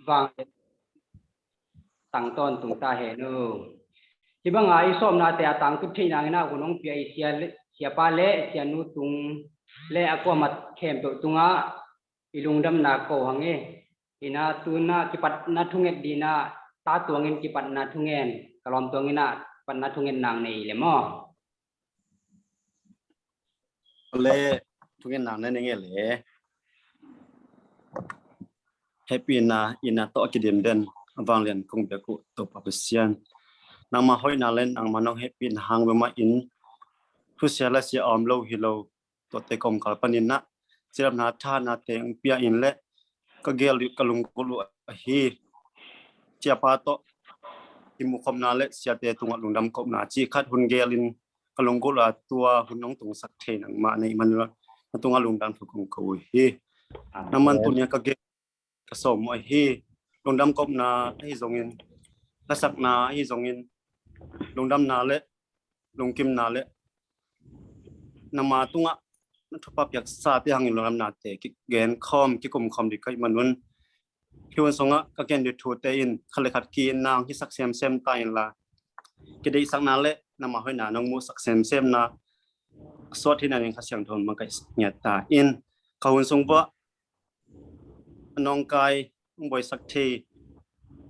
vang tang ton tung ta he no hi bang ai som na te tang tu thei na na hunong pi ai sia pa le sia nu tung le akwa mat khem to tunga ilungdam na ko hange ina tuna kipat na thunget dina ta tuangin kipat na thungen kalom tuangina pan na thungen nang nei le mo le thungen nang ne nge le happy na ina to akidim den awang len kong be ku to papasian nang ma hoi na len nang manong happy hang be ma in thu sia la sia om lo hi lo to te kom kal panin na siram na tha na teng pia in le ka gel kalung ku lu hi chia pa to imu khom na le sia te tunga lungdam kom na chi khat hun gelin kalung ku la tua hun nong tung sak the nang ma nei man la tunga lungdam thu kong ko hi naman tunya ka ge ka som mo hi lungdam kom na hi zongin la sak na hi zongin lungdam na le lungkim na le nama tunga thupa pyak sa te hang lungdam na te ki gen khom ki kum khom di kai manun hiwan songa ka ken di thu te in khale khat ki nang hi sak sem ta in la ki dei sak na le nama hoi na nong mu sak sem na so thi na ning kha siang thon ma kai nya ta in khawun song ba nong kai boi sak the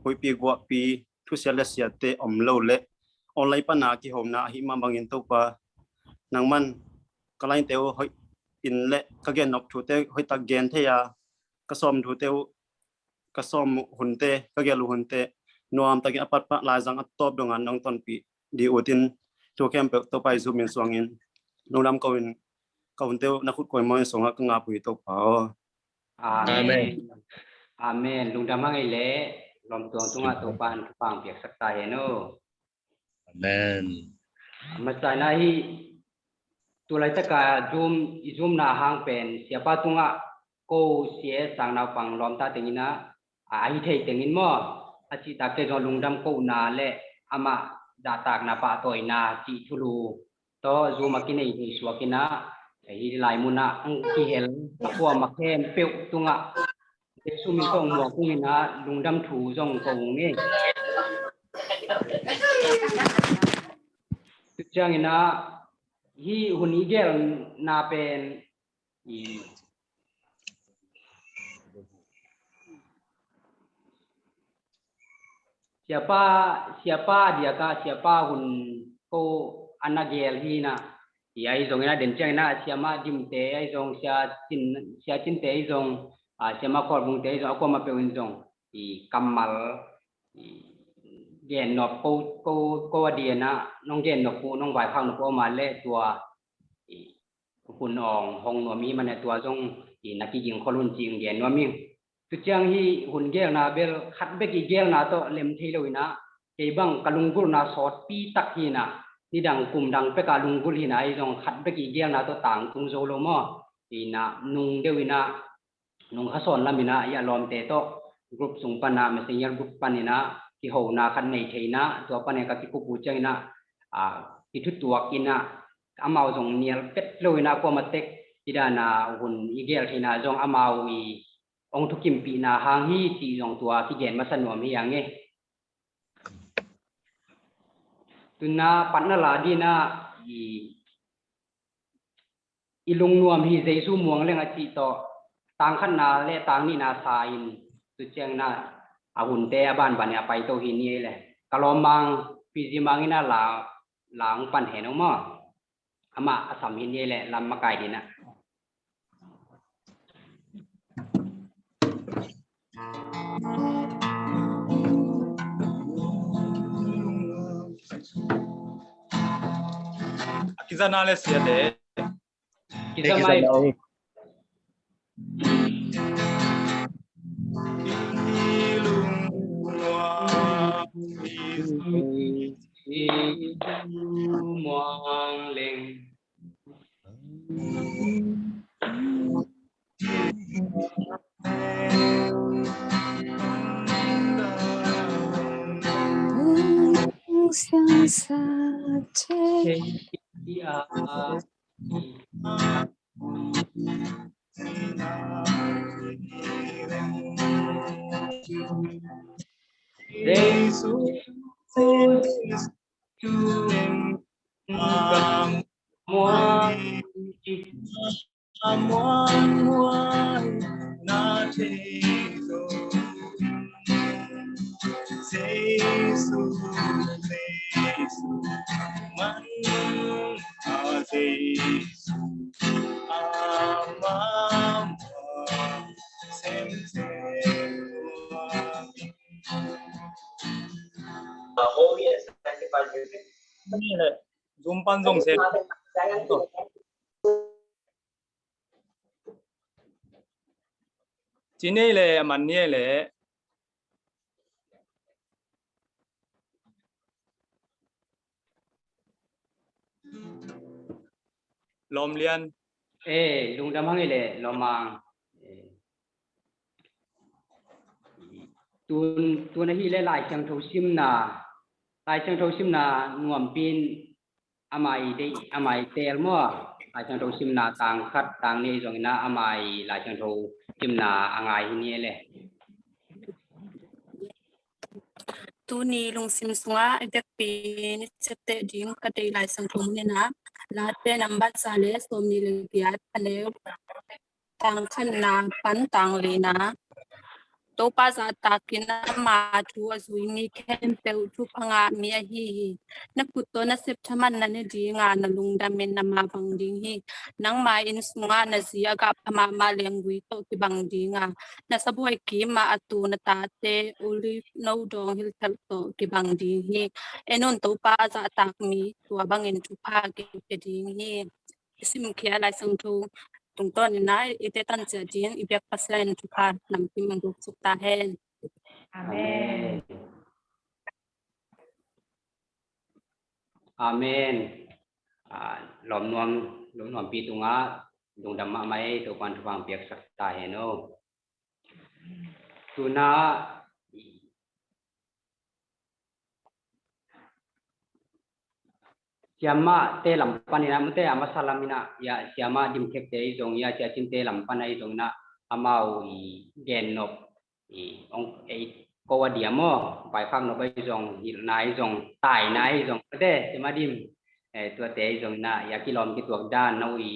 hoi pi gwa pi thu sia la sia te om lo le online pa na ki hom na hi ma bangin to pa nang man kalai teu hoi in le ka gen nok thu te hoi ta gen the ya ka som thu teu ka som hun te ka gelu hun te nuam ta ki apat pa la jang atop dong an nong ton pi di utin to kem pe to pai zu min swangin nonam ko in ka hun teu na khut koi mo songa ka nga pui to pa amen amen lungdam ma ngai le lom tuang tunga to pan pang pyak sak ta he no amen ma sai na hi tu lai ta ka zoom na hang pen sia pa tunga ko sia sang na pang lom ta tengina ai thei tengin mo achi ta ke go lungdam ko na le ama da tak na pa toy na chi thulu to zoom akinai ni suakina hi lai muna ang ki hel ko ma khem pe tunga te sumin tong mo ku na lungdam thu jong ko nge chang ina hi huni gel na pen i siapa dia ka siapa hun ko anagel hi na ai jong ina den chang na siama dim te ai jong sia chin te ai jong siama kor bung te jong ko ma pe win jong i kamal i gen no ko dia na nong gen no pu nong wai phang no ko ma le tua i hun ong hong no mi man tua jong i na ki jing kholun jing gen no mi tu chang hi hun gel na bel khat be ki gel na to lem thei loina ke bang kalungul na sot pi tak hi na ni dang kum dang pe kalungul hi na ai jong khat be ki gel na to tang tung zo lo mo i na nung dewina nung khason lamina ya lom te to group sung pana messenger group panina ki ho na khan nei theina to pane ka ki ku pu chaina ki thu tuak ina amao jong nial pet loina ko matek idana hun igel thina jong amao i ong thukim pi na hang hi ti jong tua ki gen ma sanom hi yang e tuna patna la dina i lung nuam hi jesu muang lenga chi to tang khan na le tang ni na sa in tu cheng na hun te ban ban ya pai to hi ni le kalomang pi ji mangina la lang pan he no mo ama asam hi ni le lam ma kai dina Kizana le sia de kizamai muang leng sang sa che Jesus says to someone not Jesus says to man says amam sem Holy and sanctified music. Zoom panjong se Chine le manye le Lom lian Lung đam hang ile lo mang. Tuần hi le lại chẳng thấu sim na, lại chẳng thấu sim na nguồn pin amai tel mo, lại chẳng thấu sim na tang khát tang ni rồi na amai lại chẳng thấu sim na angai hi ni le. Tu ni lung sim sunga ibek pi ni chete ding ka dei lai sang thum ni na la te number sa le som ni le pia ale tang khan na pan tang le na to pa za ta kin na ma thu azui ni khem pe thu phanga mi a hi na puto na sep thaman na ne di nga na lung da men na ma bang ding hi nang ma in sunga na zia ga ama ma lengui to ki bang ding nga na saboi ki ma atu na ta te uli no dong hil thal to ki bang ding hi enon to pa za ta mi to bang in thu pha ki ding hi sim khia lai sang thu tung ton na ite tan cha jing ibek paslen thu pha nam ki mang du suk ta hen Amen. Amen. Lom nuam pi tunga dung dam ma mai to pan thwang piak sak ta he no. Tuna siama te lam panina mute ama salamina ya siama dim khek te jong ya cha chin te lam panai jong na amau I gen nop I ong ei ko wa diamo bai phang no bai jong hil nai jong tai nai jong te siama dim tua te jong na ya kilom ki tuak dan no I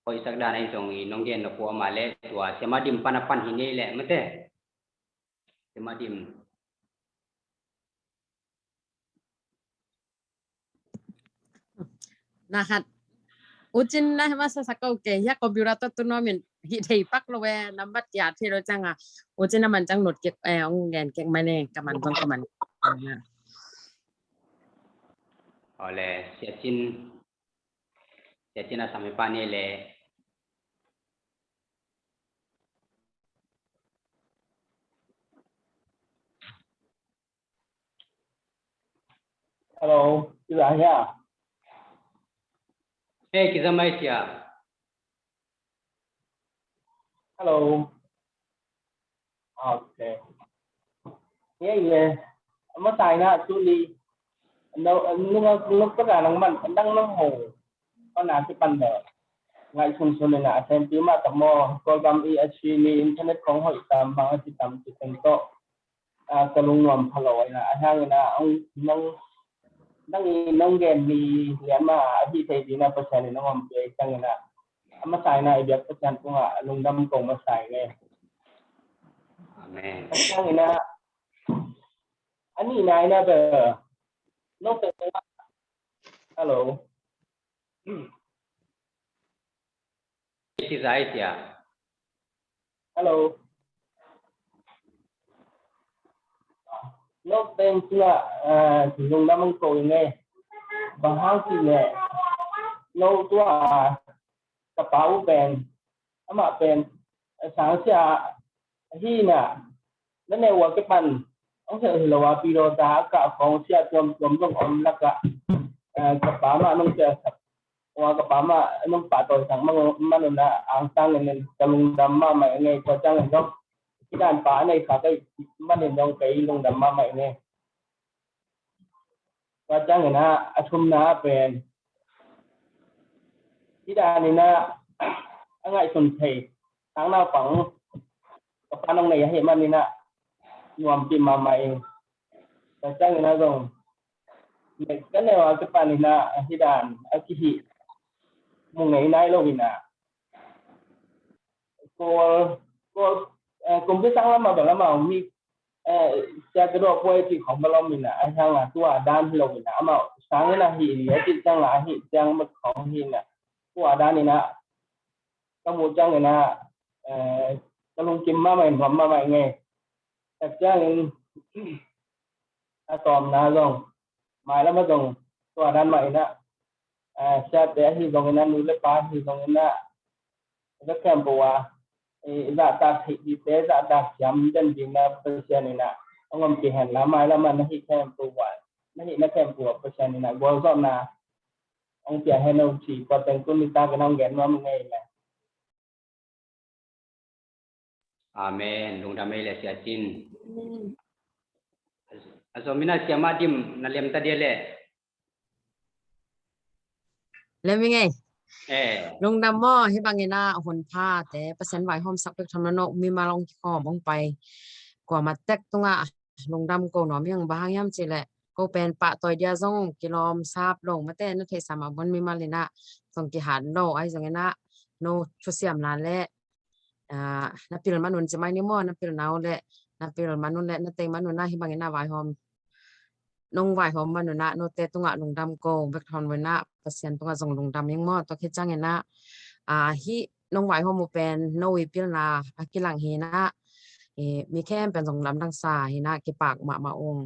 koi sak dan ai jong I nong gen no po ma le tua siama dim pan hi nei le mate siama dim Nahat Ujin na masa sakau ke ya komputer tu nomin hi thei pak lo we number ya thi ro changa Ujin na man chang not ke ong gen ke mane kaman tong kaman oleh siacin sampai pani le Hello, chị bạn nha. kita mai sia Hello. Okay. Nghe gì? Mất tài na chú đi. Lúc tất cả nó mình đang nó hồ. Có nào cái phần đỡ. Ngay xuân này là xem tí mà tập mò. Coi găm ni internet không hội tầm bằng chỉ tầm chỉ thành tổ. Cái lùng nòm phá lỗi là hàng là ông nông gen mi lian mà hi thầy tí na persen ni nông về chăng là mà sai na ibiak persen cũng là lùng đâm cùng mà sai nghe. amen Chăng na anh này này na bờ nó tự hello si zai sia hello nó tên là dùng năm ông cội nghe và hao gì nè nó tuaกระเป๋าเป็นmàเป็นsáng sẽ hi nè nó này qua cái bàn ông sẽ hiểu là pi đồ đá cả phòng sẽ chôm trong ôm là cảกระเป๋าmà nó sẽ quaกระเป๋าmà nó phải tội thằng mà nó là ăn sang nên trong đầm mà mày nghe cho chăng nó cái đàn phá này cả cái mà nên trong cái lùng đầm mà mày nghe và chăng là chung naเป็นที่ดานี่นะอังไงสนเททั้งหน้าฝังกับปานองไหนเห็นมันนี่นะ ngom pi mama ing tachang na zong kane wa ke panina hidan akihi mungai nai lo ina ko komputer lama lama mi cha cái độ quay thì không bao lâu mình là sang là tua đan lâu mình đã mà sáng cái là hiện thì thì sang là hiện sang mất không hiện là tua đan này nè trong một trang này nè cái lông kim mà mày nghe thật ra tòm na rồi mai lắm rồi tua đan mày nè cha bé thì rồi nè núi lên ba thì rồi nè rất kèm bùa dạ ta thị tế dạ ta chấm chân chính là persen này nè ông làm chỉ hẹn lá mai là mà nó hít thêm tụ vậy nó hít nó thêm của persen này nè bao giờ là ông chỉ hẹn ông chỉ có tên của người ta cái ông ghét nó một ngày này Amen lung damai le sia chin aso mina siama dim na lem ta dia le Lem nghe lung đam mò hi bangina hon pha te percent vai hom sak pek thamna no mi ma long ko mong pai kwa ma tek tunga lung đam ko no myang bang yam chile ko pen pa toy dia zong kilom sap long ma te na the sama bon mi malina song ki han no ai zong na no chu siam lan le na pil manun che mai ni mo na pil naw le na pil manun le na te manun na hi bangina vai hom nong vai hom manuna no te tunga lung đam ko bek thon wena percent tunga zong lung đam yang mo to khi chang ena hi nong vai hom pen no wi pil na akilang hi na mi kem pen zong lam dang sa hi na ki pak ma ong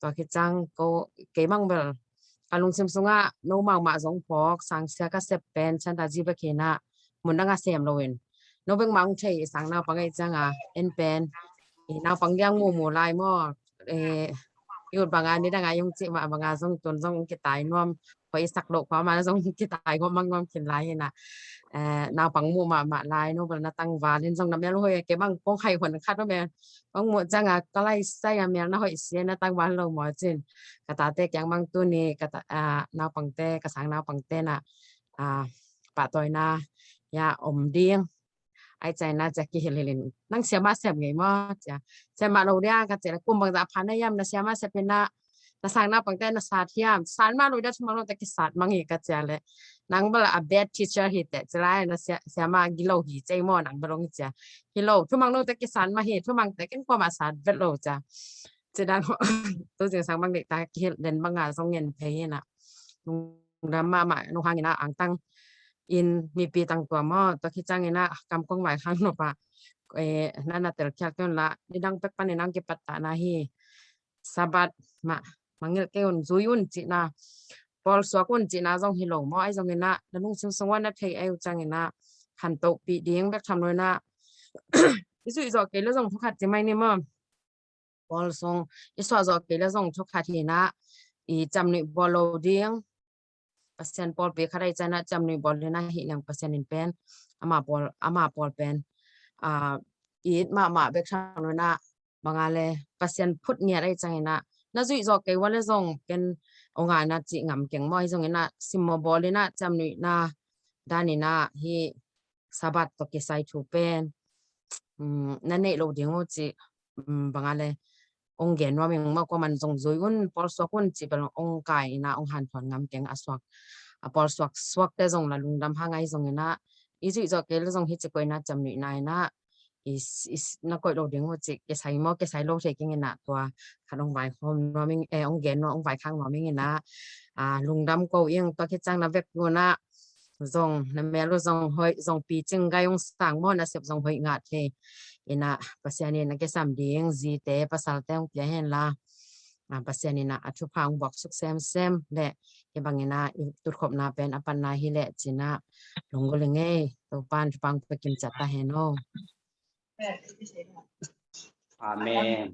to khi chang ko ke mang bel kalung sim sunga no ma zong phok sang sia ka sep pen chan da ji ba ke na mun danga sem loin no beng mang thei sang na pa ngai changa en pen na pang yang mu lai mo yun banga ni da nga yung chi ma banga zong ton zong ki tai nom ko isak lo kwa ma zong ki tai ko mang nom kin lai na naw pang mu ma lai no bal na tang wa lin zong na mel hoi ke bang kong khai hon khat me bang mo janga ka lai sai ya mel na hoi sia na tang wa lo mo chin ka ta te kyang mang tu ni ka ta naw pang te ka sang naw pang te na pa toy na ya om ding ai chạy na chạy kia lên năng xem mà xem ngày mà chả xem mà đầu đi cái chạy là cùng bằng giá phán này na xem mà xem na sang na bằng tên na sát hiam sát mà rồi đó chúng nó cái sát mang cái chạy là năng bala a bad teacher hit chạy lại na xem mà gilo hi chạy mà năng bala chả gilo chúng nó cái sát mà hit chúng nó cái qua mà sát vết lâu chả chỉ đang tôi chỉ sang bằng để ta kia đến bằng ngà xong nhận thấy na đam mà nó hàng na ăn tăng in mi pi tang tua mo to khi chang ina kam kong mai khang no pa nana tel kyak ton la ni dang pek pan nang ke patta na hi sabat ma mangil ke on zuyun chi na pol so kun chi na jong hi lo mo ai jong ina nanung sung sung wan na thei ai chang ina khan to pi ding bek tham noi na isu zo ke le jong thukhat chi mai ni mo pol song isu zo ke le jong thukhat hi na I cham ni bolo ding percent pol pe khadai chana chamni bol na hi lang percent in pen ama pol pen it ma bek chang na bangale percent phut nya dai changina na zui zo ke wala zong ken onga na chi ngam keng moi zong na simmo bol na chamni na dani na hi sabat to ke sai thu pen na ne lo ding o chi bangale ong gen wa meng ma ko man zong zoi un pol so kun chi bel ong kai na ong han thon ngam keng aswak a pol swak te zong la lung dam hangai zong na izu zo ke le zong hi chi koi na chamni nai na is na koi lo ding ho chi ke sai lo the king na to khanong vai hom no ming ong gen no ong vai khang no ming na lung dam ko yeng to ke chang na vek no na zong na me lo zong hoi zong pi ching ga yong sang mo na sep zong hoi nga the ina pasiani na ke sam ding zi te pasal te ong pya hen la pasiani na athu phang bok suk sem le ke bangina tur khop na pen apan na hi le china longol nge to pan pang pekin chata he no Amen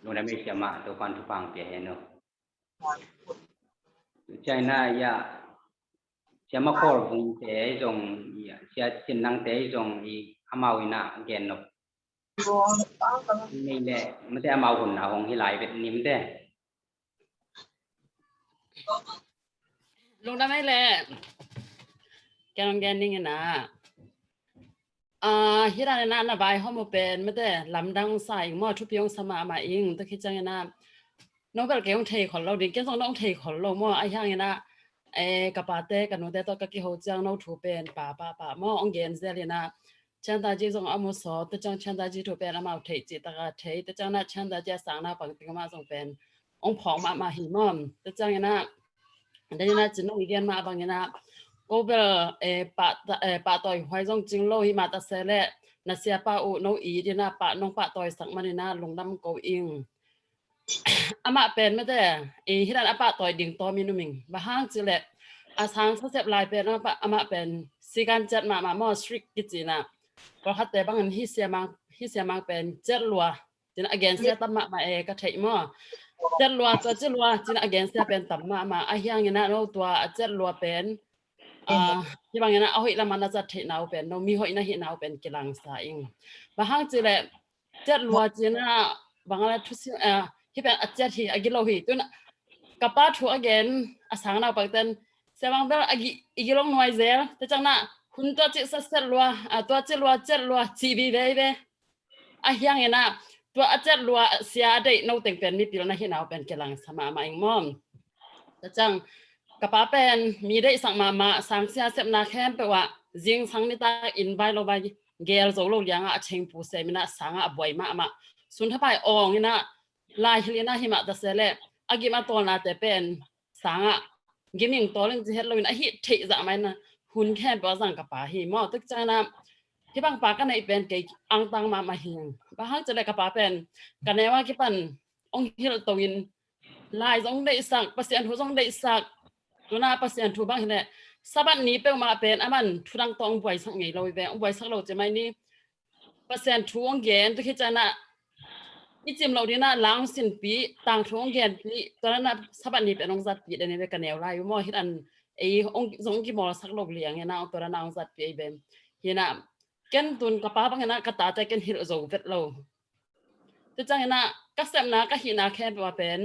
lung damai siama to pan tu pang pia he no China ya siama kor bung te jong ya sia chin nang te jong I amawina gen noนี่แหละไม่ได้มาหุ่นหงที่หลายเป็นนิ่มแต่ lung da mai le kan gen ning na ฮิรานะนะบายเฮาบ่เป็นไม่ได้ลำดังใส่หม้อทุบยงสมามาเองตะคิดจังนะน้องเปลเกงเทของเราดิเกส่งน้องเทของเราหม้อไอ้ย่างนะกะปาเตกันโนเตตก็กิโหจังน้องถูเป็นป่าหม้อองเกนเซเลนะฉันตาจีส่งอมุสอตะจังฉันตาจีถูเป็นอามาเทจิตะกะเทตะจังนะฉันตาจีสังนะปังติงมาส่งเป็นองผองมาหิมอมตะจังนะได้นะจิน้องอีเกนมาบางนะโอเบปะต่อยหอยจงจิงโลหิมาตะเซเลนะเสียปะอุน้องอีดีนะปะน้องปะต่อยสักมานี่นะลงน้ำโกอิงอามาเป็นไม่ได้ฮิรันอาปะต่อยดิ่งต่อมินุมิงบะห้างจิเลอาทางเสพลายเป็นอามาเป็นสิการจัดมามอสตริกกิจินะเพราะฮัตแต่บางอันฮิเสียมังเป็นเจ็ดลัวจินะ against ตัมมาก็เทมอเจ็ดลัวตัวเจ็ดลัวจินะ against เป็นตัมมาไอ้ยังงี้นะเราตัวเจ็ดลัวเป็นที่บางอย่างนะเอาหิละมันจะเทนเอาเป็นเรามีหินะหินเอาเป็นกีฬาสายอิงบางครั้งจีเลยเจ็ดลัวจีน่ะบางอะไรทุกสิ่งที่เป็นอาจารย์ที่อากิโลหิตัวน่ะกับป้าถูกagain อาสังเราปกติเสียบางเบลอากิโลน้อยเซลแต่จังน่ะคุณตัวจีสัสลัวตัวจีลัวจีบีเบ้ไอ้ยังงี้นะตัวอาจารย์ลัวเสียได้เราแต่งเป็นมีปีแล้วนะหินเอาเป็นกีฬาสมามาอิงมอมแต่จังกับป้าเป็นมีได้สั่งมาสั่งเสียเสพนาแค่แปลว่าจิงสั่งนี่ตาอินใบเราใบเกลโจโลยังอ่ะเชิงผู้เสมินะสั่งอ่ะบ่อยมาสุนทรภัยอองนี่นะลายฮิลินะหิมะตะเสเลอากิมาตัวนาแต่เป็นสั่งอ่ะกิมิงตัวเรื่องจะเฮ็ดเรานะฮิเทจะไหมนะหุ่นแค่บ่สั่งกับป้าหิมอตึกใจนะที่บางป้าก็ในเป็นเกอังตังมาเฮียงบางจะเลยกับป้าเป็นกันในว่ากี่ปันองฮิลตัวอินลายต้องได้สักเปอร์เซ็นต์หัวต้องได้สักตัวน่าเปอร์เซ็นต์ถูกบ้างเนี่ยสบันนี้เป็นมาเป็นมันทุรังตองบ่อยสักไงเราแบบบ่อยสักเราจะไม่นี่เปอร์เซ็นต์ถูกเงินตัวคิดจะน่ะอีจิมเราดีน่ะล้างสินปีต่างถูกเงินปีตอนนั้นน่ะสบันนี้เป็นองค์สัตว์ปีเดนเป็นกันแนวไรอยู่มั่วฮิตอันองค์สงกี่มอสักโลกเลี้ยงเนี่ยนะตัวนั้นองค์สัตว์ปีเป็นเห็นน่ะกันตุนกับป้าบางนะกระตาใจกันฮิลโซเวตเราตัวจังน่ะก็เสมนะก็หินาแค่ว่าเป็น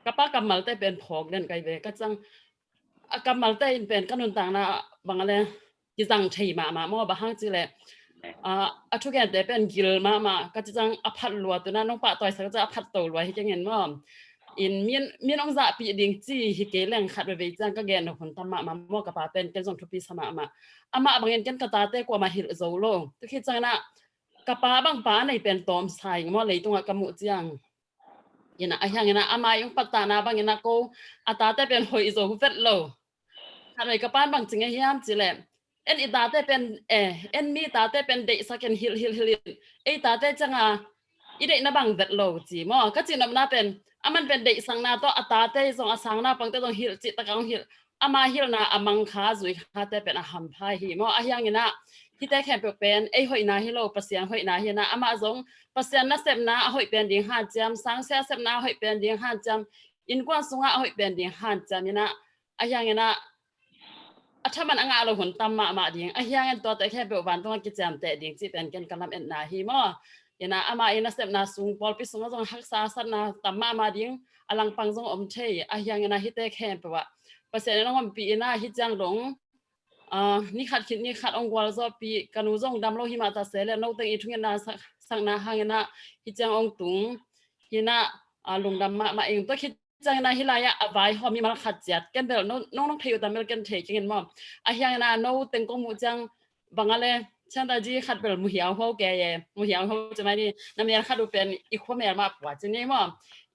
กับป้ากับมัลเตเป็นพอกเดินไกลเวก็จังกับมัลเตเป็นกันนุนต่างนะบางอะไรที่จังไทยมามั่วบางครั้งจีเลยทุกอย่างแต่เป็นกิลมาก็จะจังอภัตลัวตัวนั้นน้องป้าต่อยสักจะอภัตโตลัวให้จังเห็นว่าอินมีน้องจะปีดิ่งจี้ฮิเกลังขัดไปจังก็แกนคนตามมามั่วกับป้าเป็นกันส่งทุกปีสมามาบางอย่างกันกระตาเตกว่ามาฮิลโซโลตัวคิดจังนะกับป้าบางป้าในเป็นตอมใส่มั่วเลยตรงกับมุจังยันไอ้ยังยันอามายังปัตตานาบางยันก็อัตราแต่เป็นหอยโซเฟตโลขณะกับป้านบางจริงไอ้ยามจีเลเอ็นอีตาแต่เป็นเอ็นมีตาแต่เป็นเด็กสักกันฮิลไอ้ตาแต่จังอีเด็กน่ะบางเฟตโลจีมอก็จีนน่ะเป็นมันเป็นเด็กสังนาตัวอัตราแต่ส่งสังนาปังแต่ต้องฮิลจิตตะกังฮิลอามาฮิลนาอามังคาจุยคาแต่เป็นอาหัมพายฮิมอไอ้ยังยันที่แต่แค่เป็นไอ้หอยนาฮิโลเปอร์เซ็นต์หอยนาฮินะอามาจงเปอร์เซ็นต์น่ะเสพนาหอยเป็นดิ่ง5จำสังเสียเสพนาหอยเป็นดิ่ง5จำอินกวนสุงะหอยเป็นดิ่ง5จำนี่นะไอ้ยังไงนะถ้ามันอ่างเราหุ่นตำมาดิ่งไอ้ยังไงตัวแต่แค่เป็นวันต้องกิจกรรมแต่ดิ่งที่เป็นกันกำลังเอ็นนาฮิมอยันนะอามาอินะเสพนาสูงพอลพิสุงะจงหักษาสันนาตำมาดิ่งอลังปังจงอมเทยไอ้ยังไงนะฮิตแต่แค่เป็นว่าเปอร์เซ็นต์น้องมันปีน่าฮิจังหลงนี่ขัดคิดนี่ขัดองค์วอลซอปีกันูจงดำโลหิมาตาเสเลนเอาแต่อีทุกอย่างน่ะสังนาหางน่ะฮิจังองตุงฮิน่ะลงดำมาเองตัวคิดจังน่ะฮิลายะอภัยหอมีมันขัดจัดกันเดลน้องเทอยู่แต่เมลกันเทกินมออะยังน่ะโนเต็งกงมูจังบางอะไรฉันตาจีขัดเบลมุเหียวเขาแกเย่มุเหียวเขาจะไม่นี่น้ำยาขัดดูเป็นอีกคนแม่มาปวดจังนี่มอ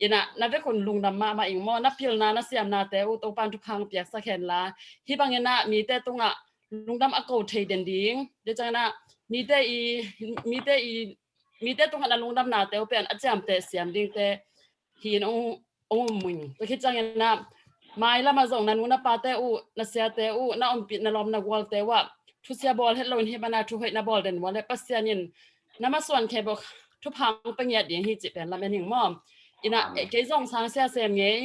ยันน่ะนับเป็นคนลุงดำมาเองมอนับพิลนานับเสียมนาแต่อุตปันทุกครั้งเปียกสักแขนละที่บางยันน่ะมีแต่ตรงลุงดำอากาศเทเดนดิ้งเดี๋ยวจังนะมีแต่ตรงนั้นลุงดำนาแต่เป็นอาจารย์แต่เสียมดิ้งแต่หินองมุนตัวคิดจังนะไม่ละมาส่งนั้นนะปาเตอูนัเสียเตอูน่าอมปิดน่าลมน่ากวลแต่ว่าทุเสียบอลเฮลโลนเฮบานาทุเฮน่าบอลเดนวันเลยปัสเซียนินน้ำมาส่วนแค่บอกทุพังเป็นเหยียดอย่างที่จิเป็นละเป็นหิงมอมอินะเกยส่งสังเสียเสียมเงี้ย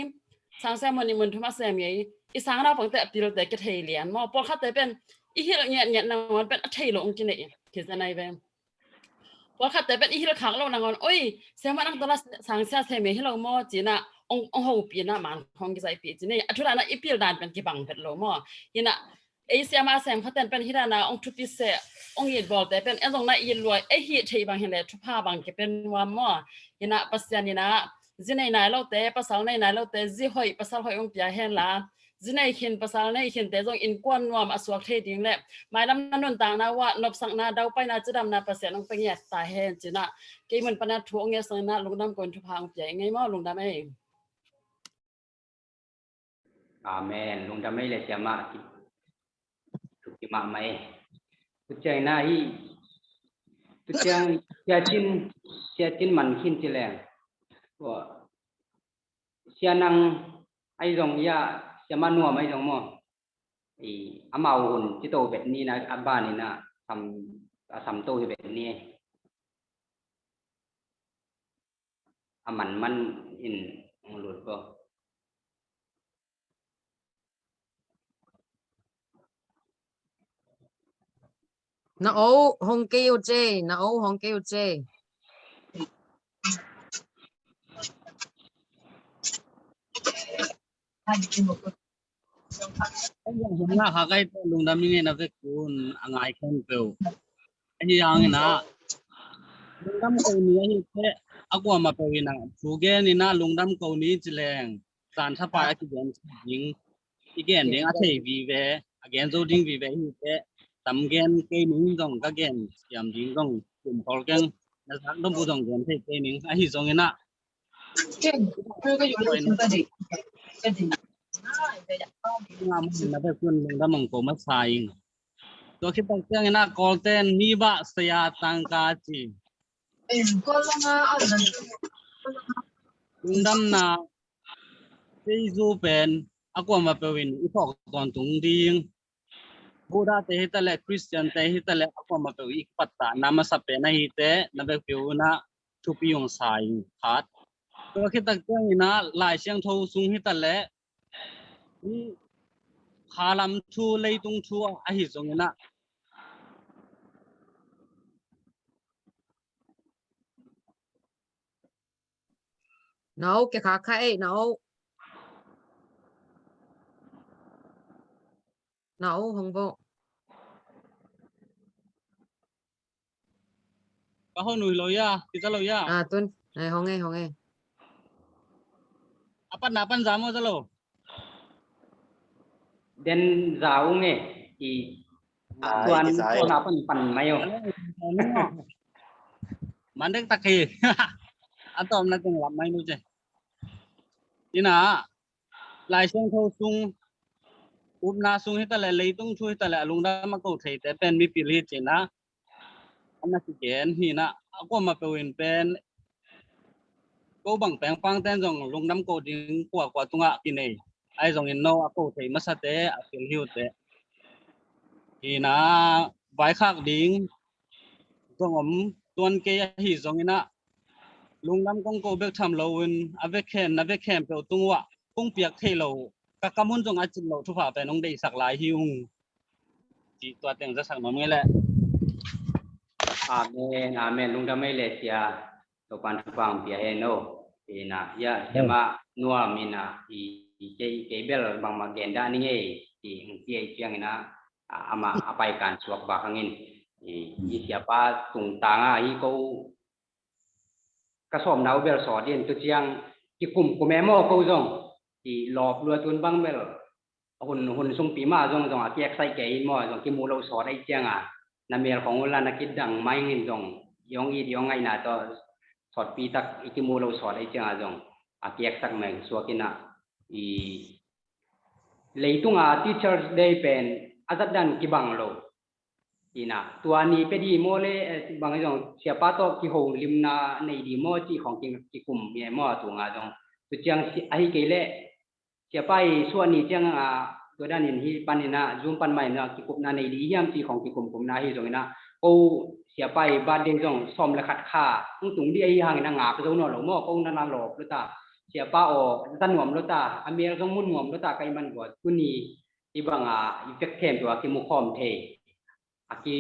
สังเสียมันนี่มันทุมาเสียมเงี้ยอีสังเราฝังแต่ปีเราแต่กระเทยเลียนมอปอคัดแต่เป็นอีฮิลเนี่ยนางมันเป็นอัฐิหลงกินเนี่ยคิดจะไหนเป็นพอขัดแต่เป็นอีฮิลขังเรานางมันโอ้ยเสียมันนั่งตลาดสังเสียเสียมให้เรามอจีน่ะองหูปีน่ะมันของกิจปีจีเนี่ยทุกอย่างน่ะอีปีดานเป็นกี่บังเป็นเรามอยิน่ะ Asia ma sem khaten pen hirana ong thupi se ong yit bol te pen ezong na yin loi e hi thei bang hele thupa bang ke pen wa mo ina pasyan ina zinai nai lo te pasal nai lo te zi hoi pasal hoi ong pia hen la zinai khin pasal nai khin te zong in kwan nuam aswak the ding le mai lam nanun tang na wa nop sang na dau pai na chidam na pasyan ong peng ya ta hen china ke mun pana thu ong ya sang na lungnam kon thupa ong pia ngai mo lungdam e Amen lung đam ấy là siapa tu kima mai tu cai na hi tu cang sia chin man khin chileng wa sia nang ai dong ya sia man nuam ai dong mo i amau hun chi to bet ni na abba ni na sam to bet ni aman man in lut ko nó ô hong kêu chê nó ô hong kêu chê Anh là họ cái lùng đam nghe nó về cuốn anh ai không kêu anh yang na lùng đam câu ní anh thế aku mà kêu na chú cái ní na lùng đam câu ní chỉ leng sản xuất phải cái chuyện những again đến thấy vì về again rồi đến vì về như thế tầm gen cái những dòng các gen làm những dòng cùng có gen nó sáng đông bu dòng gen thấy cái những ai dòng na nó về cuốn lùng đam mong câu mất saiตัวคิดตั้งแต่นะกอลเทนมีบะสยาตังกาจีลุงดำนะที่จูเป็นอากวมาเป็นอีพอกตอนตุงดิงบูดาเตหิตะเลคริสเตียนเตหิตะเลอากวมาเป็นอีกปัตตานามาสเปนะฮิเตนะเบกิวนะทุปิยงสายขาดตัวคิดตั้งแต่นะหลายเสียงโทซุงฮิตะเลคาลัมทูเลยตุงทูอะฮิซงนะnó cái khác hay nó không vô có hồi nuôi lối à thì sao lối à à tuân này không nghe apa jamu zalo den zau nge i tuan apa pan mayo mandek taki atau na tung lam mai nu je ina lai song tho sung na sung hita le lei tung chu hita le lung da ma ko thei te pen mi pili che na ana si gen hi na ko ma pe win pen ko bang peng pang ten jong lung nam ko ding kwa tunga ki nei ai jong in no ko thei ma sa te a pil hiu te hi na vai khak ding jong om tuan ke hi jong ina lung nam kong ko bek tham lowin avek khen na vek khem pe tungwa kong piak thei lo ka kamun jong achin lo thu fa pe nong dei sak lai hiung chi to teng za sak nom nge le amen lung đam ấy là sia to pan phang pia he no ina ya siapa nuam mina i bel bang magenda ni nge i chiang ina ama apai kan suak ba hangin i siapa tung tanga i ko kasom nau bel so din tu chiang ki kum kumemo ko jong i lob lua tun bang bel hun sung pi ma jong jong a kiek sai ke mo jong ki mu lo so dai chiang na mel khong la na kid dang mai ngin jong yong i yong ai na to sọt pi tak iki mu lo sọt ai chiang jong a kiek tak mai suakina i leitunga teachers day pen azat dan ki bang lo ina tuani pe di mo le bang jong siapa to ki ho limna nei di mo chi khong ki kum mi mo tu nga jong tu chiang ai ke le siapa i suani chiangตัวด้านนี้ที่ปันนี่นะzoomปันใหม่นะกิคุมนาในดีย่ำที่ของกิคุมนาที่ตรงนี้นะโอ้เสียไปบ้านเดงจงซ่อมและขัดค่าตรงที่ไอ้ห่างนางงาก็จะนอนหลงหม้อก็นานหลบหรือตาเสียป้าออกตันหน่วมหรือตาอเมริกามุ่นหน่วมหรือตาไกมันกว่ากุนีที่บางอีเฟกเทมตัวกิมุคอมเทอากิ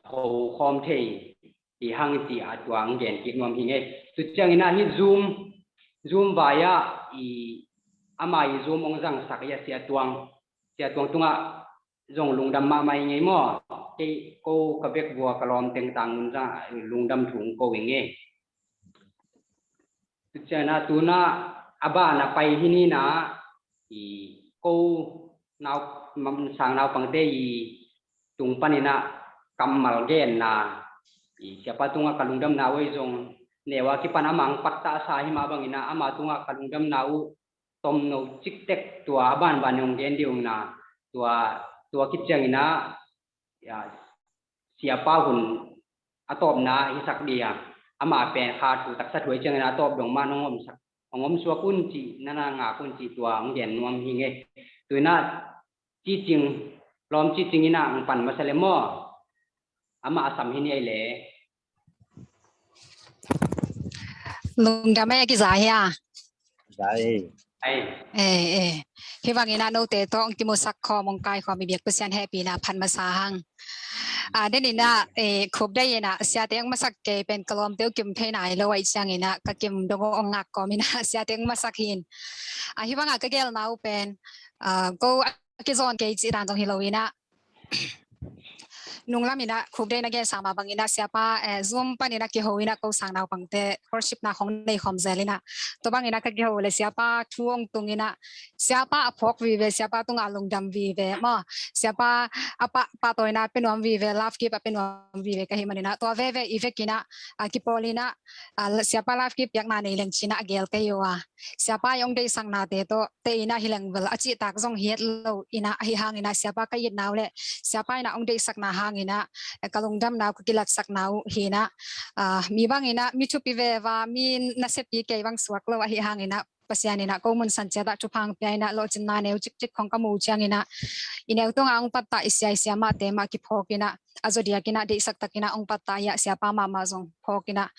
โฮคอมเทที่ห่างที่อาตัวงเด่นกินวมหิงเอสุดจังนะที่zoom via i amai zoom ong jang sakya sia tuang tunga zong lungdam ma mai ngai mo ke ko ka bek bua kalom teng tang mun ra lungdam thung ko nge chana tuna aba na pai hini na I ko naw mam sang naw pangte I tung panina kamal gen na I siapa tunga kalungdam na wai zong newa ki panamang patta sa hi ma bangina ama tunga kalungdam na u tom no chik tek tua ban ban yong gen diung na tua kitchang ina ya siapa hun atop na hisak dia ama pen kha thu tak sa thoi chang na top dong ma nongom sak ongom suwa kun chi nana nga kun chi tua nggen nuam hi nge tuina chi ching lom chi ching ina ang pan masale mo ama asam hi ni ai le lùng đam mê cái giải à Dai. ai khi vang ina nô tê to ông kim mo sắc kho mong kai kho mi biak pasian happy na phan ma sa hang đến ina khub đây ina sia teng ma sak ke pen kalom teu kim the nai lo ai chang ina ka kim dong ong ngak ko mina sia teng ma sak hin hi vang ka gel nau pen go cái zon ke chi dan jong hi lo ina nung lam ina khub dei na ge sama bang ina siapa zoom pan ina ki ho ina ko sang naw pangte worship na khong nei khom zelina to bang ina ka ge ho le siapa thuong tung ina siapa aphok vi ve siapa tung alung dam vi ve ma siapa apa pa toina penom vi ve love ki pa penom vi ve ka hi manina to ve ve ifekina ki polina siapa love ki pyak na nei leng china gel ka yowa siapa yong dei sang na te to te ina hilang vel achi tak jong hiet lo ina hi hang ina siapa ka yit naw le siapa ina ong dei sak na hang ina kalungdam naw kilat sak naw hina mi bang ina mi chu pi ve wa mi na se pi ke bang swak lo hi hang ina pasian ina ko mun san cheda chu phang pe ina lo chin na neu chik chik khong ka mu chang ina ineu to ang patta isya isya ma te ma ki phokina azodia kina de sak takina ong patta ya siapa ma ma jong phokina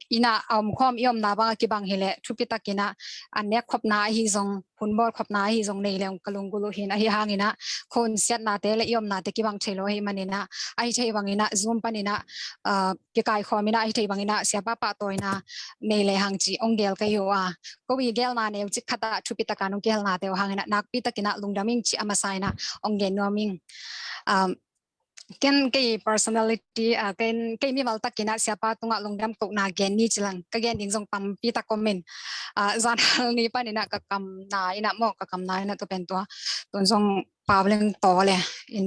ina khom yom na bang ki bang hele thupi takina ane khopna hi jong phunbol khopna hi jong nei leng kalung gulu hin hi hangina khon set na te le yom na te ki bang thelo hi manina ai thei bangina zoom panina ki kai khomina ai thei bangina siapa pa toina nei le hang chi ongel ka yo ko wi gel na ne chi khata thupi takanu gel na te hangina nak pi takina lungdaming chi amasaina ongen noming ken ke personality ken ke mi mal takina siapa tunga lungdam ko na gen ni chilang ka gen ding jong pam pi ta comment zan ni panina ka kam na ina mo ka kam na ina to pen to ton jong pawleng to le in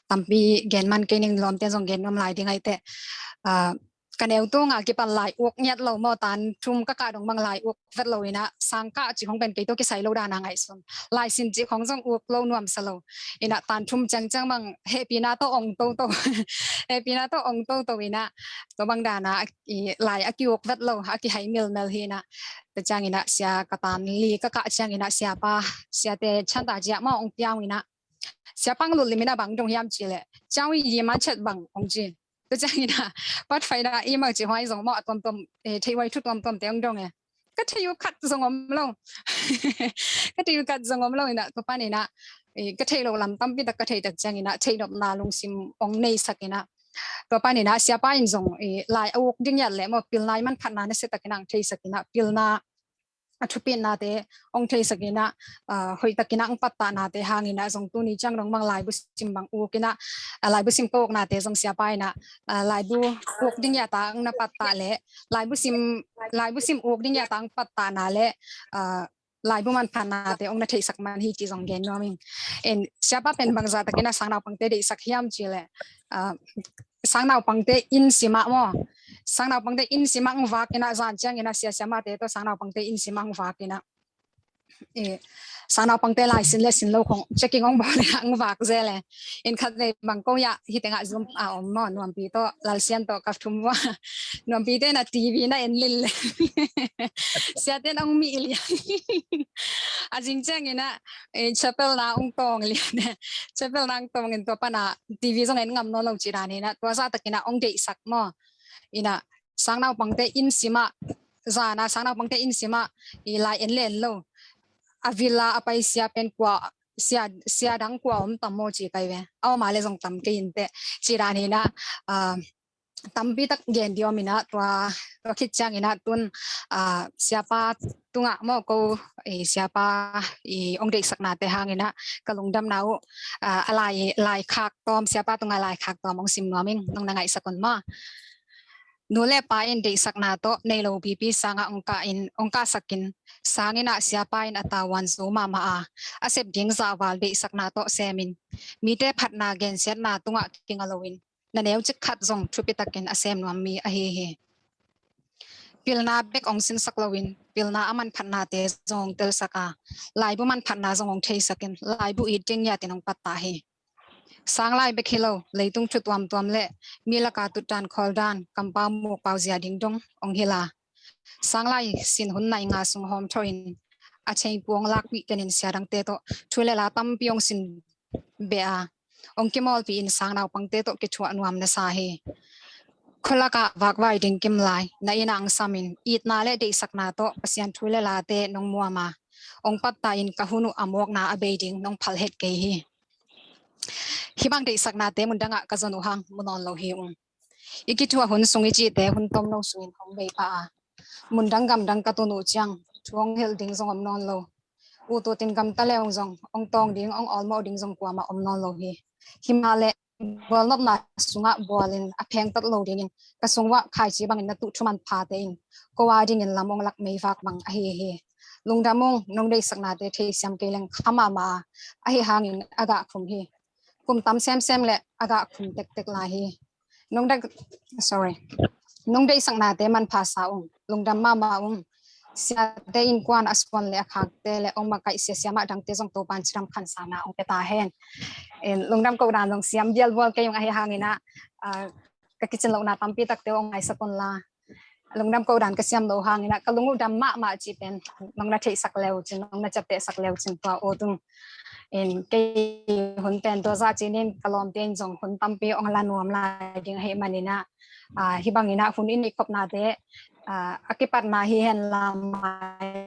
tampi gen man ke ning lom te jong gen nom lai ding ai te kaneu to nga ki pan lai ok nyat lo mo tan thum ka dong bang lai ok vet lo ina sangka chi khong pen ke to ki sai lo da na ngai son lai sin chi khong jong ok lo nuam salo ina tan thum chang chang bang happy na to ong to happy na to ong to ina to bang da na lai aki ok vet lo aki hai mil hina te chang ina sia ka tan li ka chang ina sia pa sia te chan da ja ma ong piang ina sia pang lu limina bang dong yam chi le chang wi yi ma chet bang ong chi to chang ina pat phai da i ma chi hoi zong mo tom tom thei wai thu tom te ong dong ka thei yu khat zong om lo ka thei yu khat zong om lo ina to pa ni na ka thei lo lam tam pi ta ka thei tak chang ina thei dop na lung sim ong nei sakina to pa ni na siapa in zong lai ok ding ya le mo pil nai man khat na ne se takinang thei sakina pil na athupin na te ong thei sakina hoi takina ang patta na te hangina jong tu ni chang rong mang lai bu sim bang u kina lai bu sim pok na te jong siapa ina lai bu ok ding ya ta ang na patta le lai bu sim ok ding ya ta ang patta na le lai bu man phana te ong na thei sak man hi chi jong gen noming en siapa pen bang za takina sang na pang te de sak hiam chi le sang na pang te in sima mo sang na pang te in simang vakina zan chang ina sia sia ma te to sang na pang te in simang vakina sang na pang te lai sin le sin lo khong checking ong bol ang vak zele in khat ne bang ko ya hi tenga zoom om no nuam pi to lal sian to kaf thum wa nuam pi te na tv na en lil sia ten ong mi li ajing chang ina chapel na ong tong li chapel na ong tong in to pa na tv zong en ngam no lo chi ra ni na to sa takina ong de sak mo ina sang nau pangte in sima zana sang nau pangte in sima I lai en len lo avila apai sia pen kwa sia dang kwa om tamo chi kai ve aw ma le jong tam ke in te chi ra ni na tampi tak gen dio mina tua khitchang ina tun siapa tunga mo ko siapa ong dei sakna te hangina kalungdam nau lai khak tom siapa tunga lai khak tom ong sim noming nong nangai sakon ma nule pa in dei sakna to nei lo pp sanga ongka sakin sangina siapa in atawan zuma ma asep ding za wal dei sakna to semin mite phatna gen set na tunga kingalowin na neu chik khat zong thupitakin asem nuam mi a he pilna bek ong sin saklowin pilna aman phatna te zong tel saka laibu man phatna zong ong thei sakin laibu I ting ya tinong patta he sang lai bek hilo leitung thutuam tuam le milaka tutan kholdan kampa mu pauzia ding dong ong hila sang lai sin hun nai nga sung hom thoin a chei puang lak pi tenin siarang te to thule la tam piong sin bea ong kimol pi in sang naw pangte to ke chua nuam na sa he kholaka wakwai ding kim lai na inang samin it na le de sakna to pasian thule la te nong muama ong patta in kahunu amok na abeding nong phalhet ke hi hibang de sakna te mundanga kazanu hang munon lo hi iki thua hun sungi chi te hun tom no sungin hong bei pa mundang gam dang ka to no chang chuang hel ding zong om non lo u to tin gam ta leong zong ong tong ding ong all mo ding zong kwa ma om non lo hi himale bol not na sunga bolin a pheng tat lo ding ka sungwa khai chi bangin na tu thuman pha te in ko wa ding in lamong lak mei fak bang a he lungdamong nong dei sakna te the siam ke leng khama ma a hi hangin aga khum hi kum tam sem le aga khum tek tek la hi nong da sorry nong dei sakna te man pha sa lungdam ma sia te in kwan aswan le khak te le ong ma kai sia siama dang te jong to pan chiram khan sana ong pe ta hen en lungdam ko dan long siam dial bol ke yong a hi hangina ka kitchen lo na tampi tak te ong ai sakon la lungdam ko dan ka siam lo hangina ka lungu dam ma chi pen nong na thei sak leu chin nong na chapte sak leu chin pa o tung en ke hun pen to za chinin kalom ten jong hun tampi ong la nuam la ding he manina hibangina hun in ikop na te akipat na hi hen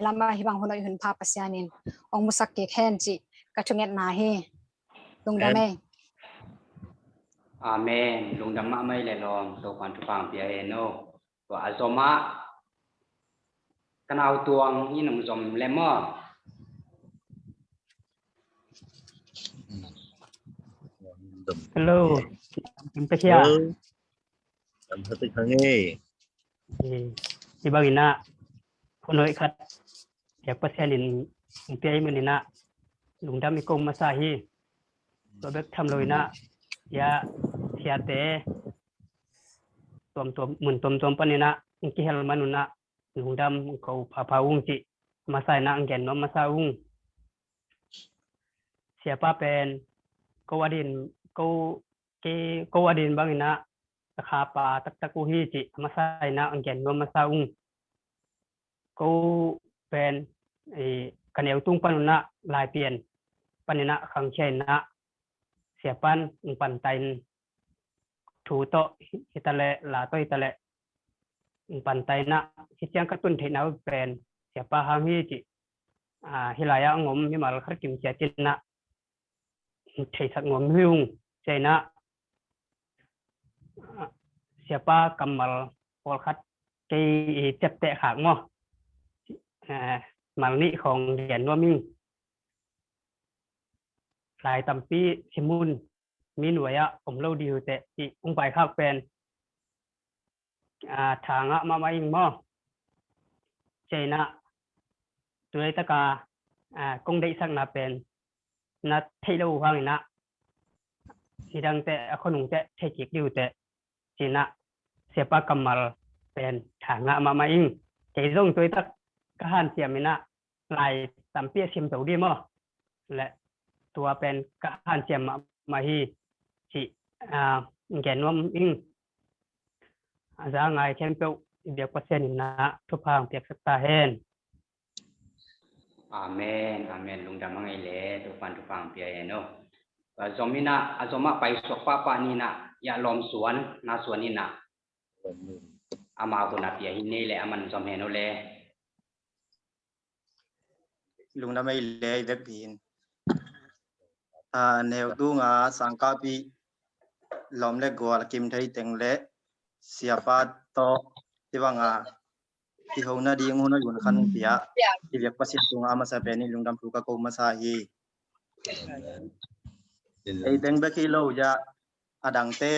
lama hibang hunoi hun pha pasyanin ong musak ke khen chi ka thunget na he lungdame amen lungdam ma mai le lom to pan tu pang pia he no to azoma kanau tuang ni nong zom le mo hello kita kia cảm thấy thích hơn nghe di bagina hunoi khat ya pasyanin pe menina lungdam ikom masahi to bek tham loina ya siate tom mun tom panina ki hel manuna lungdam ko phaung chi masai na anggen no masaung siapa pen ko wadin bangina takha pa tak hi chi masai na anggen no masaung ko pen kaneu tung panuna lai pian panina khang chaina siapan pantain thu to hitale la to hitale pantaina sichang katun thena pen siapa hami chi hilaya ngom himal khar kim cha chinna thei sak ngom hiung chaina siapa kamal pol khat ke chapte khak mo malni khong dian no mi lai tampi simun min waya omlo diu te chi ung pai khak pen thanga ma ing mo chaina tuai taka kong dei sak na pen na thailo hangina sidang te akhonung te thechik diu te china sepa kamal pen thanga ma ing chei jong tuai tak ka han siamina lai tampi sim to di mo le tua pen ka han siam ma hi chi genom ing za ngai chen pe biak pasen na thu phang piak sakta hen amen lungdam ngai le tu phang pia no zomina azoma pai sok pa ni na ya lom suan na suan ni na ama ko na pia hin le aman zom he no le lungdam ai le dak pin neu tu nga sangka pi lom le gol kim thai teng le siapa to tiwanga ihona di ngona yun kan pia iyak pasin tunga ama sa peni lungdam tuka ko masahi ei beng ba kilo ja adang te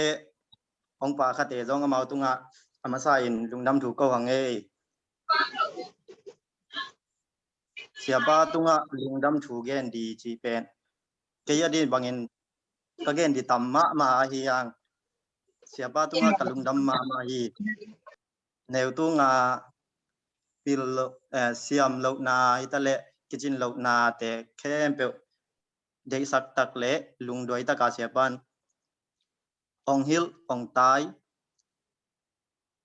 ong pa khate jong amau tunga ama sa in lungdam tu ko hange siapa tunga lungdam tu gen di chi pen kaya din bangin kagen di tamma ma hiyang siapa tunga kalungdam ma hi neu tunga pil siam lo na itale kitchen lo na te kempe dei sak tak le lung doi ta ka siapan ong hil ong tai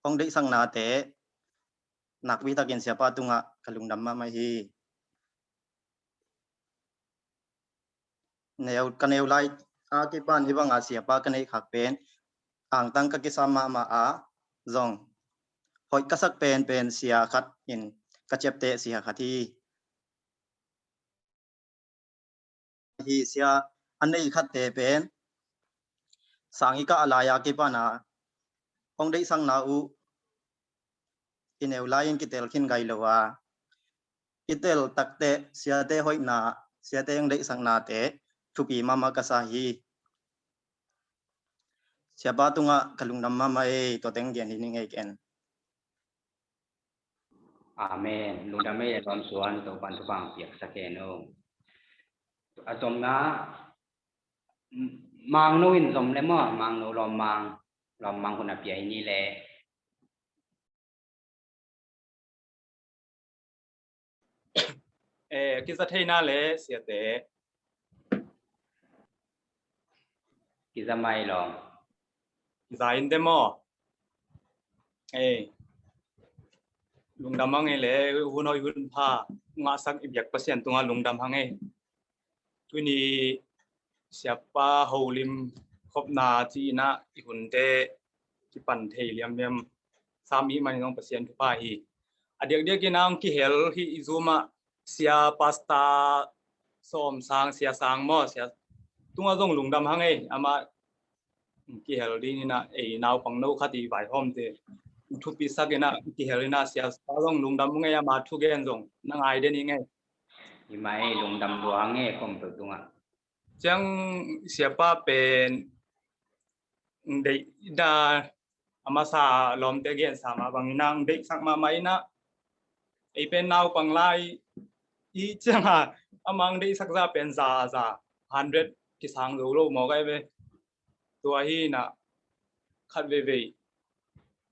ong dei sang na te nak wi takin siapa tunga kalungdam ma hi neu kaneu lai a ki pan hi banga siapa kanei khak pen ang tang ka ki sama ma a zong hoi kasak pen sia khat in ka chep te sia khati hi sia anei khat te pen sangi ka alaya ki pana ong dei sang na u ineu lain kitel khin gai lowa kitel takte sia te hoi na sia te ong dei sang na te thupi mama kasahi siapa tunga kalungnam mama e to teng gen ni ngai ken amen lungdam me ron suan to pan tu bang piak sakeno atom na mang no in zom le mo mang no rom mang kun apia ini le kisa theina le sia te kisa mai lo zain demo lungdam hange le hunoi hun pha nga sak ibyak pasien tunga lungdam hange tuni siapa holim khopna chi na ihunte ki pan thei liam liam sami mani ngong pasien thu pa hi adiak dia kinang ki hel hi izuma sia pasta som sang sia sang mo sia tunga jong lungdam hange ama ki hel ding na naw pang no khati vai hom te thu pi sakena ki helina sia jong lungdam nge ama thu gen jong nang ai de ni nge ni mai lungdam luang nge kom tu tunga chang siapa pen dei da ama sa lom te gen sama bang nang dei sak ma mai na ei pen naw pang lai i changa amang dei sak za pen za 100 ki sang lo mo gai ve tua hi na khat ve ve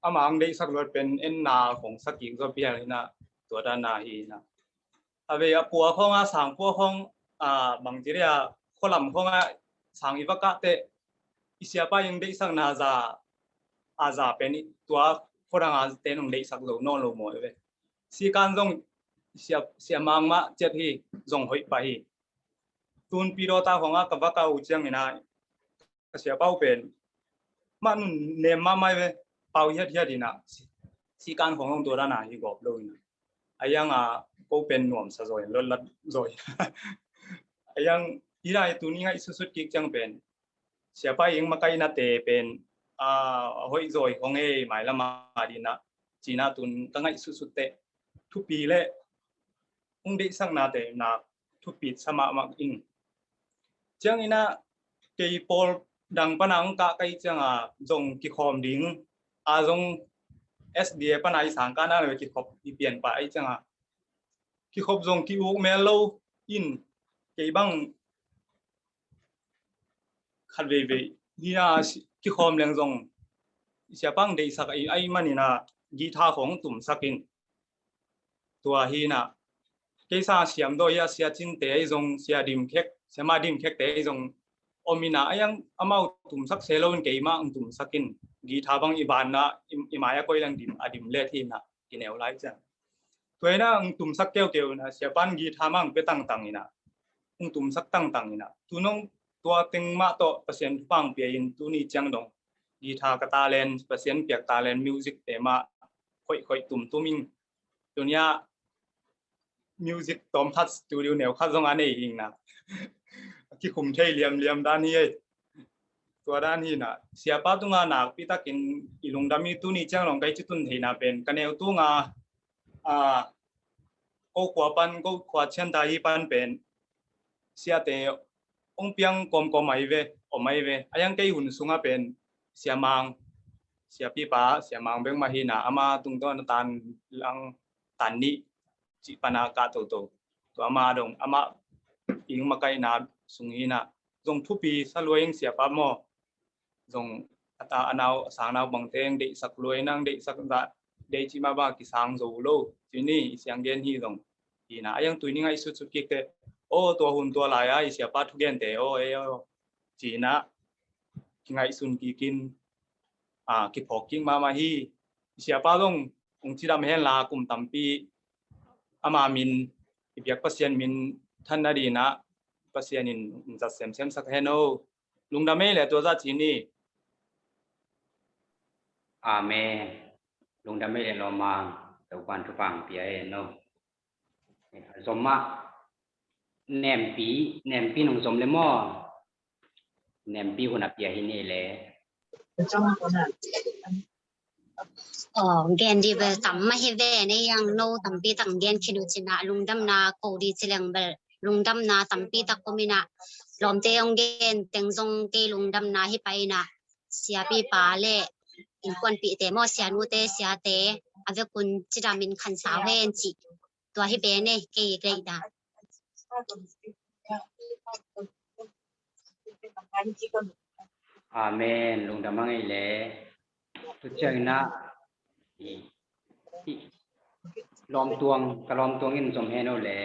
amang dei sak lot pen en na khong sak ki zo pia na tua da na hi na ave a pu khong a sang pu khong bang ji ria kholam khong a sang i vaka te siapa yang dei sak na za aza pen tua khorang a te nong dei sak lo no lo mo ve si kan jong sia mang ma chet hi jong hoi pa hi tun piro ta khonga ka vaka u chang ina sia pau pen man ne ma mai ve pau hiat hiat ina si kan khong to ra na hi gop lo ina ayang a ko pen nom sa zoi lo lat zoi ayang ira tu ni ngai su sut ki chang pen sia pa yeng ma kai na te pen hoi zoi khong e mai la ma dina china tun ka ngai su sut te thu pi le ung dei sang na te na thu pi sama ma in chang ina ke pol dang panang ka kai chang a jong ki khom ding a jong sda panai sang ka na le ki khop i pian pa ai chang a ki khop jong ki uk me lo in ke bang khat ve ve ni na ki khom leng jong sia pang dei sak ai manina gi tha khong tum sakin tua hi na ke sa siam do ya sia chin te jong sia dim khek sema dim khek te jong omina ayang amau tum sak selon ke ma tum sakin gi tha bang iban na imaya koi lang dim adim le thi na kineu lai cha toina tum sak keu keu na sia pan gi tha mang pe tang tang ina tum sak tang tang ina tunong tua teng ma to pasien pang pe in tu ni chang dong gi tha ka talent pasien piak talent music te ma khoi khoi tum tuming dunia music tom khat studio neu khat jong ane ing na ki khum thei liam liam da ni ตัวด้านนี้นะเสียป้าตุงาหนักพี่ตากินอีลุงดามีตุนี่จังลองไกจิตุนเทนาเป็นกันเอวตุงาก็ขวาปันก็ขวาเช่นตาฮีปันเป็นเสียแต่องเปียงกอมไม่เวอไม่เวอายังไกหุ่นสุงาเป็นเสียมังเสียพี่ป้าเสียมังเบงมาฮีนาอามาตุงต้นตันลังตันนี้จิปนากาโตตัวอามาดงอามาอิงมาไกนาสุงฮีนาจงทุปีสลวยเสียป้าโมจงตาอนาวสางนาวบังเตงเด็กสักลวยนั่งเด็กสักเด็กจิมาบ้ากิสังโจโลจีนี่เสียงเดียนฮีจงฮีนาอายังตุยนี่ไงสุดกิเกโอ้ตัวหุ่นตัวลายเสียป้าทุกเย็นแต่โอ้จีนะกิไงสุนกินกิพอกิ้งมาฮีเสียป้าต้ององค์ที่ดำเห็นลากลุ่มตัมปีอามามินอีกอย่างปัสเซียนมินท่านนาดีนะปัสเซียนินจัดเซมสักเฮโนลุงดำเมล่ตัวจัดจีนี่อาเมลุงดำเมลลอมาตัววันทุฟังเปียโนสมมาแหนมปีนงสมเลมอแหนมปีคนอเปียหินี่แหละแกนดีเบตัมมาเฮเวเนี่ยยังโนตัมปีตังแกนคิดูจินะลุงดำนาโคดีเชลังเบลลุงดำนาตัมปีตักโคมินะลอมเตยองแกนเต็งซงเกลุงดำนาฮิไปนะเสียปีปาเล่อินควนปีเตมอเสียนูเตเสียเตอเวกุนจิรามินขันสาวเวนจิตัวฮิเบเนี่ยเกยเกยดาอาเมนลุงดำมังไงแหละทุกเช้านะล้อมตวงกระล้อมตวงอินสมเฮโนแหละ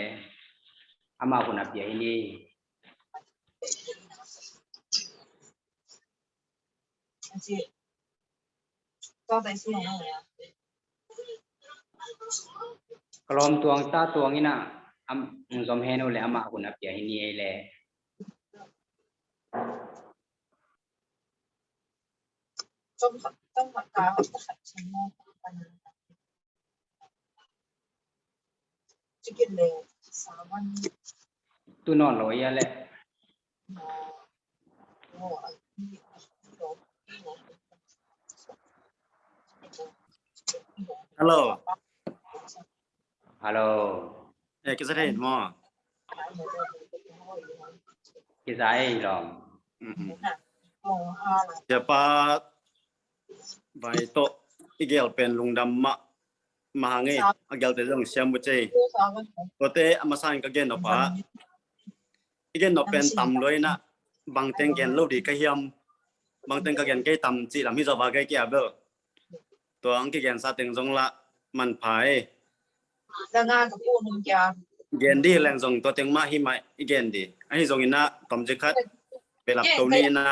อามาคนอเปียหินี่กระล้อมตวงตาตวงอินะสมเฮโนแหละอามาคนอเปียหินี่แหละตัวนอนลอยแหละฮัลโหลกินอะไรหมอกินอะไรหรอเดี๋ยวป้าไปโตอีเกลเป็นลุงดำมาหาเงี้ยอีเกลเป็นเรื่องเสียมบุเจตัวเตะมาสร้างก็เกนอป้าอีเกนอเป็นต่ำเลยนะบางเต็งเกนโลดีก็เฮียมบางเต็งก็เกนก็ต่ำจีลำฮิจาวาก็เกียบเบอตัวอังกฤษเกนซาเต็งจงละมันพายเกนดีแรงจงตัวเต็งมาหิมะอีเกนดีไอ้จงอินะต่ำจิคัดเปรับตัวนี้นะ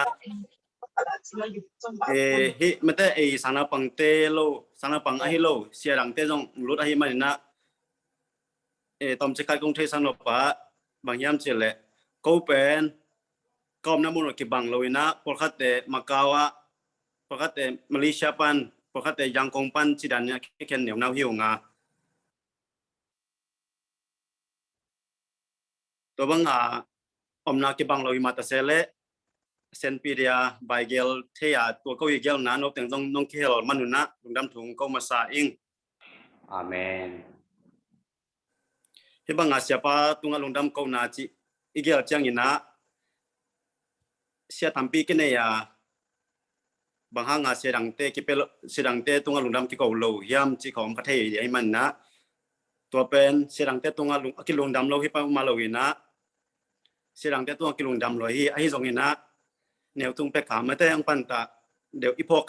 ฮิมันแต่สารพังเตโลสารพังไอโลเสียดังเตจงรุดไอมันนะต่ำจิคัดกรุงเทพสนปะบางยามเจริญก็เป็นก็น้ำมันกิบังโลวินะพอคัดเตมากาวะพอคัดเตมาเลเซียปันพอคัดเตยังคงปันจิดันเนี่ยแค่เหนียวน้ำหิวงาตัวบังนากิบังโลวิมาตเซเลเซนปีเดียใบเกลเทียตัวก็อีเกลนะนกแต่งน้องเคลมันนุนะลุงดำถุงก็มาสาอิงอาเมนที่บังเสียป้าตุงลุงดำก็นาจิอีเกลจังอินะเสียทำปีกันเนี่ยบางห้างเสียดังเตะกิเปเสียดังเตะตุงลุงดำกิโกโลยามจิของประเทศไอ้มันนะตัวเป็นเสียดังเตะตุงลุงกิลุงดำโลฮิปมาโลวินะเสียดังเตะตุงกิลุงดำโลฮิไอ้ทรงอินะแนวตุงไปขาไม่ได้ยังปันตาเดี๋ยวอีพอก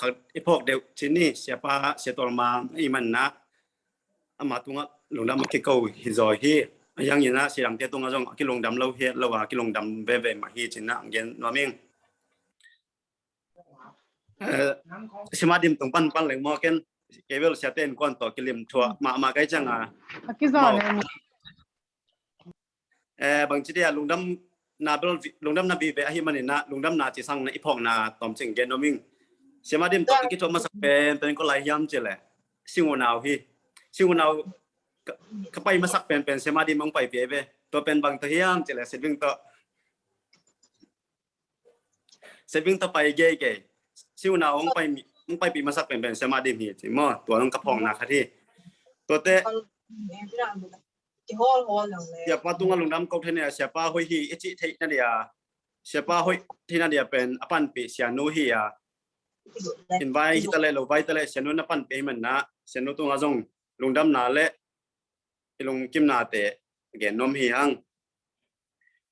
เดี๋ยวที่นี่เสียป้าเสียตัวมาไอ้มันนะอามาตุงลุงดำมันกิโกฮิจอยฮิยังยินะเสียดังเตะตุงจงกิลุงดำโลฮิเราว่ากิลุงดำเว่มาฮิจินะเย็นน้ำเองสมาดิมตรงปันเลยมอกันเกเวลเสียเต้นก่อนต่อกิลิมทัวมาใกล้จังบางทีเดียลุงดำนาบีเวอหิมันนะลุงดำนาจิสังนะอีพอกนาตอมจิงเกนนมิงสมาดิมต่อกิจวัตรมาสักเป็นก็หลายยามเจเลยซิงวนาวเข้าไปมาสักเป็นสมาดิมมองไปเปียเวตัวเป็นบางตัวเฮียมเจเลยสิบิงต่อ เซวิ่งต่อไปเก๋ซิวนาองไปปีมาสักเป็นสมาดิมีจิมอตัวน้องกระพองนาคดีตัวเตะอย่ามาตุงลุงดำก็เทเนี่ยเสียป้าหอยฮีอิจิเทนั่นเดียเสียป้าหอยที่นั่นเดียเป็นอปันปีเสียนูฮีอะอินไว้ตะเลเราไว้ตะเลเสียนูนับปันปีมันนะเสียนูตุงอาจงลุงดำนาเละลุงกิมนาเตะเกนนมฮีฮัง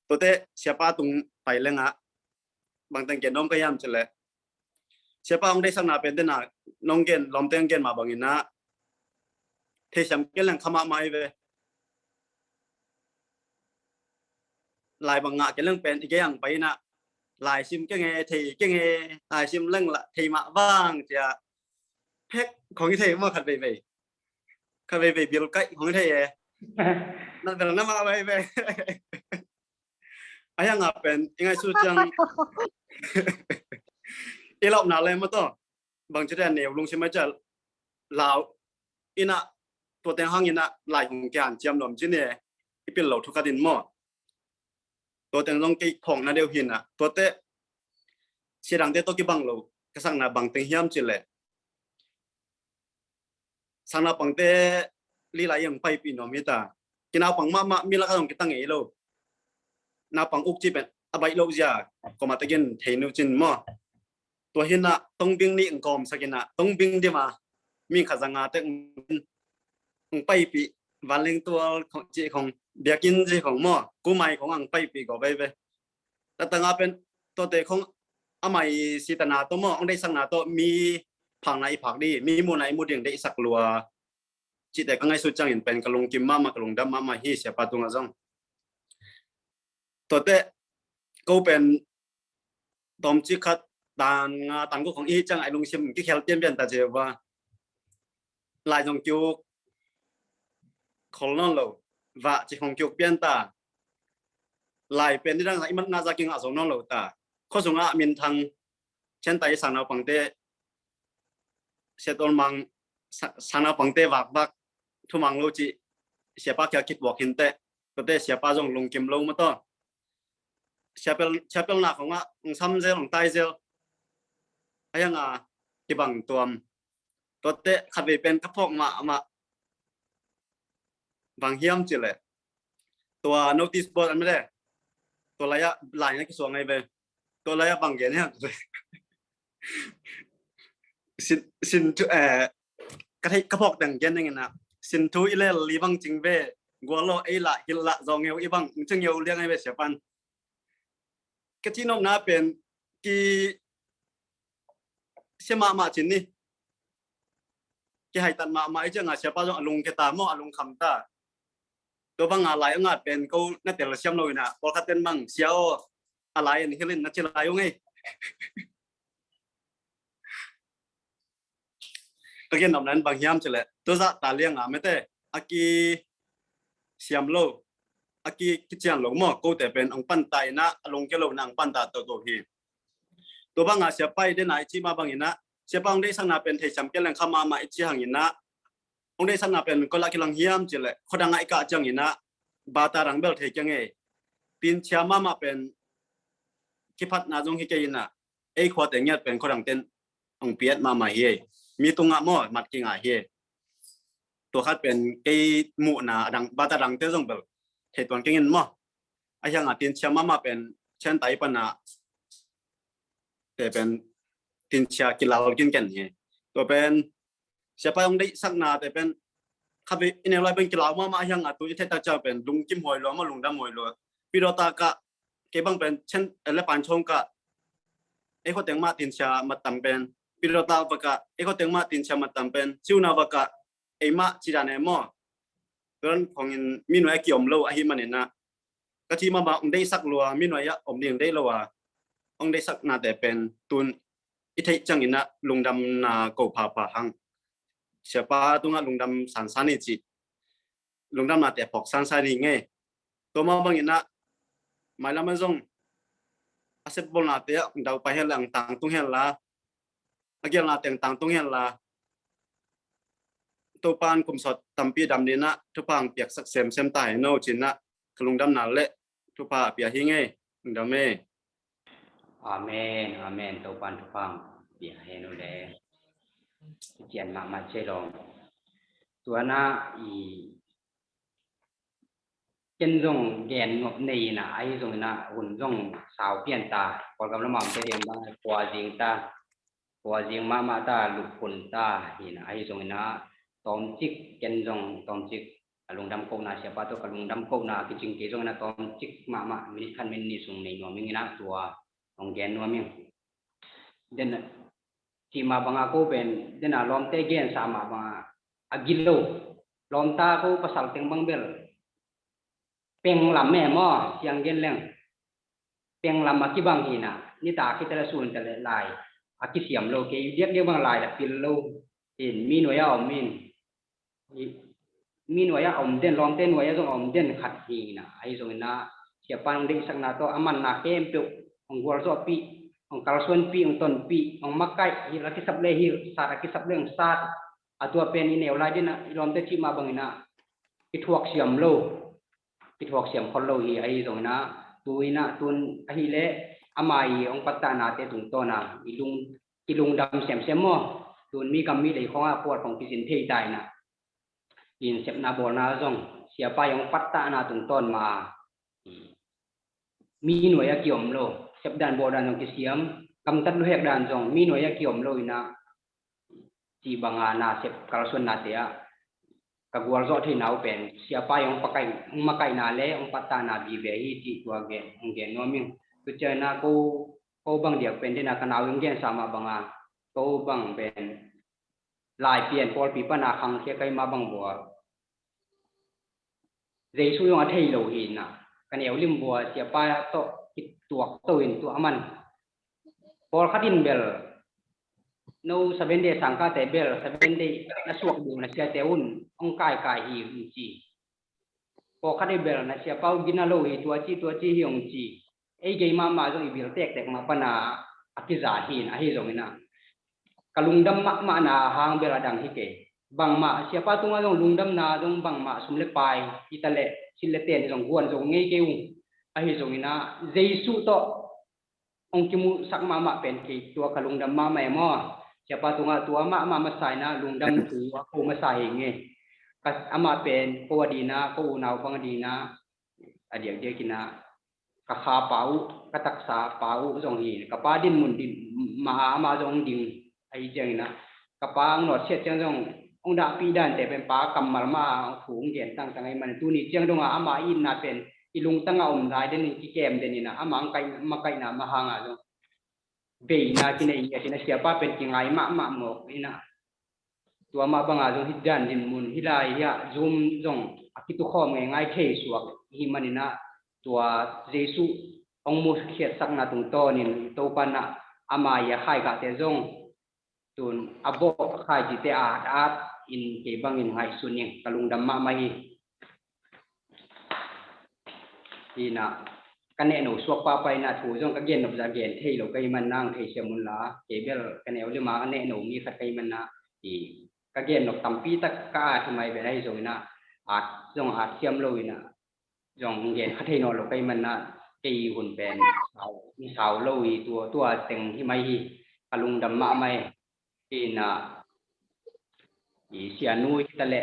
ตัวเตะเสียป้าตุงไปเรื่องอะบางตังเกนนมก็ยามจะเลยเสียป้าองได้สักนาเป็นเดน่ะน้องเกนลอมเตงเกนมาบางอินนะเทชัมเกนแหล่งขมาไม่เวลายบางงะเกนเรื่องเป็นอีกอย่างไปนะลายซิมก็ไงทีก็ไงลายซิมเรื่องละทีมาบ้างจะเพ็กของที่เทมาขัดไปบิลไก่ของที่เทนั่นเป็นน้ำมาไปไอ้ยังอ่ะเป็นยังไงสู้จังอีหลอกนาเลยมาต่อบางจุดเนี่ยลุงใช่ไหมจะลาวอินะตัวเต็งห้างอินะลายของแกนเจียมหลอมจีเนี่ยที่เป็นเหล่าทุกดินหม้อตัวเต็งต้องกี่ของนาเดียวหินอ่ะตัวเตะเสียดังเตะตัวกี่บังเรากระสังนาบังเต็งเฮียมจีเลยสังนาบังเตะลีลายยังไปปีนอมิตากินเอาปังมามีราคาของกิตังเอโลนาปังอุกจีเป็นอบายโลจ้าก็มาตะกินเทนุจินหม้อตัวเห็นนะต้องบิงนี่องกอมสักนะต้องบิงดีมามีขจังอาเตงไปปีวันเลี้ยงตัวของจีของเบียกินจีของหม้อกูไม่ของอังไปปีก็ไปแต่ตั้งอาเป็นตัวเตะของอาไม่สิตนาตัวหม้ออังได้สังนาตัวมีผังไหนผักดีมีมูไหนมูเดียงได้สักลัวจีแต่ก็ไงสุดจังเห็นเป็นกระลงกิมมากระลงดำมาฮีเสียปาตุงอาจงตัวเตะก็เป็นตอมจิคัดต่างก็ของอีจังไอ้ลุงชิมกี่แคลเปลี่ยนแต่เจว่าลายจงจุกคนนั่นเราว่าจีของจุกเปลี่ยนตาลายเป็นที่ดังไอ้มันน่าจะกินอาสงนั่นเราตาข้อสงฆ์มินทางเช่นไต่สานเอาปังเตเสตอลมังสานเอาปังเตวักทุมังโลจิเสียป้าแกคิดบอกหินเตก็เตเสียป้าจงลงกิมลงมาต่อเสียเป็นหนักของว่าซ้ำเซลของไตเซลไอ้ยังที่บังตัวเตะขับไปเป็นกระพกมาบางเฮียมจิเลยตัว notice board อันไม่ได้ตัวระยะลายนั่นก็สวงไงไปตัวระยะบางเกณฑ์เนี่ยสินทุกระทกระพกแต่งเกณฑ์ยังไงนะสินทุอีเล่ลีบังจิงเบ้กัวโลไอ้ละกินละจองเงาอีบังจึงเงาเลี้ยงไงไปเสียปันกที่น้องน้าเป็นกีเชื่อมาจินนี่กีให้ตันมาไอ้เจ้าเสียป้าจงอารมณ์แกตามอารมณ์คำตาตัวบางอะไรเป็นเขาน่าแต่ละเชื่อมเลยนะพอคัดเต้นบังเสียวอะไรนี่เขาเล่นนักเชียร์อะไรยังไงก็แค่นำนั้นบางยามเฉลยตัวจะตาเลี้ยงไม่แต่อากีเสียมโลอากีกิจยังหลงหม้อกูแต่เป็นองปันไตนะลงแกโลนางปันตาตัวฮีตัวบางเสียไปได้ไหนที่มาบางอินะเสียบางได้สังนาเป็นเทชัมแกแรงขมาอิจิหังอินะองได้สังนาเป็นก็ลักลังเฮียมจิเลยคนดังไอ้กาจังอินะบาตารังเบลเทจังเอตินเชียมาเป็นคิพัดนาจงฮิเกอินะไอ้ขวดแต่เงียบเป็นคนดังเต้นองเปียดมาเฮมีตรงอ่ะหม้อมัดกิงเฮตัวคัดเป็นไอ้หมู่นาดังบาตารังเต้จงเบลเหตุผลเก่งมั้งไอ้ยังตินเชียมาเป็นเช่นไตปนาแต่เป็นตินเชียกินเหล้ากินกันไงตัวเป็นเสียไปองได้สักนาแต่เป็นขับไปในอะไรเป็นกินเหล้ามายังตัวที่เทตาเจ้าเป็นลุงกิมหอยล้อมาลุงดำหอยล้อปีโรตากะเก็บบังเป็นเช่นอะไรปันชงกะไอ้คนเต็งมาตินเชียมาตำเป็นปีโรตาบกะไอ้คนเต็งมาตินเชียมาตำเป็นชิวนาบกะไอ้มาจีดานเอมอตัวนั้นของมีหน่วยเกี่ยมโลอาหิมันเนี่ยนะก็ที่มาองได้สักลัวมีหน่วยอมเดียงได้ลัวองได้สักนาแต่เป็นตุนอิทธิจังอินะลุงดำนาโกพาหังเสียป้าตุงลุงดำสันสานิจิลุงดำนาแต่ปอกสันสานิไงตัวมาบางอินะหมายละมันจงอาศัยบนนาเตะดาวไปเฮลังต่างตุงเฮลาอาเกียนาแต่งต่างตุงเฮลาตัวปานกุมสดตั้มปีดำดีนะทุกพังเปียกสักเซมตายโนจินนะลุงดำนาเละทุกพาเปียหิงไงลุงดำเม Amen Amen tàu pan tu phang bia hay nó để chuyện mà chơi lòngตัวน่ะchân rong ghen ngọc này na ai rong na hun rong sao pian ta còn cầm làm cái điểm ba qua riêng ma ta lục phun ta hi na ai rong na tom chik chân rong tom chik lung đam câu na siapa tu lung đam câu na cái chừng cái rong na tom chik ma minit kan minit sung này nó mình na tua rong ghen nó mình dan si ma bang ako ben dan alom te gen sama bang agilo lom ta ko pasal teng bang bel peng lam me mo siang gen leng peng lam akibang hina ni ta kita sun tele lai akisiam lo ke diak dia bang lai da pil lo in min wa ya min wa ya den lom ten wa ya jong om den khat hina ai jong na siapa ng ding sak na to aman na kem pe ong gor so pi ong kalson pi ong ton pi ong makai hi laki sab le hi sa laki sab leng sat atua pen ni neu lai din na lom te chi ma bang ina ithuak siam lo ithuak siam khol lo hi ai jong na tuina tun hi le amai ong patta na te tung to na ilung dam sem mo tun mi kam mi le khong a pot khong kisin thei tai na in sep na bol na jong siapa yang patta na tung ton ma mi noi a kiom lo sep dan bol dan ong kisiam kam tat lo hek dan jong mi noi a kiom lo ina chi banga na sep kalson na te a kaguar zo thi nau pen siapa yang pakai makai na le ong patta na bi be hi ti tua ge ong ge no ming tu chana ko bang dia pen de na kanau ong gen sama banga ko bang pen lai pian pol pi pa na khang ke kai ma bang bo Jesu yung athei lo hi na kaneu lim bo siapa to kit tuak to in tu aman pol khatin bel no 7 day sangka te bel 7 day na suak du na sia teun ong kai hi chi po khade bel na sia pau ginalo hi tua chi hi ong chi ei ge ma zo ibil tek ma pana akiza hin a hi zo ina kalungdam ma na hang bel adang hi ke bang ma siapa tunga dong lungdam na dong bang ma sumle pai itale sile ten jong guan jong ngei keu a hi zo ina Jesu to ong kimu sak ma pen ki tua kalungdam ma mai mo siapa tunga tua ma masai na lungdam tu ko masai nge kas ama pen ko adina ko unau bang adina adiak dia kina ka kha pau ka taksa pau jong hi ka pa din mun din ma jong ding ai jeng na ka pa ngot set jang jong ong da pi dan te pen pa kamal ma phung gen tang ai man tu ni jeng dong ama in na pen ilung tanga dai den ki kem den na ama kai ma kai na ma hanga jong be na kina siapa pen ki ngai ma mo ina tua ma banga jong hidan din mun hilai ya zoom jong akitu khom ngai thei suak hi manina tua Jesu ong mu khiat sak na tung to nin to pa na ama ya khai ka te jong tun abo khai ji te at in ke bangin ngai suning kalungdam ma mai ina kane no suak pa pai na thu jong ka gen no ja gen thei lo kai man nang thei semun la ke bel kane ole ma ane no mi khat kai man na i ka gen no tampi tak ka thmai be nai jong na at jong at siam lo ina jong gen khat thei no lo kai man na kei hun pen sao lo i tua teng hi mai hi kalungdam ma mai ina i sia nui tale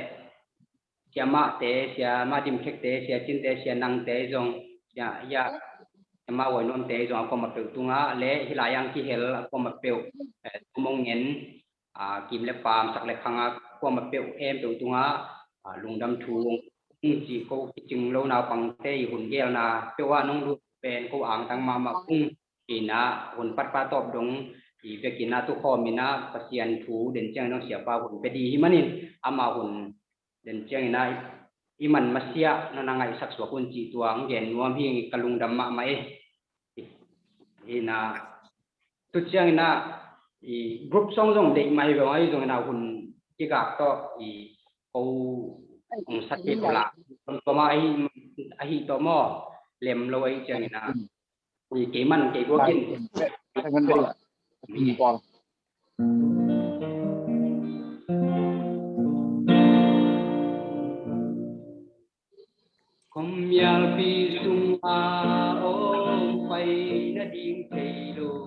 sia ma te sia ma dim khek te sia chin te sia nang te jong ya ma woi non te jong ko ma pe tunga le hilayang ki hel ko ma pe mong ngen kim le pam sak le khanga ko ma pe em pe tunga lungdam thuong chi ko ching lo na pang te hun gel na pe wa nong lu pen ko ang tang ma ung ina hun pat pa top dong i vekina tu khomina pasian thu den chang no sia pa hun pe di himanin ama hun den chang na iman masia no nangai sak so kun chi tuang gen nuam hi kalungdam ma mai ina tu chang na i group song jong de mai ba mai jong na hun ki ga to i ko ong sat pe la ko ma ai to mo lem lo ai chang na i ke man ke go kin Kom yal pi sung a o pai na ding thei lo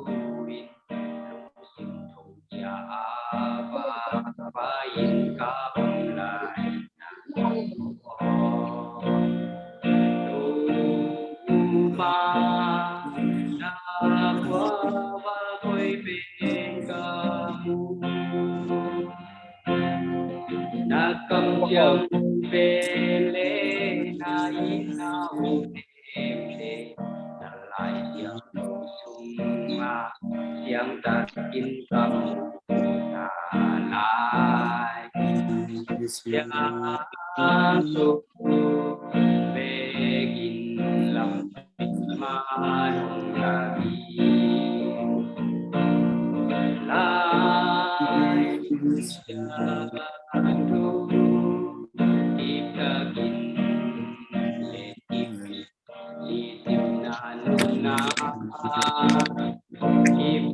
สุเบกินลำมาลงลาบีลายดูอีกกินเลกินลีติมนานุนาอีก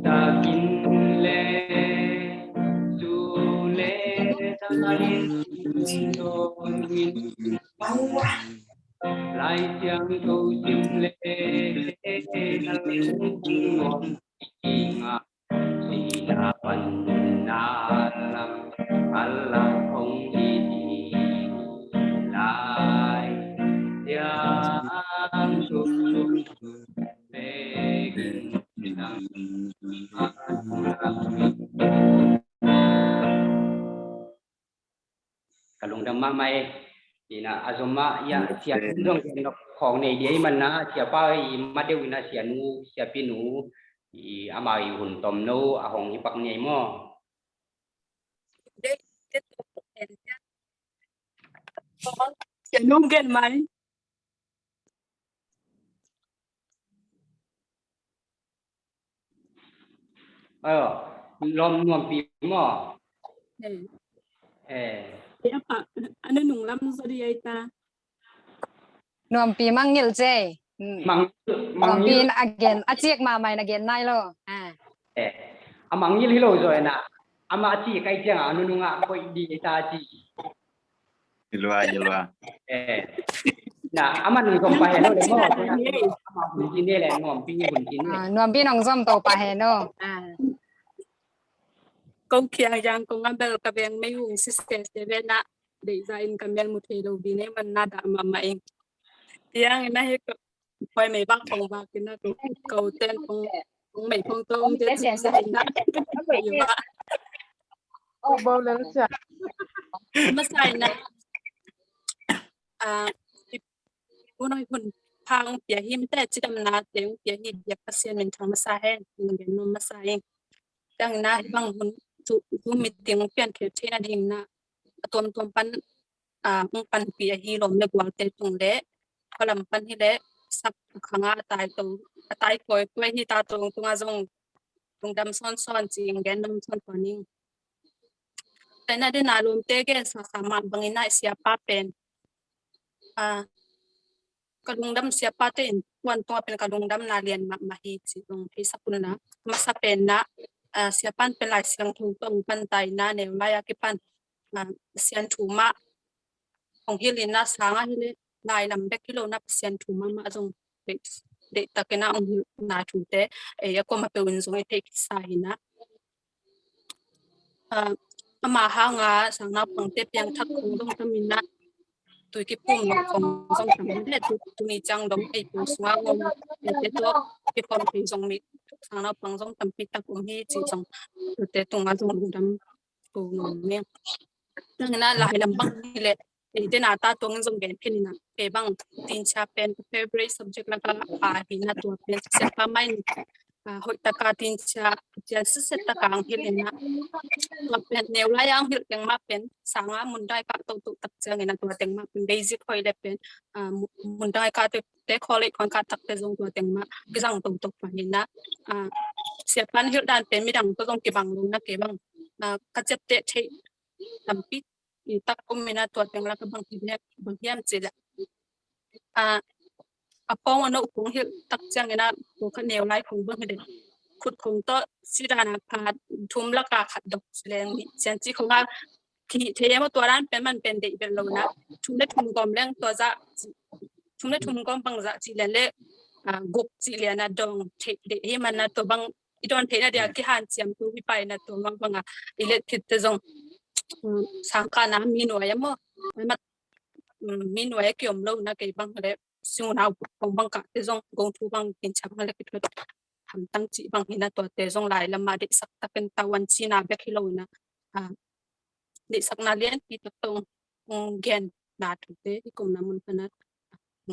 กินเลสุเลทารินโดมินลายเจียงตูจิมเลนัลงงอิงาสีนาปันนาลังอัลลาคงดีลายเจียงตูเบกินนังกลุงดำมาไม่ที่น่ะอาสมะยาเสียเรื่องของในเดียมันนะเสียป้ามาเดวินะเสียนูเสียปีนูอามาหุ่นตอมโนอาหงฮิปักเนี่ยมั่วเสียนุ่มเกินไหมลมนวมปีมั่วapa ano nung lam sa di ay ta nuam pi mangil je mangil again achiek ma mai again nai lo amangil hilo zo na ama achi kai jang anu nunga koi di ta chi hilwa na ama nung kom pa he no le mo ama hun jin ne le nuam pi hun jin nuam pi nong zom to pa he no công kia yang công ambel ka beng mai hung system se na de zain kamel mu the do bi ne man na da ma mai yang na he ko poi mai bak phong ba kin na ko ten phong mai phong tong de se sa na yu ba ô bô lên cha ma sai na cô nóiคนพังเปียหิมแต่จิตมนาเตียงเปียหิอยากเสียนเป็นทางมาซาแห่งเงินนมมาซาเองดังนั้นบางคนtu meeting pian ke thena ding na tom pan mong pan pi hi lom le gwal te tung le kolam pan hi le sak khanga tai koi hi ta tunga jong tung dam son ching gen dam son paning tena de na lom te ge sa ma bangina sia pa pen kadung dam sia pa ten wan to pen kadung dam na lian ma hi chi dong hi sapun na ma sa pen na siapan pelai siang thung tong pan tai na ne maya ki pan sian thuma ong hilina sanga hile lai lam bek kilo na sian thuma ma jong de takena ong na thu te e ko ma pe win jong e te sa hina ama ha nga sanga pang te piang thak khong dong tamina tui ki pum no khong jong tam de tu ni chang dong e pu swa ngom te to ki pom pi jong mi sang na pang jong tam pi tak um hi chi jong te tung ma jong dam ko no me nang na la lam bang ni le e de na ta tong jong gen phin na pe bang tin cha pen favorite subject la ka a hi na tu pen se pa mai hoi ta ka tin cha ja se ta kang hi le na tu pen neu la yang hil teng ma pen sanga mun dai ka to tu tak chang na tu teng ma pen basic hoi le pen mun dai ka te college kon ka tak te jong tu teng ma ki jang to to pa ni na sia pan hil dan pen mi dang to jong ki bang lu na ke bang ka chep te the tam pi tak kum mina tu teng la ka bang hi le bang hiam che la apong ano upong hil tak chang na ko ka neu lai khong bang de khut khong to sidana pha thum la ka khat dok leng ni chen chi khonga ki the ma to ran pen man pen de ben lo na thum le thum gom leng to za thum le thum gom bang za chi len le gup chi le na dong the de he man na to bang I don the na dia ki han chiam tu hi pai na to bang banga ile thit te jong sangka na mi no ya mo ma mi no ya kyom lo na ke bang le siu na bang bang ka te jong gong thu bang tin cham le ki thot ham tang chi bang hina to te jong lai lama de sak ta pen tawan chi na be khilo na de sak na lian pi ta tong gen na thu te kom na mun pana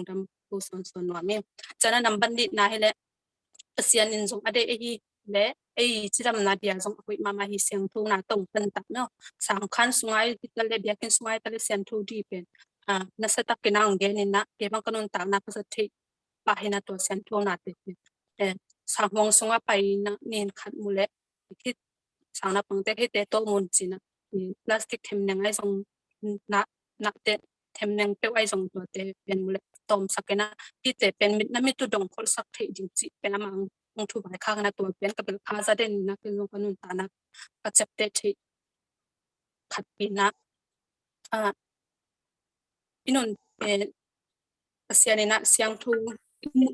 dam ko son no me chana namban ni na hele asian in jong ade hi le ai chiram na dia jong hui mama hi siang thu na tong pen tak no sang khan sungai tale bia kin sungai tale sian thu di pen na sa tak kinang ge ni na ke bang kanun ta na pa sa thi pa hina to sian thu na te sang mong sunga pai na nen khat mule ki sang na pang te he te to mun chi na plastic them nang ai jong na te them nang pe ai jong to te pen mule tom sakena ti te pen mit na mit tu dong khol sak thei jing chi pen amang ong thu bai khang na to pen ka bel kha za den na ke jong kanun ta na ka chap te thi khat pi na inun asianina siang thu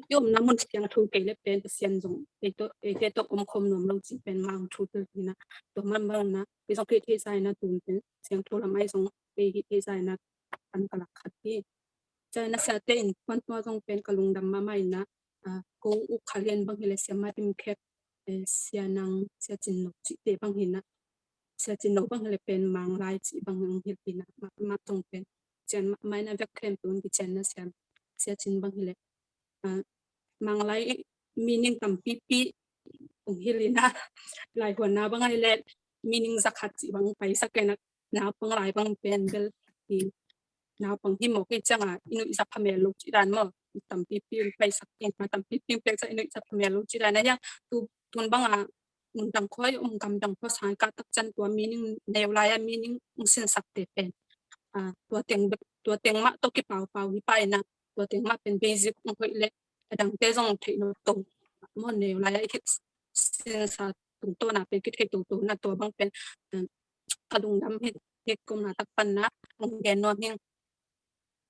yom namun siang thu ke le pen sian jong e to khom nom lo chi pen mang thu te na to man bang na bi jong ke the sai na tum pen siang thu la mai jong pe hi the sai na an kala khat pi cha na sa te in kwan to jong pen kalung dam ma mai na ko u khalian bang hele siama tim khep sianang sia chin no chi te bang hin na sia chin no bang hele pen mang lai chi bang hil pi na ma tong pen chen mai na vek khem tun ki chen na siam sia chin bang hele mang lai meaning tam pi pi ong hilina lai hwan na bang ai le meaning zakhat chi bang pai sakena na pang lai bang pen bel ki na pang hi mo ke changa inu isa phamel lu chi dan mo tam pi pi pai sakin ma tam pi pi pe sa inu isa phamel lu chi dan na ya tu tun bang dang khoi kam dang pho sai ka tak chan tua meaning neu lai meaning sin sak te pen tua teng ma to ki pau pau hi pai na tua teng ma pen basic ong khoi le dang te jong thei no to mo neu lai ki sin sa tung to na pe ki thei to na to bang pen kalung dam he kum na tak pan na ong gen no ning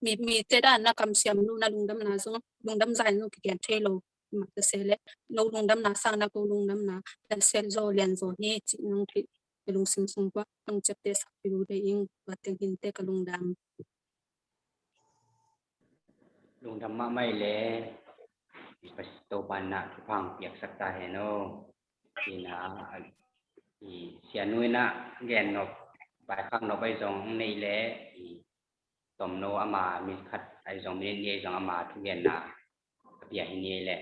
mi te da na kam siam nu na lung dam na zo lung dam zai no ki gen thei lo ma te se le no lung dam na sang na ko lung dam na ta sel zo len zo hi chi nong thei lung sim sung kwa ang chep te sak pi ru de ing wa teng hin te kalung dam lung dam ma mai le pas to ban na phang piak sak ta he no ina sia nuôi na gen no bài khang no bai jong nei le tom no ama mi khat ai jong mi ni jong ama thu gen na pia hi ni le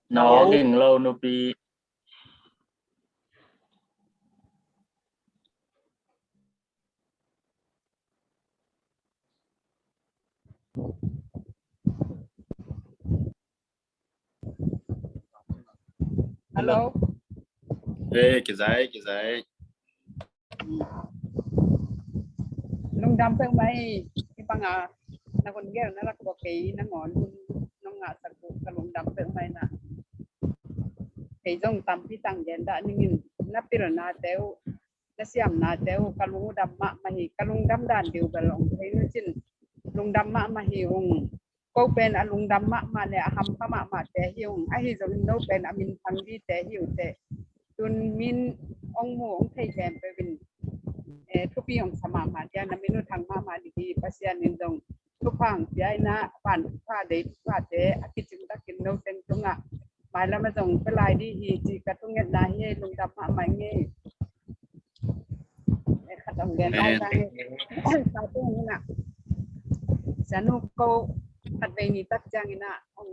nó ging lâu nó bị Hello. Ê, cái giấy. Lung dam pe mai ipanga na kon gel na la ko kay na ngon nong nga sa ko lung dam pe mai na kay jong tam pi tang gen da ningin na pira na teu na siam na teu kalung dam ma hi kalung dam dan diu balong thei nu chin lung dam ma hi ung ko pen a lung dam ma le ham pa ma te hi ung a hi jong no pen a min phang di te hi u te tun min ong mo ong thei gen pe binทุกปีของสมามาเดียนมินุทางมาดีปัสยานินดงทุกฝั่งย้ายนะผ่านผ้าเด็ดผ้าเดอคิจิงตะกินโนเซนตรงอ่ะหมายแล้วมาส่งไปลายดีฮีจีกระตุ้งเงินได้ให้ลงดำมาใหม่เงี้ยขัดองเงินได้ได้สาวตัวนี้น่ะสนุกก็ขัดเวนีตักจังนี่น่ะอง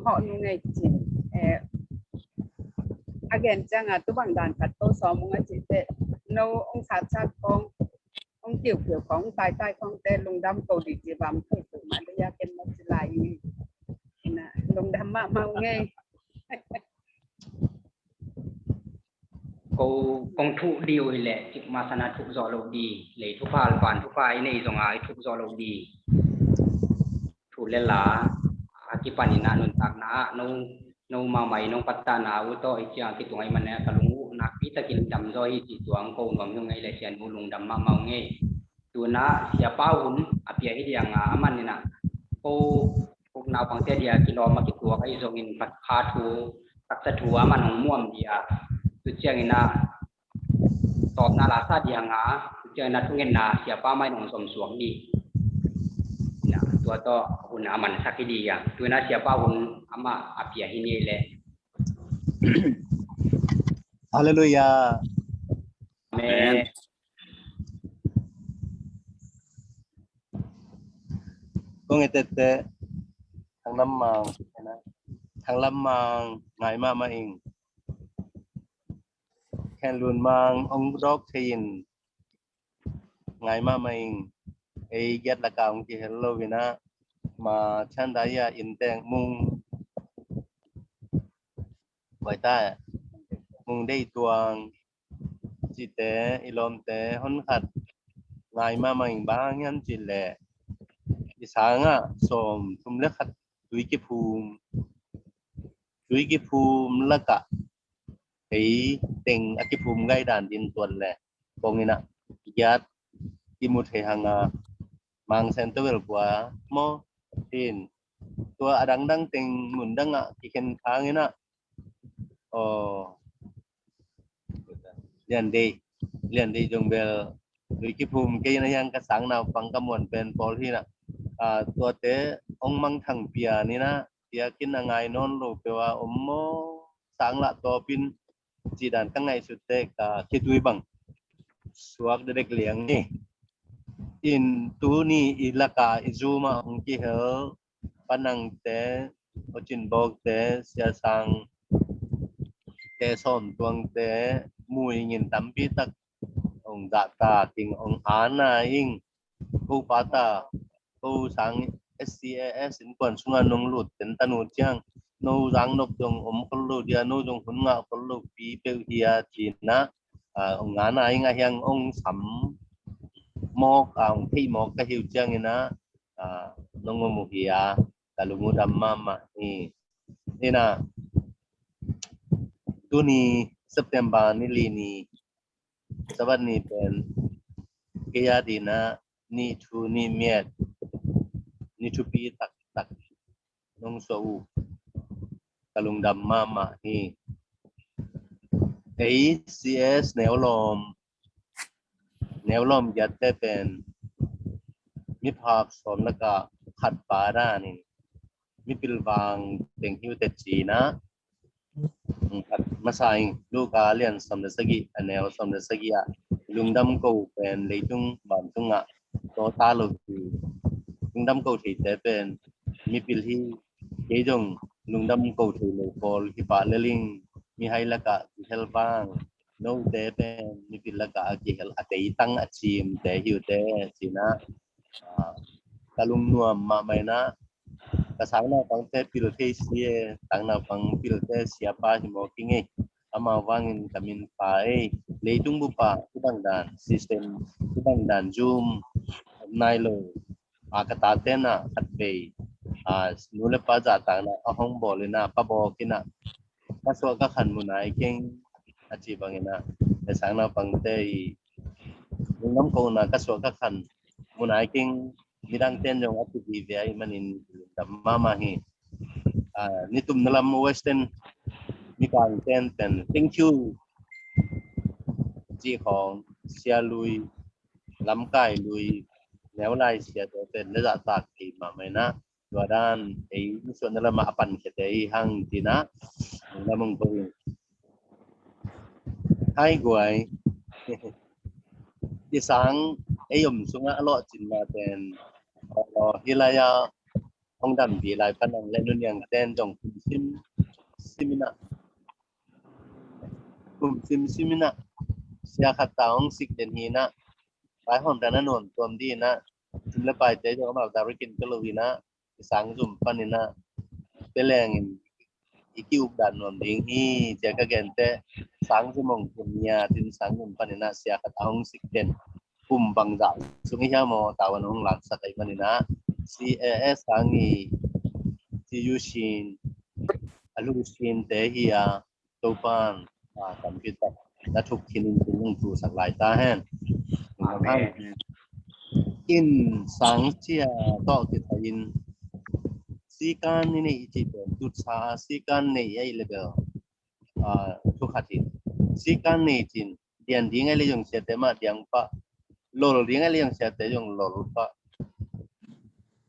เหาะนุ่งไงจีagain changa tu bang dan khat to so mong chi te no ong sat sat kong ong kiu kiu kong tai tai kong te lung dam ko di ji bam thu tu ma ya ken ma chi lai na lung dam ma mau nge cô công thụ điều thì lệ chịu mà sana thụ gió lầu đi lấy thụ pha phản thụ pha này dòng ai thụ gió lầu đi thụ lên lá cái pan này nun tak na no ma mai no patta na u to i chiang ki tungai man ka lungu na pi ta kin dam zo hi chi tuang ko ngam nu ngai le sian bu lung dam ma mau nge tu na sia pa hun apia hi dia nga aman ni na ko na pang te dia ki lo ma ki tuwa kai zong in pat kha thu tak sa thu aman hong muam dia tu chiang ina top na la sa dia nga tu chiang na thungen na sia pa mai nong som suang ni na tua to hun aman sakidi ya tu na sia pa hun ama apia hini le Hallelujah Amen. Có nghe tệ thằng Lâm Màng thằng Lâm Màng ngày mà in khen luôn mang ông Rock Thiên ngày mà in ấy get là cả ông chị hello vina mà chan đại ya in teng mung vậy ta mung đây tuang chị té ilom té hôn khát ngày mà in ba ngàn chị lệ đi sáng à xóm thum lắc khát túi cái phùm là cả cái tình cái phùm gây đàn din tuần lệ còn như nào giat cái một hệ hàng mang center của mo tin tua adang dang ting mundang cái khen khang như nào liền đi dùng về cái phùm cái này yang cái sáng nào bằng cái muôn pen pol hi nào tua té ông mang thằng bia ni na bia kin na ngai non lo pe wa mo sáng lạ to pin chỉ đàn các ngày xuất tế cả khi tuổi bằng suak để liang ni in tu ni ilaka izuma ông ki hel panang te ochin bog te sia sang te son tuang te mui ngin tampi tak ông data ting ông ana ing ko pata ko sang SCAS in kon sunga nong lut ten tanu chiang no rang nop dong kollo dia no dong hun nga kollo pi pe hia china ông ngana ing a hiang ông sam mok ông thi mok ka hiu chiang ina nong mo hia kalumu damma ma ni na tu ni September ni lini sabat ni pen kaya dina ni thu ni miet ni thu pi tak nong so kalung damma ma ni ACS neo lomยัดได้เป็นมิภาคสมแล้วก็ขัดป่าด้านี่มิปิลวางเต็งหิวเตจีนะขัดมาใส่ลูกาเลียนสมเด็จสกิอันแนวสมเด็จสกิอะลุงดำกูเป็นเลยจุงบานจุงอะโตตาลูกลุงดำกูที่ได้เป็นมิปิลที่เกี่ยงลุงดำกูที่เลยพอที่ป่าเลลิงมีให้ละกะที่เฮลบ้างโน้ตเตเป็นมีพิลละกะที่เฮลอาเตยตั้งอาชีพแต่หิวเตจีนะกะลุงนัวมาไม่นะกะสังนาฟังเตพิลเทเสียสังนาฟังพิลเทเสียป้าที่มอกิงเอามาวางinกามินป้าเลยจุงบุปผาที่บังดานซิสเต็มที่บังดานจูมนายโลกะตาเตนะขัดเบย์นูเลป้าจ่าต่างนะห้องบอลเลยนะป้าบอกินะkaswa ka khan munai keng achi bangena esangna pangte ngam ko na kaswa ka khan munai keng midang ten jong ati bi ai manin mama hi nitum nalam western mi kang ten thank you ji khong sia lui lam kai lui neo lai sia ten le za tak ki ma mai na danส่วนนั้นมาปั่นเฉยๆห้างทีนะแล้วมึงพูดให้กวยที่สังยมสุงะอร่อยจินมาเป็นฮิลายาห้องดำปีลายพนังเล่นนุ่นยังเต้นจงซิมินะซิมินะเสียขัดตาห้องสิกเดนฮีนะไปห้องแต่นั้นนวลตัวดีนะจินละไปเจ๊จงมาดาริกินก็เลยนะsang zoom panina pelengin ikiup dan non ding hi jaga gente sang sumong punya tin sang zoom panina sia ka taung sikten pumbang da sungi ha mo tawan hong lak sa kai panina CAS sangi CUShin alusin te hiya topan computer na thuk khinin tung tu sak lai ta hen in sang chia to ki thain sikan ni iti tu sa sikan ni ai level tu khatin sikan ni tin dian ding ai le jong se te ma diang pa lol ding ai le jong se te jong lol pa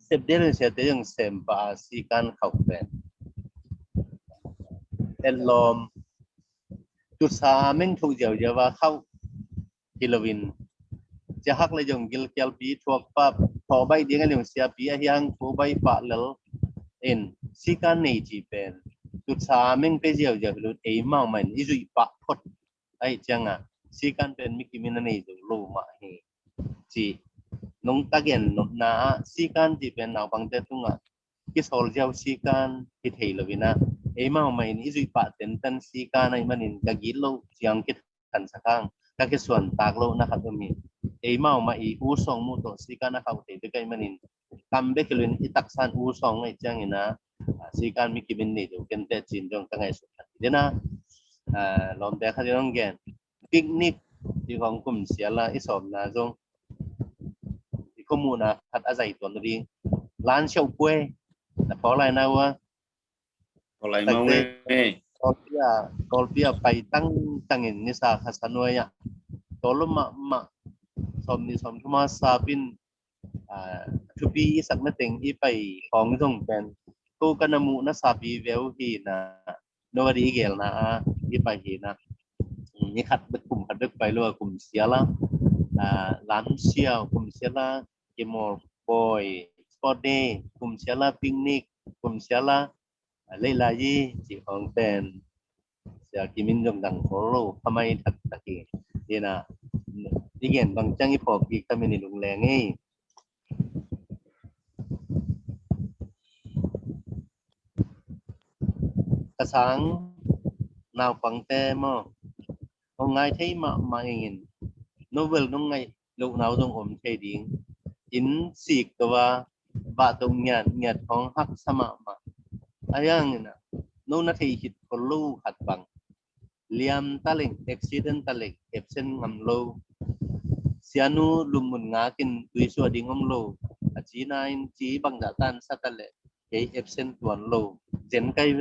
sep de le se te jong sem pa sikan khau pen el lom tu sa meng thu jiao jiao wa khau ฮิโลวินจะฮักเลยจงกิลเกลปีทวกปั๊บพอใบเดียงเลยเสียปียังพอใบปะเลลเอ็นสิการในจีเป็นตุดสามิงไปเจียวจะรู้เอมามันอิจุยปะพดไอ้จังอ่ะสิการเป็นมิกิมินันนี่จะรู้มาเฮจีนงตะเกียนนนาสิการจีเป็นนาวบังเตตุงอ่ะกิสอลเจ้าสิการที่เทลวินะเอมามันอิจุยปะเต็นตันสิการในมันอินกะกิโลเจียงกิทันสักครั้งกะกิส่วนตากโลนะครับตรงนี้เอมามาอีอูสองมูโตสิการนะครับเตะด้วยกันมันอินคำเบกลินอิตักสันอูสองไอ้จังอินะสิการมิกิมินนี่ดูกันแต่จีนจงตั้งไงสุดเดี๋ยวนะลองแต่ข้าจะต้องแกนปิกนิกที่ของกลุ่มเสียละอิสอมนะจงที่ข้อมูลนะพัดอาศัยตัวนี้ร้านเช่าป่วยแต่เพราะอะไรนะวะเพราะอะไรมาเว้ยกอลเปียไปตั้งอินนิสาขัสนวยอ่ะตัวลมมาสมนิสมทุมาซาบินทุบีสักนั่นเองที่ไปของตรงเป็นกูกันนมูนัสาบีเวลฮีนะโนวดีเกลนะที่ไปฮีนะนี่ขัดดึกกลุ่มขัดดึกไปเลยกลุ่มเสียละร้านเชียวกลุ่มเสียละเกมอลบอยสปอร์ตเดย์กลุ่มเสียละปิกนิกกลุ่มเสียละเลลายีจีของเป็นเสียกิมินจงดังโคโรทำไมถัดตะกี้นี่นะที่เห็นบางจังอีพอกอีกทำไมนี่ลงแรงงี้กระสังนาวปังเต้มอของไงที่มาเองโนเวลน้องไงลูกนาวตรงอมเทดิ้งอินสิกตัวบาตรงเงียดของฮักสมามาอะไรอย่างนี้นะโน้นนาทีหิดคนลูกขัดบังเลียมตะเล็งเอ็กซิเดนตะเล็งเอฟเซนงำโลเสียนูลุมมุนงากินดุยสวดดิ้งงำโลจีนายจีบังดาตันสัตะเล็กเอฟเซนตัวโลเจนไกเว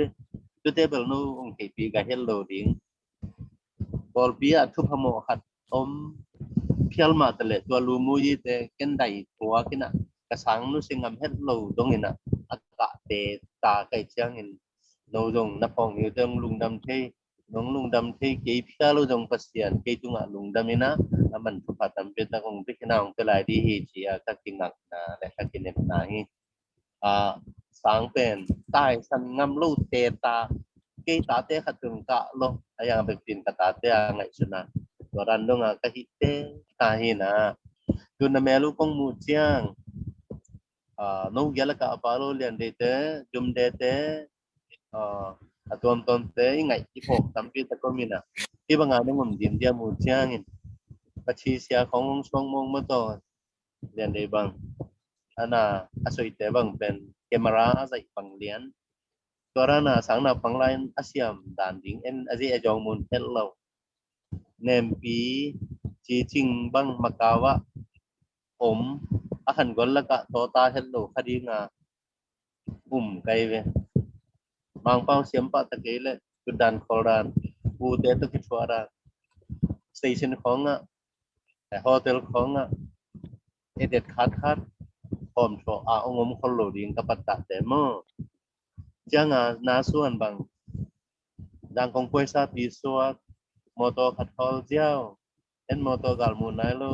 ตัวเทเบิลนูองค์ปีกาเฮลโลดิ้งบอลปีอะทุพโมขัดอมเพียลมาตะเล็กตัวลูมูยีเตกันไดตัวกินะกระสังนูสิงำเฮลโลตรงนี้นะอากาศเตตาไก่เชียงอินโนดงนับพองอยู่เติมลุงดำเทน้องลุงดำเทเกี่ยพิจารณาดงปัสยานเกี่ยจุงะลุงดำนี่นะมันทุกข์ทำเป็นตะกงพิจารณาองค์ลายดีฮีจีอากักินักนะและกักินเนปนาฮีสังเป็นใต้สันงำลูเตตาเกี่ยตาเตขัดถึงกะโลอย่างเป็นปินกะตาเตอะไรสุนันตัวรันดงอะกะฮิเตตาฮีนะดูนเมลูกงมูเจียงน้องยัลกะปาโลเลียนเดเตจุมเดเตatau tonte ingai ipok tampi takomina iba nga nung din dia mo tiangin pachi siya kong song mong moto lian de bang ana asoi te bang pen camera asai pang lian tora na sang na pang lain asiam dan ding en azi ajong mun hello nem pi chi ching bang makawa om akan gol laka tota hello khadi nga kai ve mang pau siam pa ta ke le kudan koran u te to ki chwara station khong a hotel khong a edet khat pom tho a ongom kholo ding ka patta te mo changa na suan bang dang kong poisa pi suat moto khat hol jiao en moto gal mu nai lo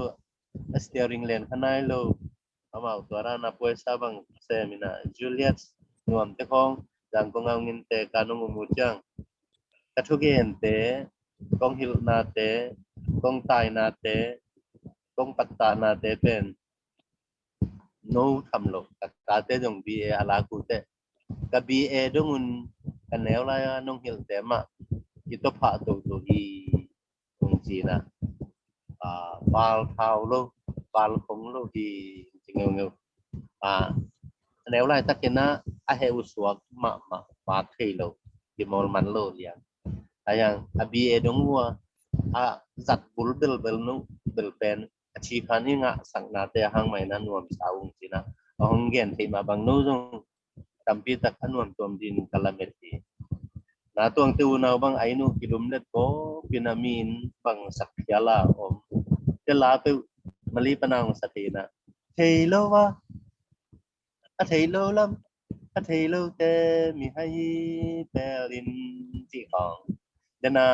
steering lane khanai lo amau twara na poisa bang semina juliet nuam te khong dang kong ngin te kanong umujang katugen te kong hil na te kong tai na te kong patta na te pen no thamlo ka te jong bi ala ku te ka bi dongun kanel la nong hil te ma ito pha to hi ong ji na bal thao lo bal khong lo hi ngeu nếu lại tất nhiên á ai usuak ma thei lo di mol man lo liang ayang abi edong wa zat bul bel no bel pen chi khan ni nga sang na te hang mai na nuam saung china ong gen thei ma bang no jong tampi tak anuam tom din kalameti na tuang tu naw bang ainu kilometer ko pinamin bang sakyala om tela pe mali panang sa tina thei lo wa thầy lâu lắm thầy lâu tê mi hay tê linh chỉ còn dana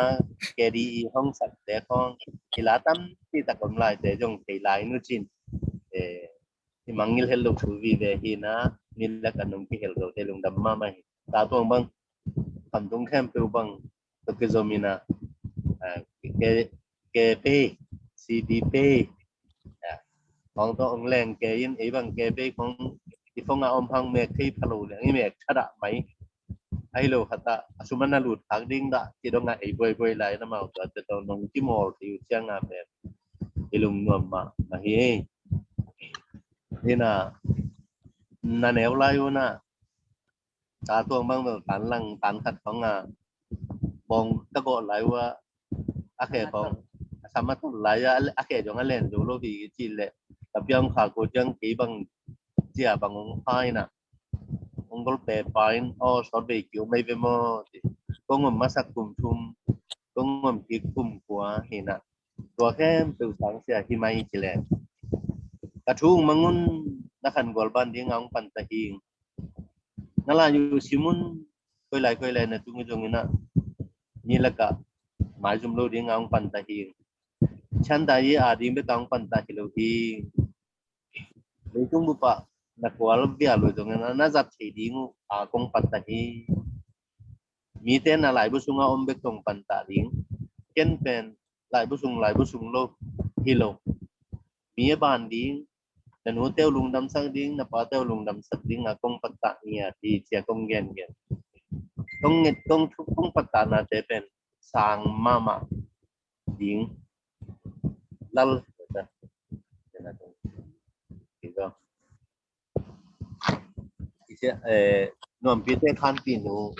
kedi hong sak te khong ilatam ti takom lai te jong te lai nu chin ti mangil hello thu vi ve hi na nila kanum ki hello te lung dam ma mai ta tong bang kam tung khem pe bang to ke zomina ke pe cdp khong to ong leng ke yin e bang ke pe khong ti phong a om hang me khi phalu le ngi me thada mai ai lo hata asumana lut thak ding da ti dong ai boi lai na mau to te to nong ki mol ti chang a me ilung nom ma hi na na neo lai na ta tuang bang tan lang tan khat khong a bong ta go lai wa a khe khong sama tu lai a khe jong a len jo lo bi chi le ta pyang kha ko jang ki bang chia bang ong hai na ong gol pe pain o so be kyu mai ve mo ko ngom ma sak kum thum ko ngom ki kum kwa hi na tua khem tu sang sia hi mai chi le ka thung mangun na khan gol ban ding ang pan ta hi nala yu simun koi lai na tung jong ina ni la ka mai zum lo ding ang pan ta hi chan da yi a ding be tang pan ta hi lo hi le tung bu pa na kwal bia lo jong ina na zat thi ding a kong pan ta hi mi ten na lai bu sunga om be tong pan ta ding ken pen lai bu sung lo hi lo mi ban ding dan hotel lung dam sang ding na pa hotel lung dam sak ding akong patta nia ti chia kong gen kong nget kong patta na te pen sang mama ding lal ta kiko ise nom pi te khan pi nu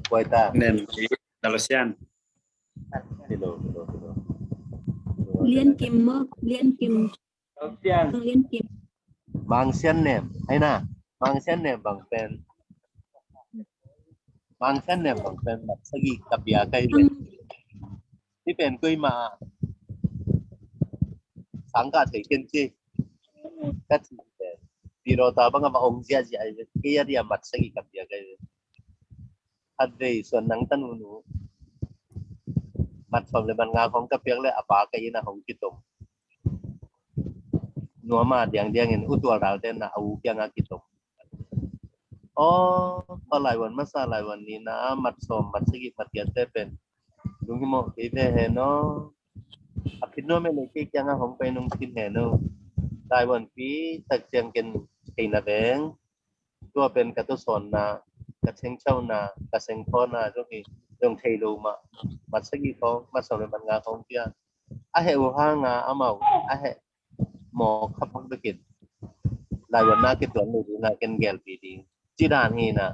koi ta nem ki dalosian liên kim mơ liên kim mang sen nem ai na mang sen nem bang pen mat sagi kapia kai le ti pen koi ma sang ka thei ken chi ka chi piro ta bang ma ong sia ji ai ke ya dia mat sagi kapia kai adre son nang tan nu mat som le ban nga khong kapia le apa kai na hong ki tom nuama diang in utual dal ten na au kyang a kitom palai wan masa lai wan ni na mat som mat sigi mat ya te pen dungi mo ke ve he no apino me le ke kyang a hong pe nung tin he no lai wan pi tak chang ken kai na beng tua pen ka to son na ka cheng chau na ka seng pho na jo ki dong thei lo ma mat sigi ko mat som le ban nga khong pia a he u ha nga amau a he mo khapak bekit lai wan na ke tuan lu na ken gel pi ding chi dan hi na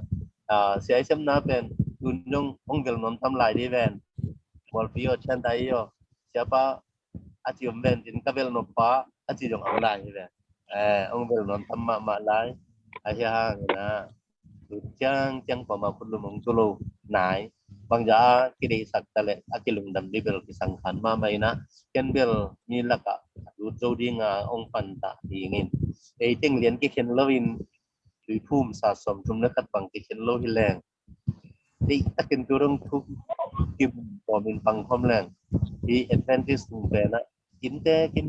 sai sem na pen un jong ong gel nom tham lai di ven wal pi o chan dai yo siapa a chi om ven tin ka vel no pa a chi jong ang lai hi ve ong gel nom tham ma lai a hi ha na tu chang pa ma pun lu mong tu lu nai bang ja ki dei sak ta le a ki lung dam di bel ki sang khan ma mai na ken bel ni la ka du zo ding ong pan ta dingin ei teng lien ki khen lovin lui phum sa som tum na kat bang ki khen lo hi leng dei takin turong thu kim po min pang khom leng hi advantage tung pe na kin te kin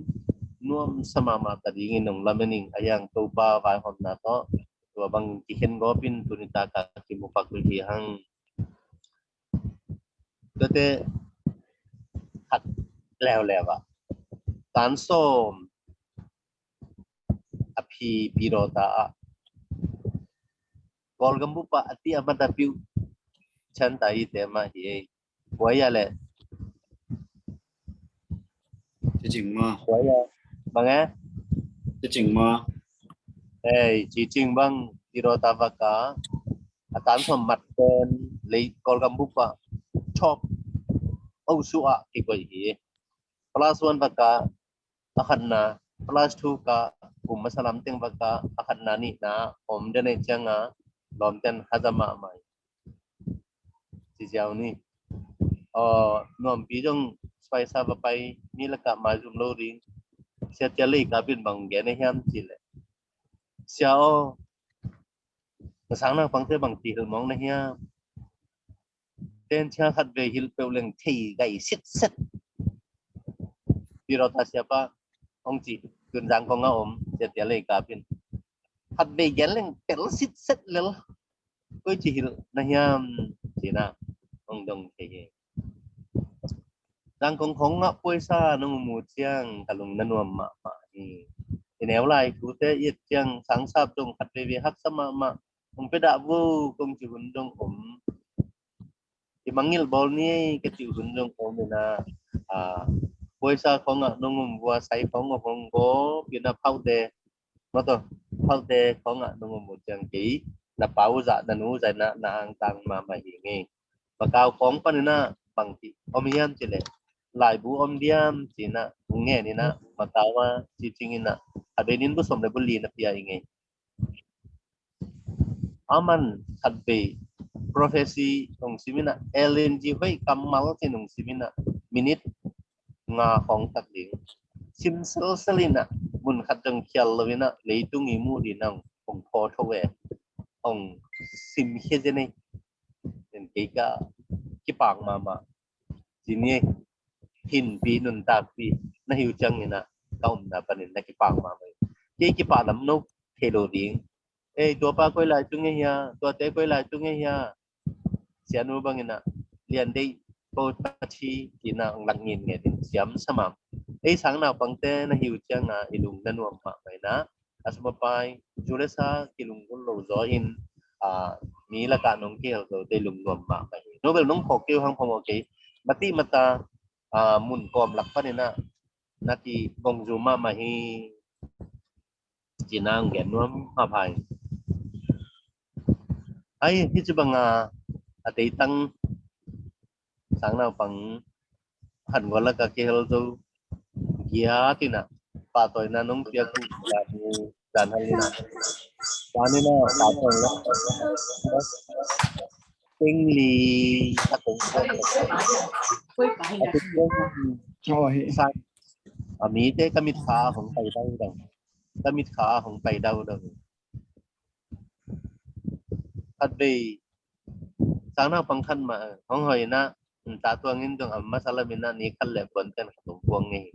nuam sama ma ta dingin nong lamening ayang to pa vai hom na to tua bang ki khen go pin tunita ka ki mu pak hi hang te hat lew tan som api pirota gol gambu pa ati amata piu chan tai te ma hi waya le chỉ chỉnh mà waya bang chỉ chỉnh mà chỉ chỉnh bang pirota vaka tan som mat pen le gol gambu pa chop au su a ki ko hi plus 1 vaka akan na plus 2 ka masalam teng baka akan nani na om dene changa lom ten hazama mai si jiao ni nom pi jong spai sa ba pai ni la ka ma zum lo ring sia chali ka bin bang ge ne hiam chi le xiao sang na phang te bang ti hel mong na hiam tên cha khát về hil bèo lên thì gầy xít xít vì rồi ta siapa ông chị cơn giang con ngao sẽ tiền lấy cả pin khát về gén lên tel xít xít lên tôi chỉ hil na hiam chỉ na ông đồng thế giang con khong ngao quay xa nó mù chiang kalung nanuam ma nếu lại chú tế ít chiang sáng sáp trong khát về hắc sama ma ông phải đã vô công chịu vận động manggil bol ni kecil gunung komena puasa ko nga nung buasay ko nga ko pina paude mato paude ko nga nung mo jang ki na pauza na nu zai na ang tang ma mahingi bakau kong panina pangti omiam chile lai bu om diam china nge ni na matawa chi chingina abenin bu som le buli na pia inge aman kadbe profesi nung simina LNG hoi kamal ti nung simina minit nga hong takling sim selina mun khatang khial lawina leitung imu dinang hong pho thowe hong sim hejene en keika kipang mama jini hin pi nun ta pi na hiu chang ina kaum na panin na kipang mama ke kipa lam no thelo ding tua pa quay lại chung nghe tua té quay lại chung nghe xian nu bang ina liền đây cô chi thì na lặng nhìn nghe tiếng xiam sama sáng nào bang té na hiu chang na ilung na nuam ma mai na asma pai jure sa kilung ko lo zo in mi la ka nong kel do te lung nuam ma mai no bel nong phok kêu hang phong okay mati mata mun kom lak pa ni na nati bong zu ma ma hi jinang gen nuam ma pai ai hi chu bang atei tang sáng nào bằng hẳn gọi là cái hal tu kia thì nè pa toy na nong pia ku la ni dan halina dan ni na pa toy la ting li atong ami te kamit kha hong pai dau dang kamit kha hong pai dau dang at be sáng nào bằng khăn mà không hỏi na ta tuang in trong masala mina ni khăn lệ content không buông nghe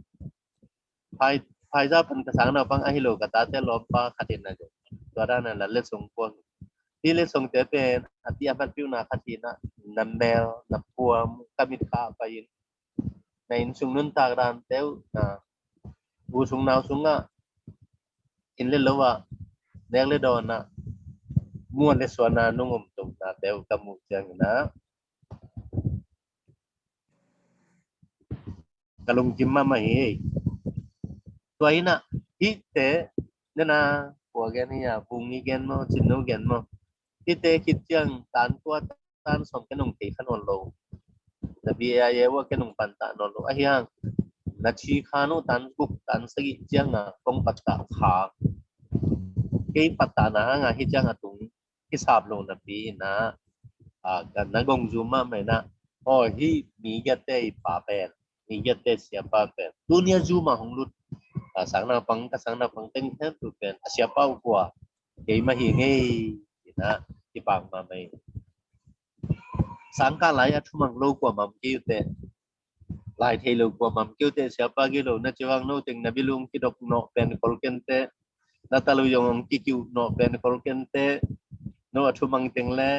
phai ra phần sáng nào bằng ai lo cả ta te lo pa khatin na to da na la le song buông ti le song te pe ati apat piu na khatina nambel na puam kamit kha pa in na in sung nun ta ran teu na bu sung nào sung nga in le lowa dek le do na muan le suana nungum tum na teu kamu chang na kalung jimma mai tuai na ite nena của gen ya bungi gen mo chinu gen mo ite kit chang tan tua tan som cái nung ti khanon lo na bia ye wa cái nung pan ta non lo ahyang na chi khanu tan buk tan sagi chang na kong patta kha cái patta na nga hi chang atung hisab lo na pi na kan na gong zuma mai na hi mi ya te pa pen mi ya te siapa pen dunia zuma hong lut sáng nào bằng tên hết tụi pen siapa qua cái mà hi nge na ki pang ma mai sáng ka lai thu mang lo qua mam kiu te lai thei lo qua mam kiu te siapa ki lo na chiwang no ting na bilung ki dok no pen kolken te na talu yong ki kiu no pen kolken te no thu mang ting le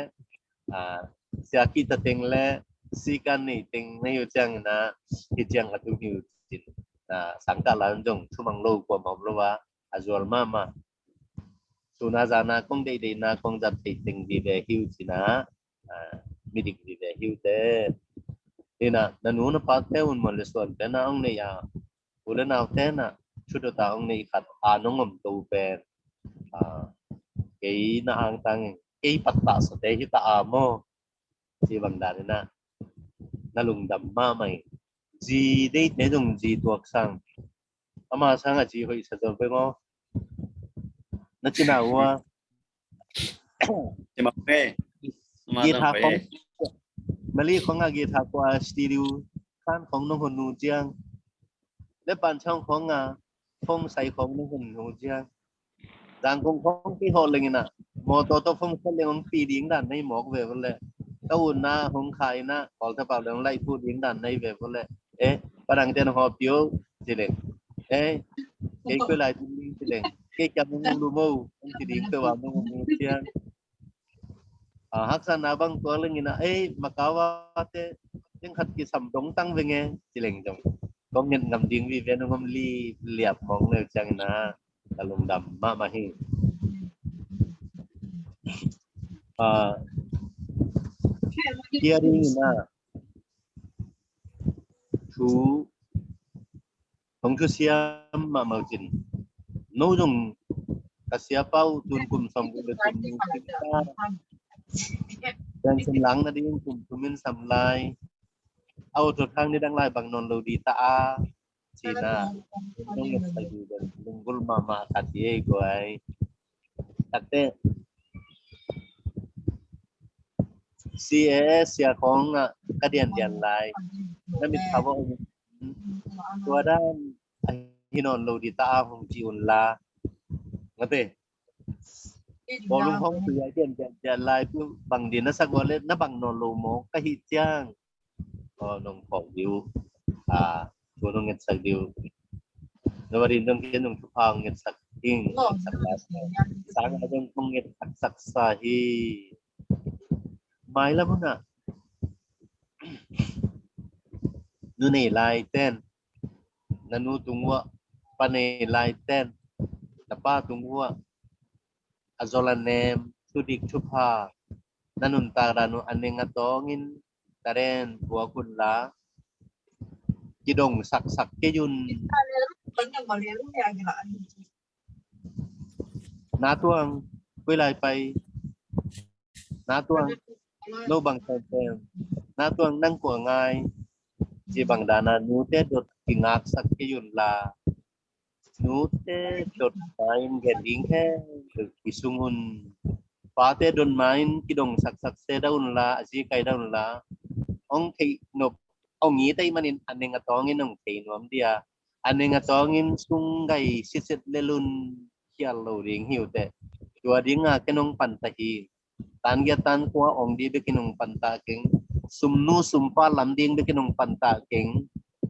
sia kita ting le si kan ni ting na yu chang na hi chang atu yu tin na sangka lan jong thu mang lo kwa mom lo wa azwal mama suna jana kong dei dei na kong jat ti ting vi ve hiu china mi dik vi ve hiu te ina na nu na pa te un mon le son te na ong ne ya ule na te na chu do ta ong ne khat nongom tu pen cái na ang tang cái patta sa te hi ta mo si bằng đàn na lùng đầm ma mày gì đây để dùng gì tuộc sang mà sang là gì hội sẽ rồi với ngô nó chỉ nào qua thì mà phê guitar không Mali không nghe guitar qua studio kan không nông hồn nu chiang để bàn trong không phong say không nông hồn nu chiang đang cũng không cái hồ lên nè mô tô tô phong sẽ lên phi điếng đàn này mọc về vấn đề tàu na hong khai na cònถ้าเปล่าเรื่องไล่พูดยิงดันในแบบนั้นเลยปนังเจนหอบเดียวสิเลยเก็คือไล่ทิ้งสิเลยเก็จับมึงรู้มั้งสิดิ้งตัวมึงเชียงฮักษณะบางตัวเรื่องนี้นะมากาวะเต้ยังขัดกิจสัมตงตั้งเป็นไงสิเลยจังก็เงินงำดิ้งวิเวียนงำลีเหลียบมองเลยจังนะตะลุงดำมาหิhearing na thu hong thu siam ma mau chin no jong ka sia pau tun kum som kum tum dan sim lang na ding kum tumin sam lai au to thang ni dang lai bang non lo di ta a china nong ngi sai du dan lungul mama ta ti go ai takte CAS เสียของกระเดียนเดียนลายนั่นเป็นคำว่าตัวด้านที่นอนโลดิตาของจีอุนลาเงเต้บอลลุงห้องเสียเดียนเดียนลายคือบางดินนัสักวันเล่นนับบางนอนโลโมกะฮิจ้างนองของดิวตัวนองเงินสักดิวนวันนี้นองเงินนองทุกพังเงินสักอิงสักลาสังอะไรนองเงินสักสาฮีmai lắm nè nu này lai tên nanu tungwa pa này lai tên napa tungwa azolanem sudik chupa nanun taranu aneng atongin taren buah kunla kidong sak sak kejun natuang quay lại bay natuang nô bằng tên na tuang năng của ngài chỉ bằng đà na nú tết đột kỳ ngạc sắc cái yun là nú tết đột main gen ding he kỳ sung hun phá tết đột main kỳ đồng sắc sắc xe daun là gì cái daun là ông thấy nộp ông nghĩ tay manin anh em atongin ông thấy nuông dia anh em atongin sung gai sit sit lelun kia lâu ding hiểu tệ chùa ding cái nông pantahi tan gia tan qua ông đi bên kinong panta keng sum nu sum pa lam ding bên kinong panta keng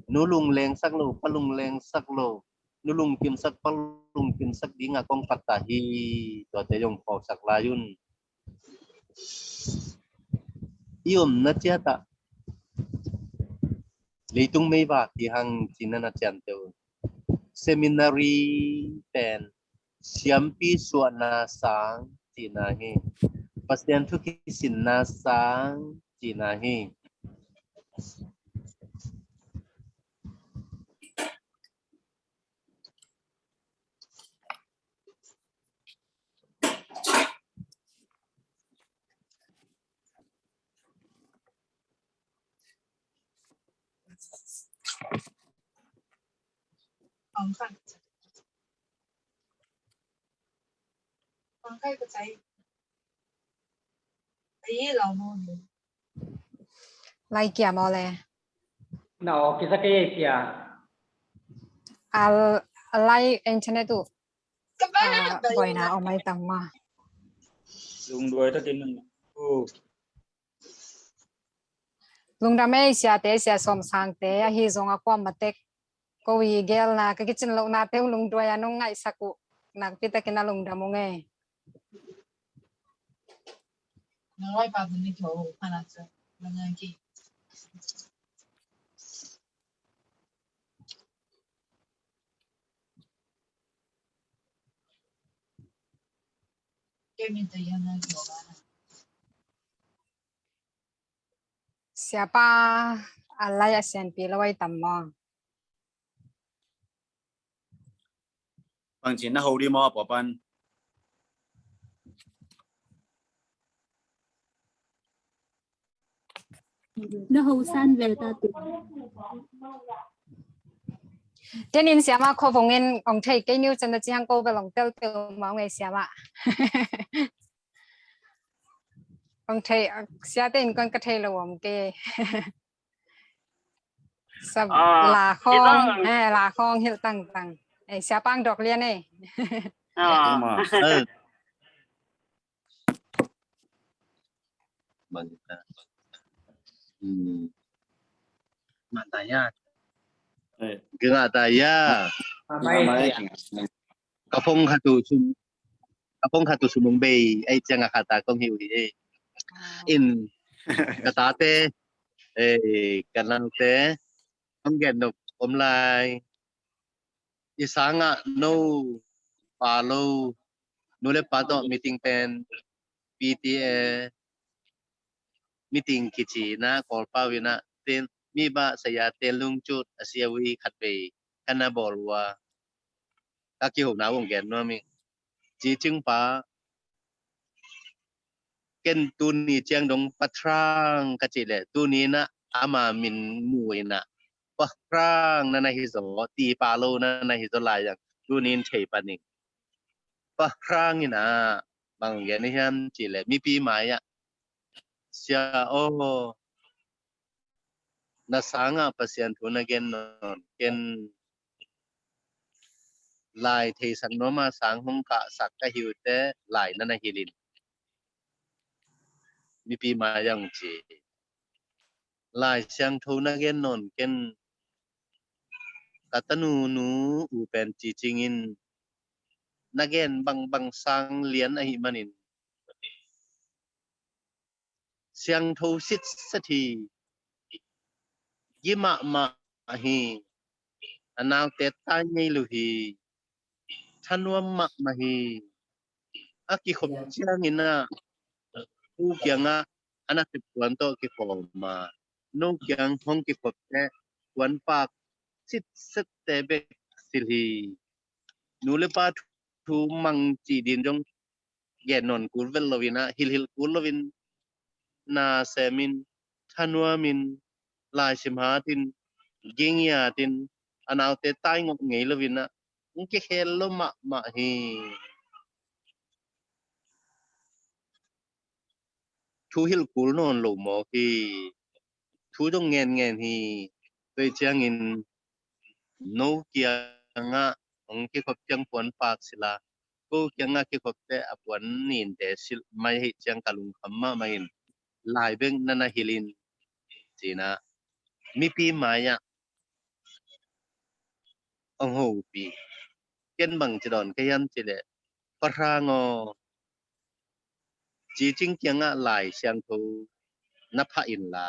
nu lung leng sak lo pa lung leng sak lo nu lung kim sak pa lung kim sak ding akong pata hi to te yong pok sak la yun iom na chia ta leitung mei ba ti hang chinan na chan teu seminary ten siampi suana sang china hi Pastian tu kisin nasang Cina hi. Lai kia mo le. No, kisa kaya siya. Lai internet tu. Boy na o mai tang ma. Lung đuôi ta tin Lung da me sia te sia som sang te hi zong a kwam matek ko wi gel na ka kitchen lo na te lung doi anong ngai saku nak pita kina lung da mo nge. Nói ba mình đi thầu hay là sao là người gì cái mình tự nhiên nói thầu ba Siapa alai asian pi lawai tammo bằng chỉ nó hầu đi mò bỏ pan nó hầu san về ta tự Thế nên siapa ko vongin ong thei cái new chân da chiang ko ba long tel tel ma ngai siapa ong thei sia tên con ka thei lo om ke sab la khong hil tang tang siapa ang dok lian bang kita matanya genga taya kapong hatu sumong bay ay changa kata kong hiu in katate kanang te om gen no om lai isanga no palo nule pato meeting pen PTA meeting kichi na kolpa wina ten mi ba saya telung chut asiawi khatpe kana bolwa kaki ho na wong gen no mi ji ching pa ken tu ni chiang dong patrang kachi le tu ni na ama min mui na patrang na na hi zo ti pa lo na na hi zo lai yang tu ni chei pa ni patrang ina bang gen ni han chi le mi pi mai ya sia o na sanga pasien tu na gen non ken lai thei sang no ma sang hong ka sak ka hiu te lai na na hilin mi pi ma yang chi lai siang thu na gen non ken katanu nu u pen chi chingin na gen bang sang lian a hi manin siang thu sit sathi yima ma hi anaw te ta nhei lu hi thanwa ma hi aki khop chiang ina u kyanga ana te puan to ki khom ma no kyang hong ki khop te puan pak sit set te be silhi nule pa thu mang chi din jong ye non kur vel lovina hil kur lovin na semin thanwa min lai simha tin gengya tin anaw te tai ngok ngei lovina ke khel lo ma hi thu hil kur non lo mo ki thu dong ngen hi toi chiang in no kia nga ong ki khop chiang puan pak sila ko kia nga ki khop te apuan nin te sil mai hi chiang kalung khamma mai in lai beng nana hilin china mi pi maya ong ho pi ken bang chidon ke yan chile parango chi ching kia nga lai siang thu na pha in la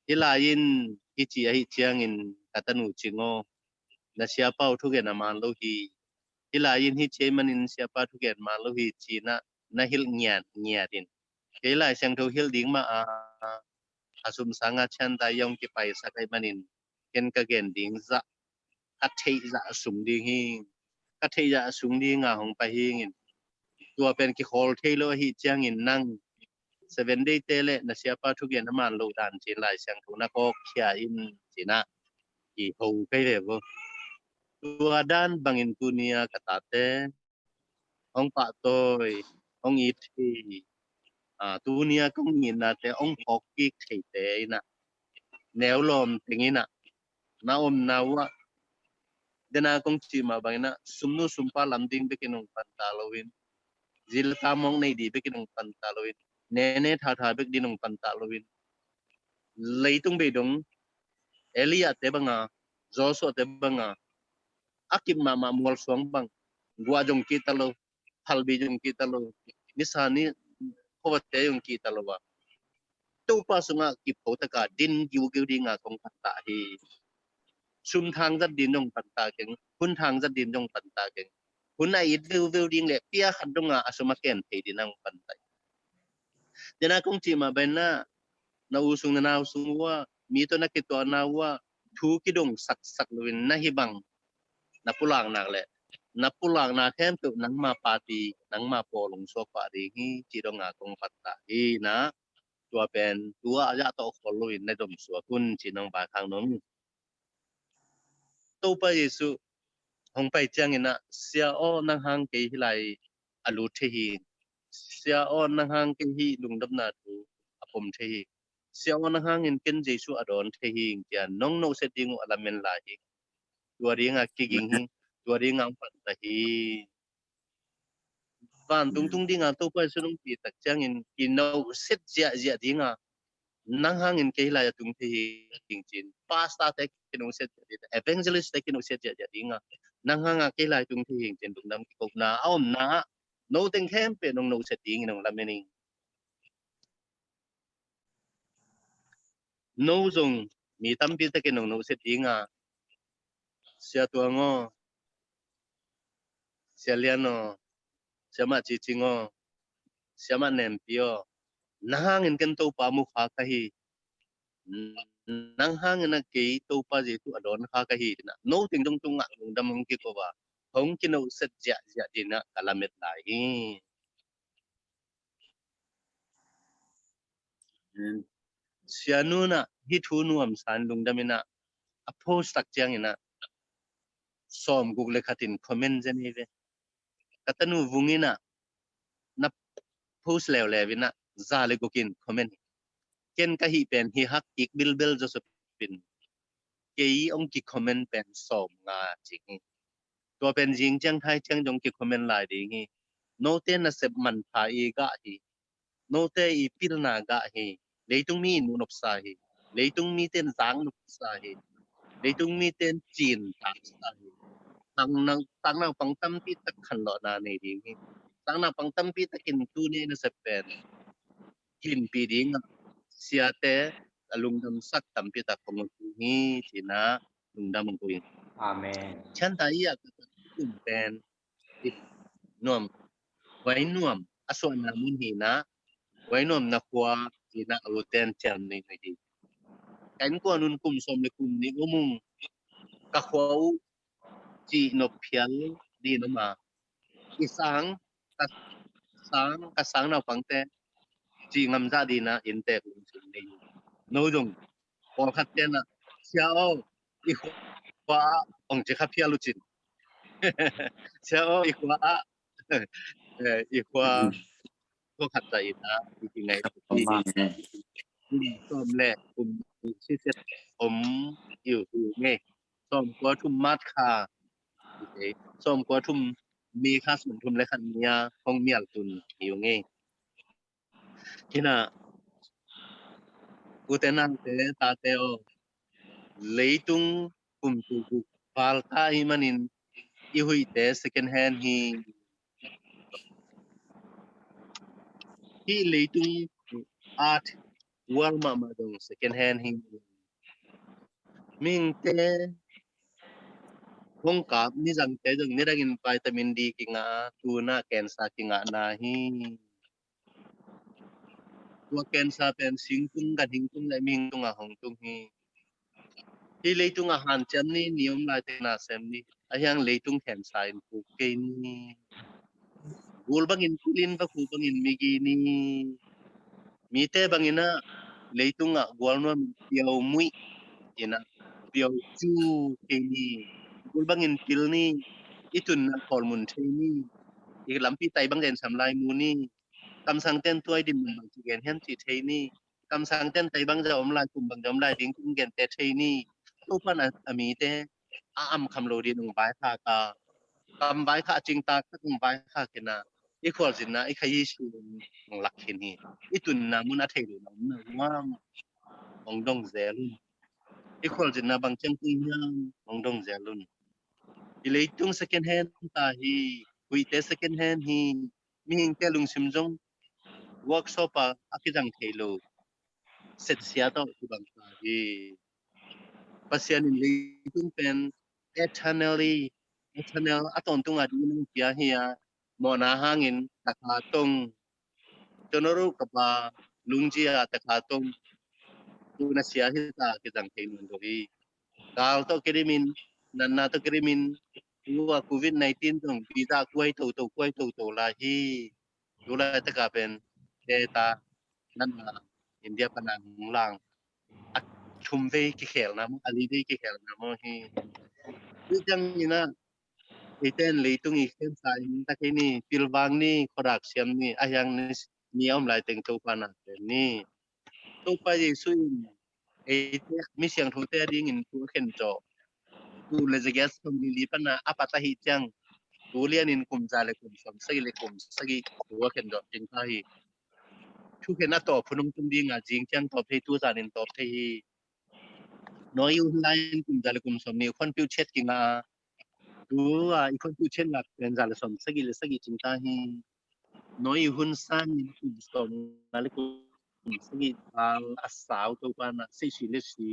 hilain hi chi hi chiang in katanu chingo na sia pau thu ge na man lo hi hilain hi che manin sia pa thu ge man lo hi china na hil nya din kelai siang thu hil ding ma asum sanga chan da yong ki pai sa kai manin ken ka gen ding za ka thei za sung ding hi ka thei za sung ding nga hong pa hi ngin tua pen ki hol thei lo hi chiang in nang 7 day tele na sia pa thu gen man lo dan chin lai siang thu na ko khia in china ki ho kai le bo tua dan bangin dunia katate ong pa toy ong i thi dunia kong ngin na te ong phok ki thei te na neo lom tingina na om na wa dena kong chi ma bangina sumnu sumpa lamding be kinong pantalowin zil tamong nei di be kinong pantalowin nene tha be dinong pantalowin leitung be dong elia te banga joso te banga akim ma mol song bang gua jong kita lo halbi jong kita lo nisani khowate jong kita lo wa tu pa sunga ki photaka din giu dinga kong patta hi sum thang za din jong patta keng hun thang za din jong patta keng hun ai viu ding le pia khat donga asuma ken thei dinang patta dena kong chi ma benna na usung na usung wa mi to na ki to na wa thu ki dong sak luin na hi bang na pulang nak le na pulang na them tu nang ma party nang ma polong so pa ri hi chi dong nga kong patta hi na tua pen tua ya to kholuin na dom so kun chi nang ba khang nom to pa yesu hong pai chang ina sia o nang hang ke hi lai alu the hi sia o nang hang ke hi lung dam na tu apom the hi sia o nang hang in ken jesu adon the hi ya nong no setting alamen la hi tua ri nga ki ging hi tua ri nga pan ta hi van tung ding a to pa sunung pi tak chang in no set ja dinga nang hangin ke la tung thi ting chin pasta te kinung set evangelist te kinung set ja dinga nang hanga ke la tung thi hing chin dum ki kop na om na no teng khem pe nong no set ding nong lameni no zong mi tam pi te kinong no set dinga sia tuango sia liano sia ma chi chingo sia ma nem pio nahangin kan to pa mu kha ka hi nang hang na ke to pa je tu adon kha ka hi na no ting dong tung ngang dam ki ko ba hong ki no set ja dina kalamet lai sianu na hi thu nuam san dung damina a post tak chiang ina som google khatin comment jen hi ve katanu vungina na post lew lewina za le gokin comment ken ka hi pen hi hak ik bil josephine ke ong ki comment pen som nga ching to pen jing chang thai chang dong ki comment lai ding hi no te na sep man pha i ga hi no te I pil na ga hi leitung mi nu nop sa hi leitung mi ten zang nop sa hi leitung mi ten chin tak sa hi tang na pang tam pi tak khan lo na nei ding hi tang na pang tam pi takin tu ne na sep pen kin pi ding sia te alung dam sak tam pi tak pong hi china lung dam ko yin amen chan ta ya kum pen nom wai nuam aswan na mun hi na wai nom na kwa ina uten chan ni hi kan ko nun kum som le kum ni umung ka khwau chi no phial di no ma isang ka sang na pangte chi ngam za di na in te kum sin ni no dong ko khat te na xiao I khwa ong chi kha phialu chin xiao I khwa I khwa ko khat ta ina I ngai som le kum si set om yêu nghe som qua thum mat kha som qua thum mi kha sun thum le khan nia hong mial tun yêu nghe kina utenan te ta teo leitung kum tu pal ta I manin I hui te second hand hi leitung art wal ma dong second hand hi ming te hong kap ni jang te jong ni ragin vitamin D ki nga tuna cancer ki nga na hi tua cancer pen sing tung ga ding tung lai ming tung a hong tung hi leitung a han chan ni niom lai te na sem ni a yang leitung cancer in pu ke ni gul bangin kulin ba ku bangin migi ni mi te bangina leitung a gwal no piao mui ina piao chu ke ni gul bangin pil ni itun na hormone the ni I lampi tai bang den sam lai mu ni kam sang ten tuai dim bang chi gen hen chi the ni kam sang ten tai bang ja om lai kum bang jom lai ding kum gen te the ni tu pan a mi te a am kham lo di nong bai kha ka kam bai kha ching ta kum bai kha ke na I khol jin na I khai su nong lak khin hi I tun na mun a thei lo na wa ong dong zel I khol jin na bang chang pi nya ong dong zel lun I leitung second hand ta hi hui te second hand hi mi hing te lung sim jong workshop a akidang thelo set sia to bang ta hi pasian in leitung pen eternal aton tung adi nung pia hiya mo na hangin takatong tonoru kapa lungjia takatong tu na sia hi ta akidang thelo do hi kal to kirimin nanna to kirimin wa covid-19 tong visa kuai to la hi tu la ta ka pen data nan India panang lang chum ve ki khel na mo ali ve ki khel na mo hi tu jang ina iten leitung I khem sa in ta ke ni pilwang ni khorak siam ni ayang ni om lai teng to pa na ni to pa Yesu e mi siang thu te ding in tu khen cho tu le je gas kom li pa na apata hi chang tu lian in kum za le kum som sai le kum sagi tu ken do jing ta hi thu ken na to phunum tum ding a jing chang to phei tu zanin to phei nói yêu line kum za le kum som ni khon piu chet ki nga tu a i khon piu chet ngak ken za le som sagi le sagi jing ta hi nói hun san ni kum som na le kum sagi ang asaw to pa na si si le si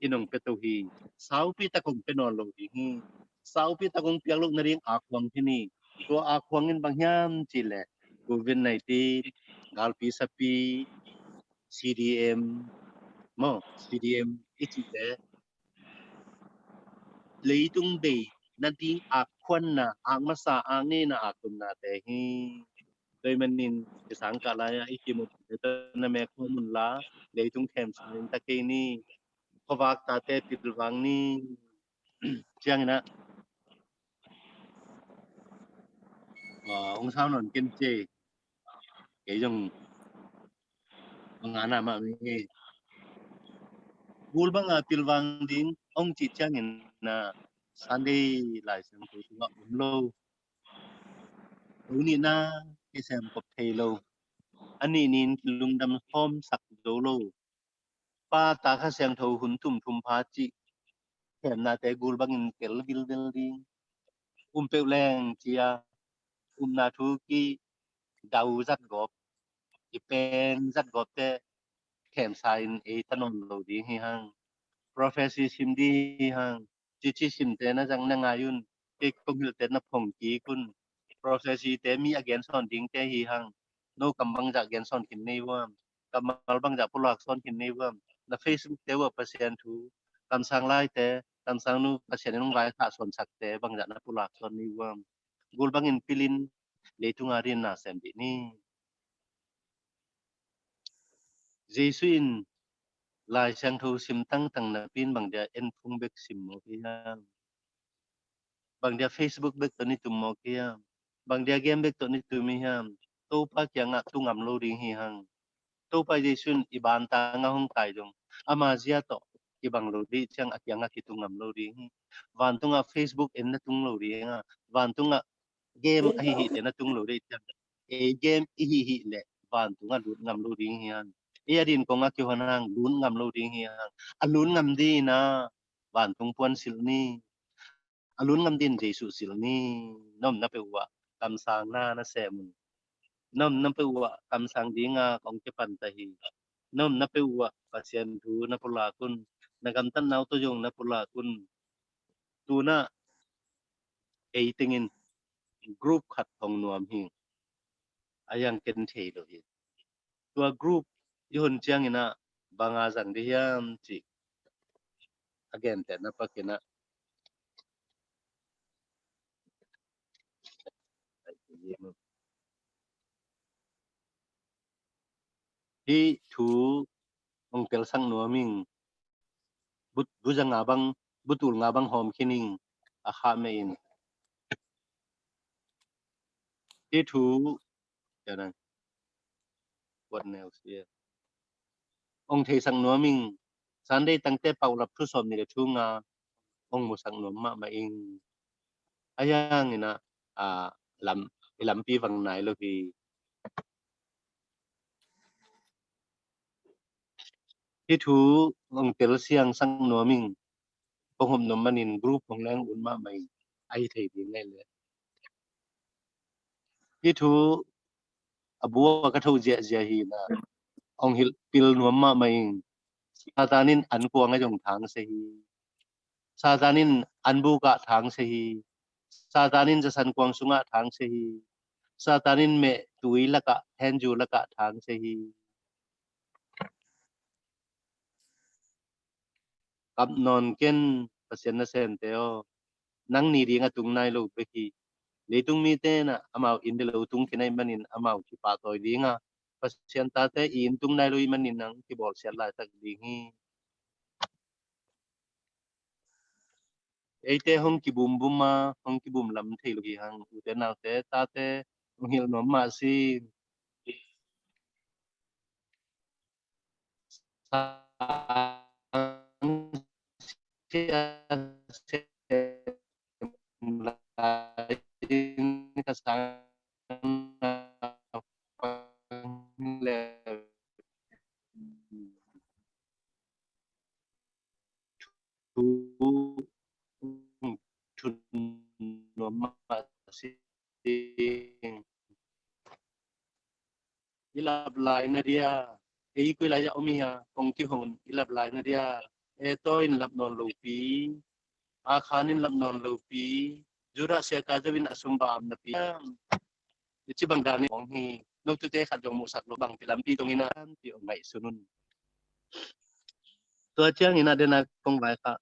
inong peto hi saw pi ta kum penon lo hi saw pi ta kong piang lok na ring akwang thini to akwangin bangyam chile COVID-19 galpi sapi CDM mo CDM ichile leitung be na ding akwan na ang masa ang na akum na te hi toy manin isang kalaya ikimo na me khomun la leitung khem sain ta ke ni khawak ta te pilwang ni chiang na ông sao nó kiên trì cái dòng ngàn nào mà mình gul bang pilwang ding ông chỉ chang in na Sunday lại xem tôi ngọ lâu ni na cái xem cop thầy lâu anh nín lung đâm hôm sặc dấu lâu pa ta khá xem thâu hun thum phá chị kèm na te gul bang in kel building peu leng chia na thu ki đau rất gọp pen rất gọp te kèm sign e tanon lo di hi hang professor sim di hang chi sim te na jang na ngayun ke kong hil te na phong ki kun professor te mi again son ding te hi hang no kambang ja again son kin nei wa kamal bang ja pulak son kin nei wa na facebook te wa pasien thu kam sang lai te kam sang nu pasien nong lai tha son sak te bang ja na pulak son nei wa gul bang in pilin leitung arin na sem bi ni jesuin lai sang thu sim tang tang na pin bang dia en phung bek sim mo kia bang dia facebook bek to ni tum mo kia bang dia game bek to ni tum mi ham to pa kya nga tu ngam lo ding hi hang to pa jesuin iban ta nga hong tai jong ama zia to ki bang lo di chang akya nga ki tu ngam lo ding van tu nga facebook en na tung lo ding nga van tu nga game hi hi te na tung lo di chang e game hi hi le van tu nga lut ngam lo ding hi han iya din ko nga ki honang lun ngam lo ding hi alun ngam di na van tung puan sil ni alun ngam din jesu sil ni nom na pe wa kam sang na sem nom na pe wa kam sang di nga kong ke pan ta hi nom na pe wa pasien thu na pula kun na kam tan nau to jong na pula kun tu na e tingin group khat thong nuam hi ayang ken thei lo hi tua group yun chiang ina banga jang di hiam chi again te na pakina hi thu ong tel sang nuaming but bujang abang butul ngabang hom kining a kha me in hi thu jana what else here ong thei sang nuaming Sunday tangte paulap thu som ni le thu nga ong mo sang nuam ma ing ayang ina lam pi wang nai lo hi hi thu ong tel siang sang nuaming pong hom nom manin group ong lang un ma mai ai thei bi ngai le hi thu abuwa ka tho je je hi na ong hil pil nuam ma mai satanin an ko nga jong thang se hi satanin an bu ka thang se hi satanin jasan kwang sunga thang se hi satanin me tui laka henju laka thang se hi kap non ken pasien na sen teo nang ni ri nga tung nai lo be ki leitung mi te na amao in de lo tung kinai manin amao ki pa toy di nga pasien ta te in tung nai lo i manin nang ki bol sel la tak di ngi eite hong ki bum bum ma hong ki bum lam thei lo ki hang u te naw te ta te hil no ma si sang le tu chun no ma si ilap lai na dia ei ko lai ya omia kong ki hon ilap lai na dia e toin lap non lo pi a khanin lap non lo pi jura se ka jawin asum bam na pi chi bang dan ong hi no tu te khat jong mu sak lo bang pilam pi tong ina pi ong mai sunun to chiang ina dena kong vai ka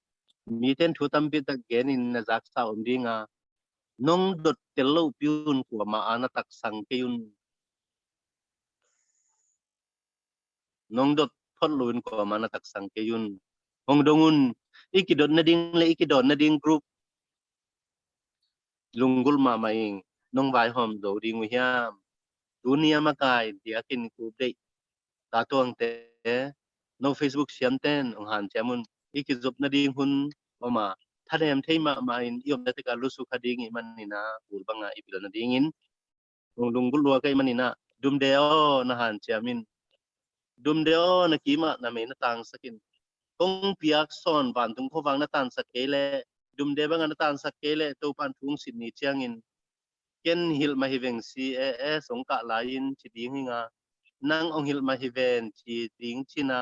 mi ten thu tam pi ta gen in na zak sa om dinga nong dot tel lo piun ko ma ana tak sang ke yun nong dot phot luin ko ma na tak sang ke yun hong dongun ikidot na ding le ikidot na ding group lungul ma maing nong vai hom do ding hiam dunia makai dia kin ku dei ta tuang te no facebook siam ten ong han chamun ikizop na ding hun mama tharem theima ma in yom na te ka lusu khading i manina urbanga ipil na ding in ong lungul lo kai manina dum deo na han chamin dum deo na kima na me na tang sakin kong piak son ban tung kho wang na tan sakele dum de bang na tan sakele to pan thung Sydney chiangin ken hil ma hiveng si e song ka lain chi ding hinga nang ong hil ma hiven chi ding china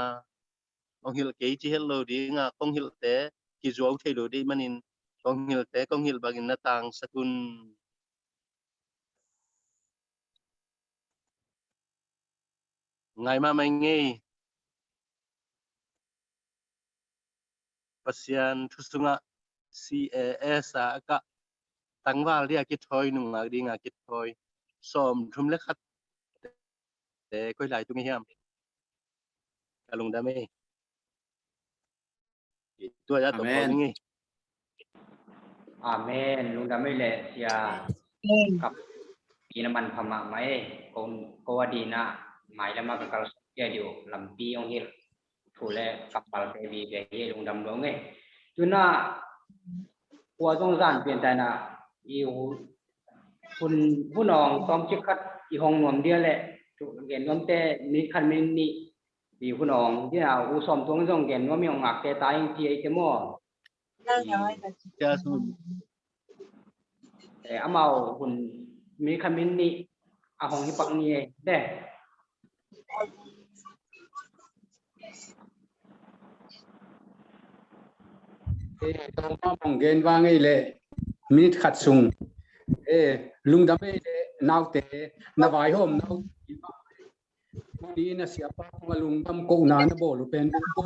ong hil ke chi hello dinga kong hil te ki zo thei lo di manin kong hil te kong hil bagin na tang sakun ngai ma mai ngei pasian thusunga CAS ka tangwal dia ki thoi nung ngai dinga ki thoi som thum le khat te koi lai tung hiam kalung da me tu ya to ko ngi Amen ลุงดำไม่แหละเสียกับปีน้ำมันพม่าไหมก็ว่าดีนะหมายแล้วมากับการเสียอยู่ลำปีองเฮลถูกแล้วกับปาลเตบีเบเฮลุงดำร้องไงจุน่าหัวสงสารเปลี่ยนใจนะอีคุณผู้น้องต้องชิคัดอีห้องนวมเดียวแหละถูกเห็นน้อมแต่นี่คันมินี่ดีผู้น้องที่เราอุสมตรงส่งเห็นว่ามีองค์อักแต่ตายที่ไอ้เจ้าหม้อจะสุนแต่อามาคุณมีคำนี้อาหงที่ปักนี้เด้ต้องมองเงินว่าไงเลยมีขัดซุงลุงดำไม่ได้นาวเตะนาวายหอมนาวนี่นะเสียป้ามาลุงดำกูนานบอลเป็นกู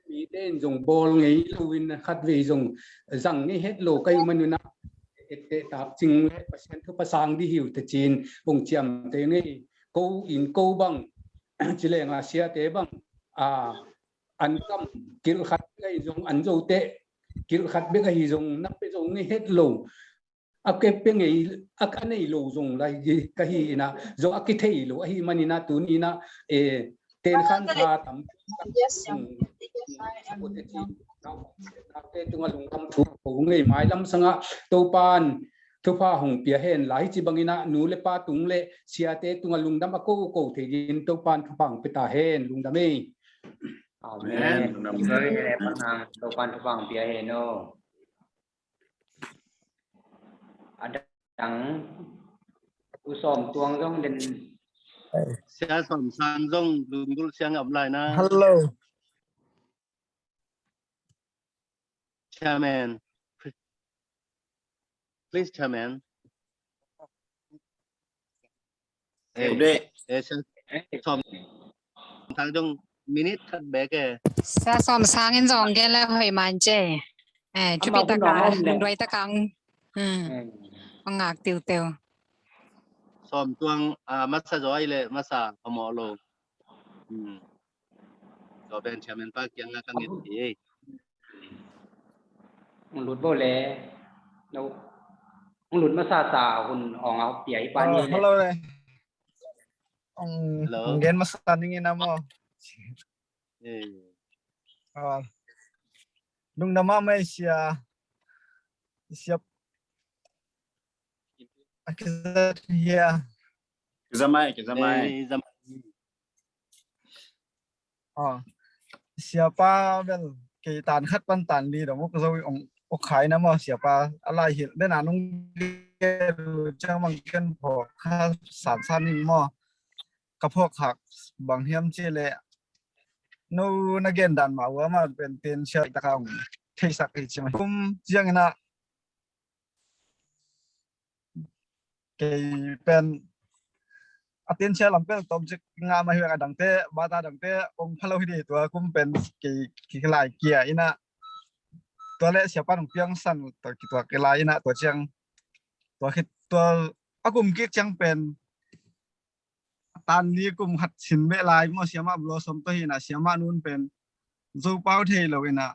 มีเต้นส่งบอลไงลูวินขัดวีส่งสั่งนี่เฮ็ดโลกอยู่มันอยู่นะเตะตับจริงเลยเปอร์เซ็นต์ทุกภาษาที่หิวแต่จีนปุ่งเจียมเตะนี่กูอินกูบังจิเลงอาเซียเตะบังอันกำกิลขัดไอ้ส่งอันโจเตะกิลขัดเบกไอ้ส่งนับไปส่งนี่เฮ็ดโลอักเก็บเป็นไงอักอันไหนโลส่งไรก็ฮีนะส่งอักกิเทยโลไอ้มันนี่นะตัวนี้นะเต้นขันพาตั้มโอเตจีเราเต้นตรงลุงทำถูกผมไงหมายลำสังะตัวปานทุพาหงเปียเห็นหลายจีบังอินะหนูเลป้าตุงเลเสียเต้ตรงลุงดำมาโก้โก้เทียนตัวปานทุพังไปตาเห็นลุงดำไม่Amen ลุงดำเลยแหละปัญหาตัวปานทุพังเปียเห็นโนดังอุสมตวงต้องเด่นเสียสมสารต้องลุงเสียงอับไลนะ Hello Chairman please Chairman สมทางจงมินิทัดแบกซาสอมสร้างเงินจองแกแล้วเฮ้ยมันเจ้จุบิตะกาลุงด้วยตะกังปังงากติวเตียวสอมตวงมัสจอยเลยมัสพมอโลก็เป็นแชมเปี้ยนปากยังกังเงินดีมันหลุดบ่เลยแล้วมันหลุดมาซาคุณอองเอาเปียปานนี้เลย Hello đây ông gen masan ingin namo nung nama mai siap Akizat here. Kizamai. Siapa bel kaitan khat pantan li dong ko zo ong okai na mo siapa alai hil den anung chang mang ken pho kha san san ning mo ka phok hak bang hiam che le no na gen dan ma wa ma pen ten sha ta ka thei sak hi chima kum jiang na ke pen atin sha lam pel tom jik nga ma hi dang te ba ta dang te ong phalo hi di tua kum pen ki lai kia inaตัวเลเสียปันเพียงสั้นตัวเกลายนะตัวเชียงตัวคิดตัวอากุมกิ๊กจังเป็นตานนี้กุมหัดสินเวลายมั่วเสียมาบลัวสมตัวหินะเสียมานู่นเป็นจูเป้าเทเลยนะ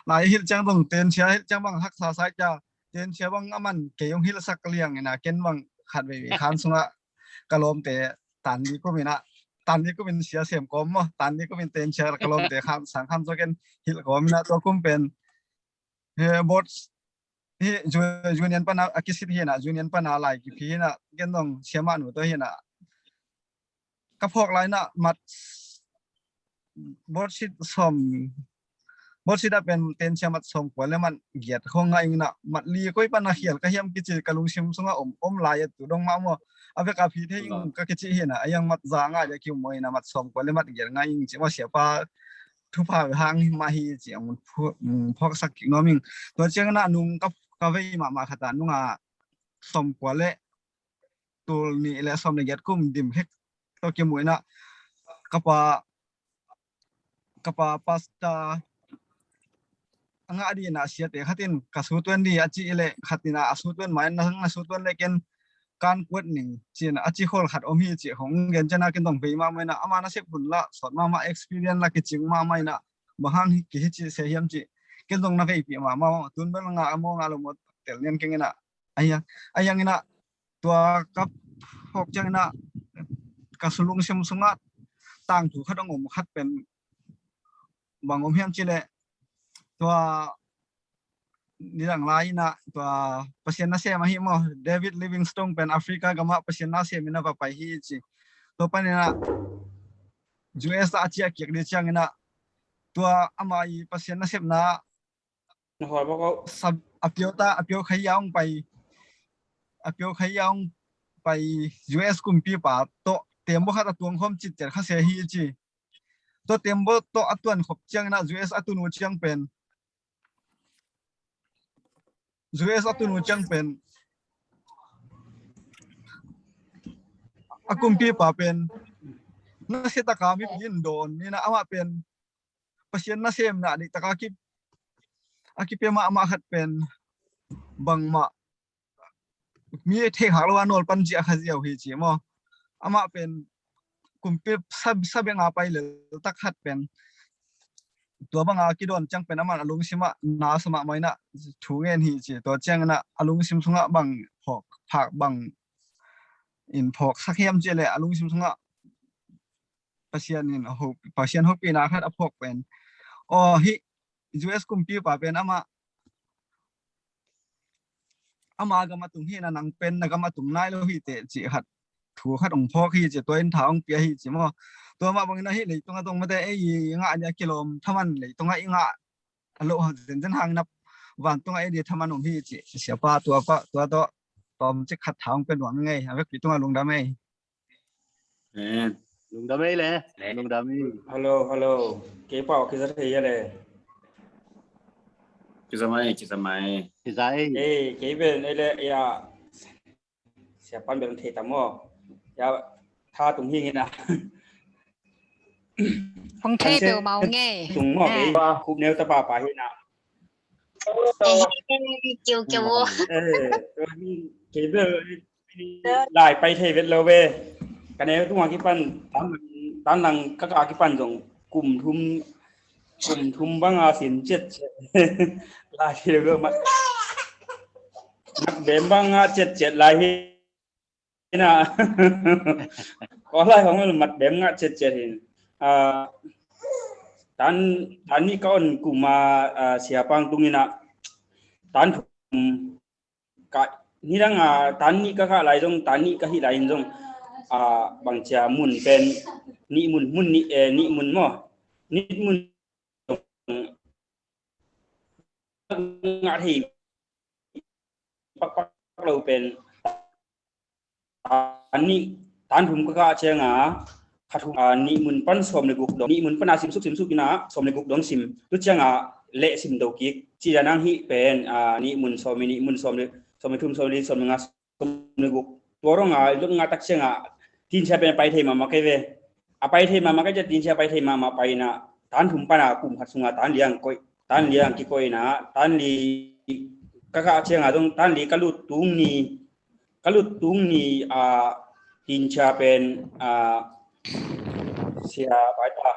หลายฮิตจังต้องเต้นเชียฮิตจังบางฮักษาสายจ้าเต้นเชียบางมันเกี่ยงฮิตสักเลี้ยงนะเก่งบางขัดไปขันสุงะกะลมแต่ตานนี้ก็มีนะตานนี้ก็เป็นเสียเสียมกลมมั้งตานนี้ก็เป็นเต้นเชียกะลมแต่ขันสังขันตัวกันฮิตก็มีนะตัวกุมเป็นบทจูเนียนปันอากิสิทเฮนะจูเนียนปันอะไรกี่พีนะเก่งต้องเชียมาหนูตัวเฮนะกระพกไรนะมัดบทสิสมบทสิดาเป็นเต้นเชียมัดสมกว่าแล้วมันเกียดคงไงนะมัดลีก็ปันอาเขียนก็เฮียมกิจกะลุงชิมสุงะลายตุดงมามัวอาเวกาพีเทยิงก็กิจเฮนะยังมัดจางอ่ะจะคิวมวยนะมัดสมกว่าแล้วมัดเกียดไงยิงจะว่าเสียป้าทุพาหางมาฮีเจียงมันพวกสักกิโนมิงตัวเจ้าหน้านุ่งก็เวมาขตานุ่งอ่ะสมกว่าและตัวนี้และสมในยัดกุ้มดิมเฮกตัวเกี่ยมวยนะกะปาปัสตาangga di na sia te khatin kasutuen di achi ile khatina asutuen mai na hang asutuen le ken kan kwet ning chin achi khol khat omi chi hong gen chana ken dong be ma mai na amana se phun la sot ma experience la ki ching ma mai na bahang ki hi chi se hiam chi ken dong na ve pi ma tun bel nga amo nga lo mo tel nen ken na ayang ina tua kap hok chang na kasulung sim sunga tang thu khat ong khat pen bang om hiam chi leตัวนี่หลังไลน์นะตัวเปอร์เซ็นต์น่าเสียมาหิมอเดวิดลิวิงสโตนเป็นแอฟริกากามาเปอร์เซ็นต์น่าเสียมินะไปฮิจิตัวปนี่นะยูเอสอาเจียเกียกดิจังนะตัวอามาอีเปอร์เซ็นต์น่าเสียนะหัวพวกสับอภิโยขยาวไปยูเอสกุมปีป่าโตเต็มบ่ฮัดตัวคอมจิตเจ็ดข้าเสียฮิจิตัวเต็มบ่โตอัตวนขบจังนะยูเอสอัตุนูจังเป็นUS atun uchang pen akum pi pa pen na se ta ka mi pin don ni na ama pen pasien na sem na di ta ka ki pe ma khat pen bang ma mi the ha lo anol pan ji kha jiao hi chi mo ama pen kum pi sab nga pai le ta khat penตัวบางอากิดอนจังเป็นน้ำมันอลุงซิมะนาสมะไม่นะถูเงินฮีจีตัวจังนะอลุงซิมสุงะบางพอกผักบางอินพอกสักเฮียมเจเลยอลุงซิมสุงะปัศยานินหูปัศยานหูปีนาคัดอพอกเป็นอ๋อฮิยูเอสกุมปีป่าเป็นอามาก็มาตุงฮีนะนังเป็นนะก็มาตุงนายโลหิเตจีหัดถูคัดองพอกฮีจีตัวอินท้องเปียฮีจีมั้งตัวมาบางนะฮิเลยตรงมาแต่ไอ้งะเนี่ยกิโลมถ้ามันเลยตรงไอ้งะโลเส้นทางนับวันตรงไอ้เดียถ้ามันองฮีจีเสียป้าตัวตอมจะขัดทางเป็นหวังไงเอาไปปิดตรงลงดำไหมลุงดำไหมเลยลุงดำไหมฮัลโหลเกี่ยวกับคือจะเทียเลยกิจไมเกี่ยวเป็นไอ้เลยเสียปันเป็นเทตามอย่าท่าตรงนี้นะphong thê biểu màu nghe chúng ngỏ cái khúc nêu ta bà hi nào chiều cái lại bay thề việt lâu về cái này tôi cái phần tám năng các cái phần dùng cùng thum băng xiên chết lại thì được mà bém băng chết lại hi nào có lại không là mặt bém chết thì tan ni kaon kuma siapang tungina tan ni dang tan ni ka lai jong tan ni ka hi lai jong bang cha mun pen ni mun ni mun mo ni mun ngã thì pak lo pen tan thum ka che nga khat ni mun pan som le guk do ni mun pan sim su kina som le guk dong sim tu changa le sim do ki chi nang hi pen ni mun som le thum som le som nga som le guk to ro nga lu nga tak che nga tin cha pen pai thei ma ke ve pai thei ma ka ja tin cha pai thei ma pai na tan thum pa na kum khat sunga tan liang ki koi na tan li ka che nga dong tan li ka lu tung ni tin cha pen sia pai ta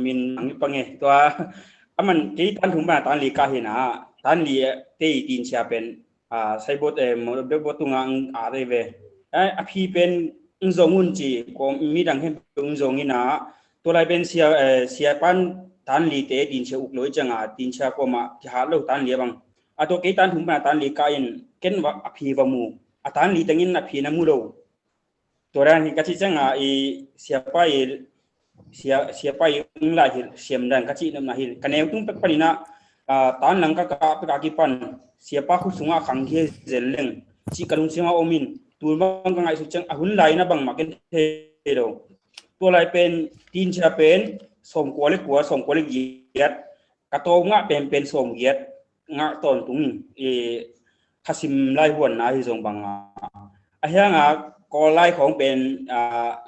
min ang pange to aman ki tan thum ba tan li ka hi na tan li te tin cha pen sai bot mo be bot tunga re ve a phi pen zongun chi ko mi dang hem zong ina to lai pen sia pan tan li te tin che uk loi changa tin cha ko ma ki ha lo tan li bang a to ke tan thum ba tan li ka in ken wa a phi wa mu a tan li tengin na phi na mu lo to ran hi ka chi changa sia pa ing la hi siam dan ka chi nam na hi ka ne tung pe panina tan lang ka ki pan sia pa khu sunga khang ge zel leng chi kalung singa omin tur bang ka ngai su chang a hun lai na bang ma ken the do to lai pen tin cha pen som ko le yet ka to nga pen som yet nga ton tung khasim lai huan na hi jong bang a hyanga ko lai khong pen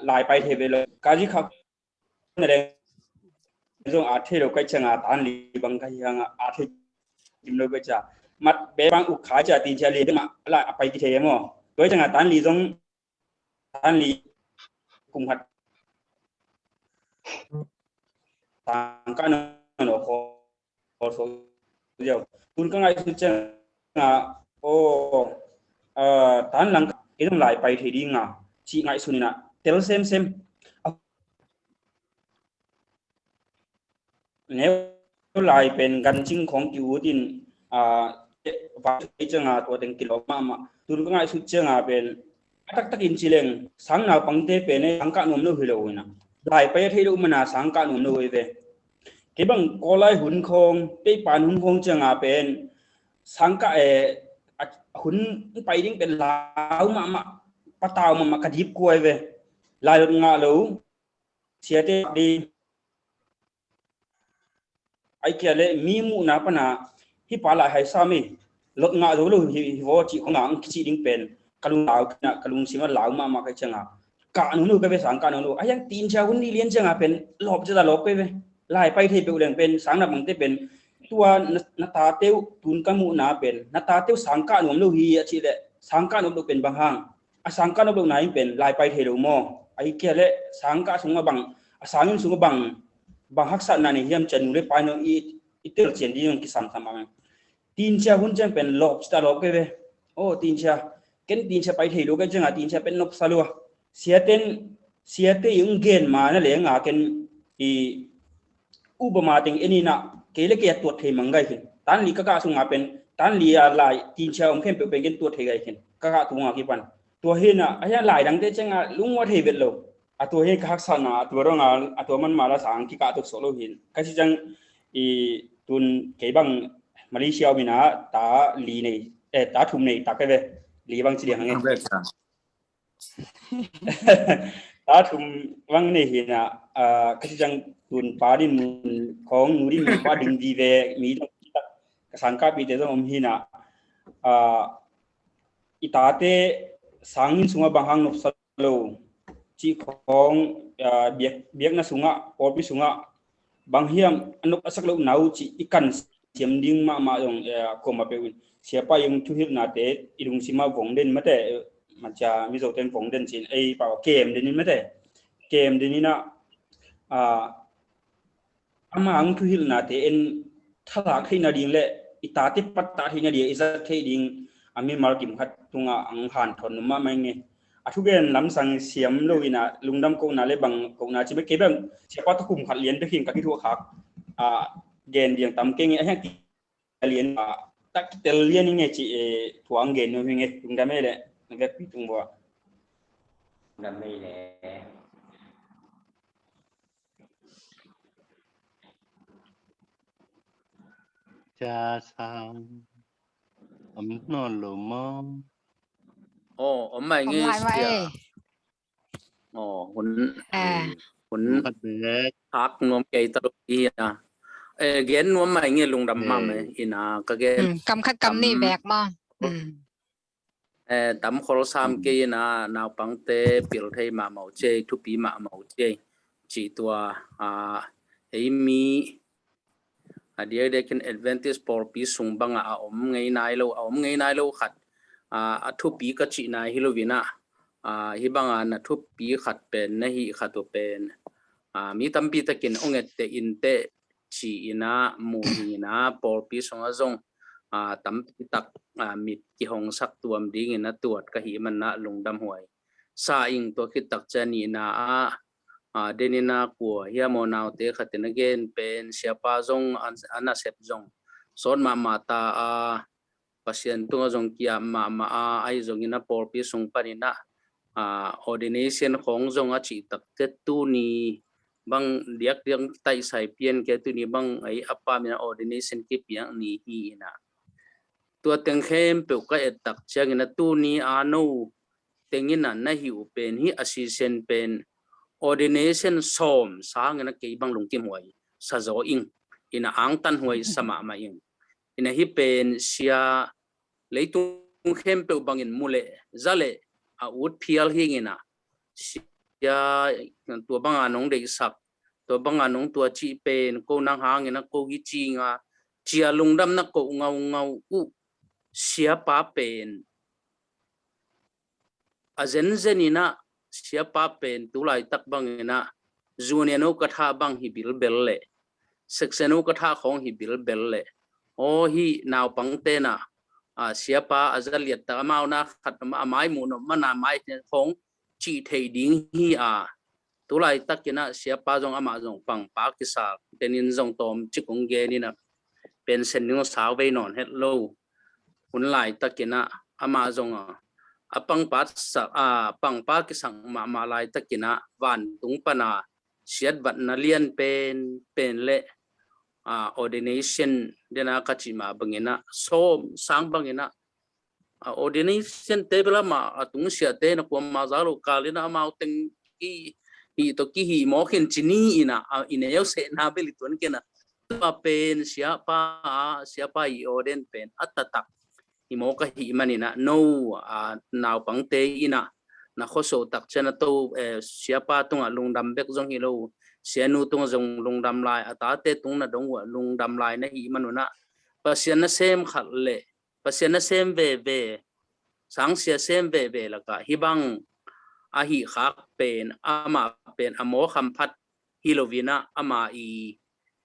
lai pai the ve lo ka ji kha ne le jong a the lo kai changa tan li bang ka hyanga a the im lo ka cha mat be bang u kha cha tin cha le ma la pai ki the mo doi changa tan li kum hat tang ka no ko so yo tun ka ngai su changa tan lang cái dòng lại bay thì đi ngà chị ngại xuân nè tel xem nếu lại bên gần chínhของcứu tin và cái chươngตัวtiếng kilo mà tôi có ngại xuất chương bên tắc in chỉ lên sáng nào bằng thế bên này sáng cả nôm nó hủy lầu nè lại bay thì đâu mà na sáng cả nôm nó hủy về cái bằng có lại huấn không cái bàn huấn không chương bên sáng cả hun pai ding pen lau ma patau ma kadip koi ve lai nga lo siate di ai kia le mi mu na pa na hi pa la hai sa mi lot nga zo lo hi vo chi ko ngang chi ding pen kalung lau na kalung sima lau ma ka changa ka nu ka ve sang ka nu ayang tin cha hun ni lien changa pen lop cha lop pe ve lai pai thei pe leng pen sang na bang te pen tua na ta teu tun ka mu na pen na ta teu sangka nom lo hi chi le sangka nom lo pen bang hang a sangka nom lo nai pen lai pai the lo mo ai ke le sangka sunga bang a sangin sunga bang hak sa na ni hiam chen le pai no i tel chen di ki sam sam ma tin cha hun chang pen lop sta lop ke ve o tin cha ken tin cha pai the lo ka chang a tin cha pen nop sa lo sia te yung gen ma na le nga ken i ubama ting enina kele ke tuat thei mangai hin tan li ka sunga pen tan li lai tin cha om khem pe gen tuat thei gai hin ka tunga ki pan to hena aya lai dang te changa lungwa thei vet lo a to he ka sa na to ro nga a to man mala sang ki ka to solo hin ka si chang i tun ke bang malaysia mina ta li nei ta thum nei ta ke ve li bang chi hang ta thum wang nei hina ka si chang tuần phá đi con núi đi mình qua đỉnh gì về mỹ cái sáng cả bị thế rồi ông hi na itate sangin sunga bahang nop salo chi khong biak na sunga opi sunga bang hiam anok asak lo nau chi ikan siam ding ma dong ko ma pe siapa yung thuhil na te idung sima vong den mate macha mi zo ten vong den chin ei pa kem den mate kem den na ama ang thuhil na te en thala khaina ding le itate patta thina dia iza thei ding ami markim khat tunga ang han thon ma mai nge athugen lam sang siam loina lungdam ko na le bang ko na chi be ke bang siapa ta kum khat lien be king ka ki thu khak gen diang tam ke nge ha lien tak terlian ini ci tuang gen no nge ndame le nge pitung bo ndame le cha sang no lo mo mày nghe lại hun hak nuông cây tao đi à gen nuông mày nghe lùng đầm mà mày ina cái gen cầm khát cầm ni bẹt mà tắm khol sam cây na nào bằng tê biểu thấy mà màu chơi thu bí mà màu chơi chỉ tua ấy mi dia they can advantage for pi sung banga ngay nai lo khat thu pi ka chi nai hilovina hi banga na thu pi khat pen na hi khato pen mi tampi takin onget te in te chi ina mu hi na por pi songa zong tampi tak mit ki hong sak tuam ding ina tuat ka hi man na lungdam huai sa ing to khit tak chani na denina của hiamo nào te khatin again pen siapa zong ana sep zong son ma ta pasien tunga zong kia ma ai zong ina por pi sung panina ordination khong zong a chi tak te tu ni bang diak yang tai sai pian ke tu ni bang ai apa mina ordination ki piang ni hi na tua teng khem pe ka et tak chang ina tu ni ano tengina na hi u pen hi assistant pen ordination som sang na ke bang lung kim huai sa zo ing ina ang tan huai sama ma ing ina hi pen sia leitung khem pe bangin mule zale a ut phial hingina sia tua bang anong de sak tua bang anong tua chi pen ko nang hangina ko gi chi nga chia lungdam na ko ngau u sia pa pen azen zenina siapa pen tulai tak bangina juniano katha bang hi bil belle sectionu katha khong hi bil belle o hi naw pangte na siapa azaliat ta mau na khat ma mai mu no mana mai khong chi thei ding hi tulai takina siapa jong ama jong pang pa kisa tenin jong tom chikung ge ni na pension ni saw ve non hello hun lai takina ama jong apang pat sa pang pa ki sang ma lai takina van tung pana siat bat na lian pen le ordination dena kachima bangina som sang bangina ordination tebla ma atung sia te na ko ma zalo kalina ma teng ki to ki hi mo khin chini ina yo se na beli ton kena pa pen siapa I orden pen atatak imo ka hi manina no naw pangte ina na khoso tak chana to siapa tunga lungdam bek jong hilo sianu tunga jong lungdam lai atate tung na dong wa lungdam lai na hi manuna pasien na sem khat le pasien na sem ve sang sia sem ve la ka hibang a hi khak pen ama pen amo khamphat hilovina ama I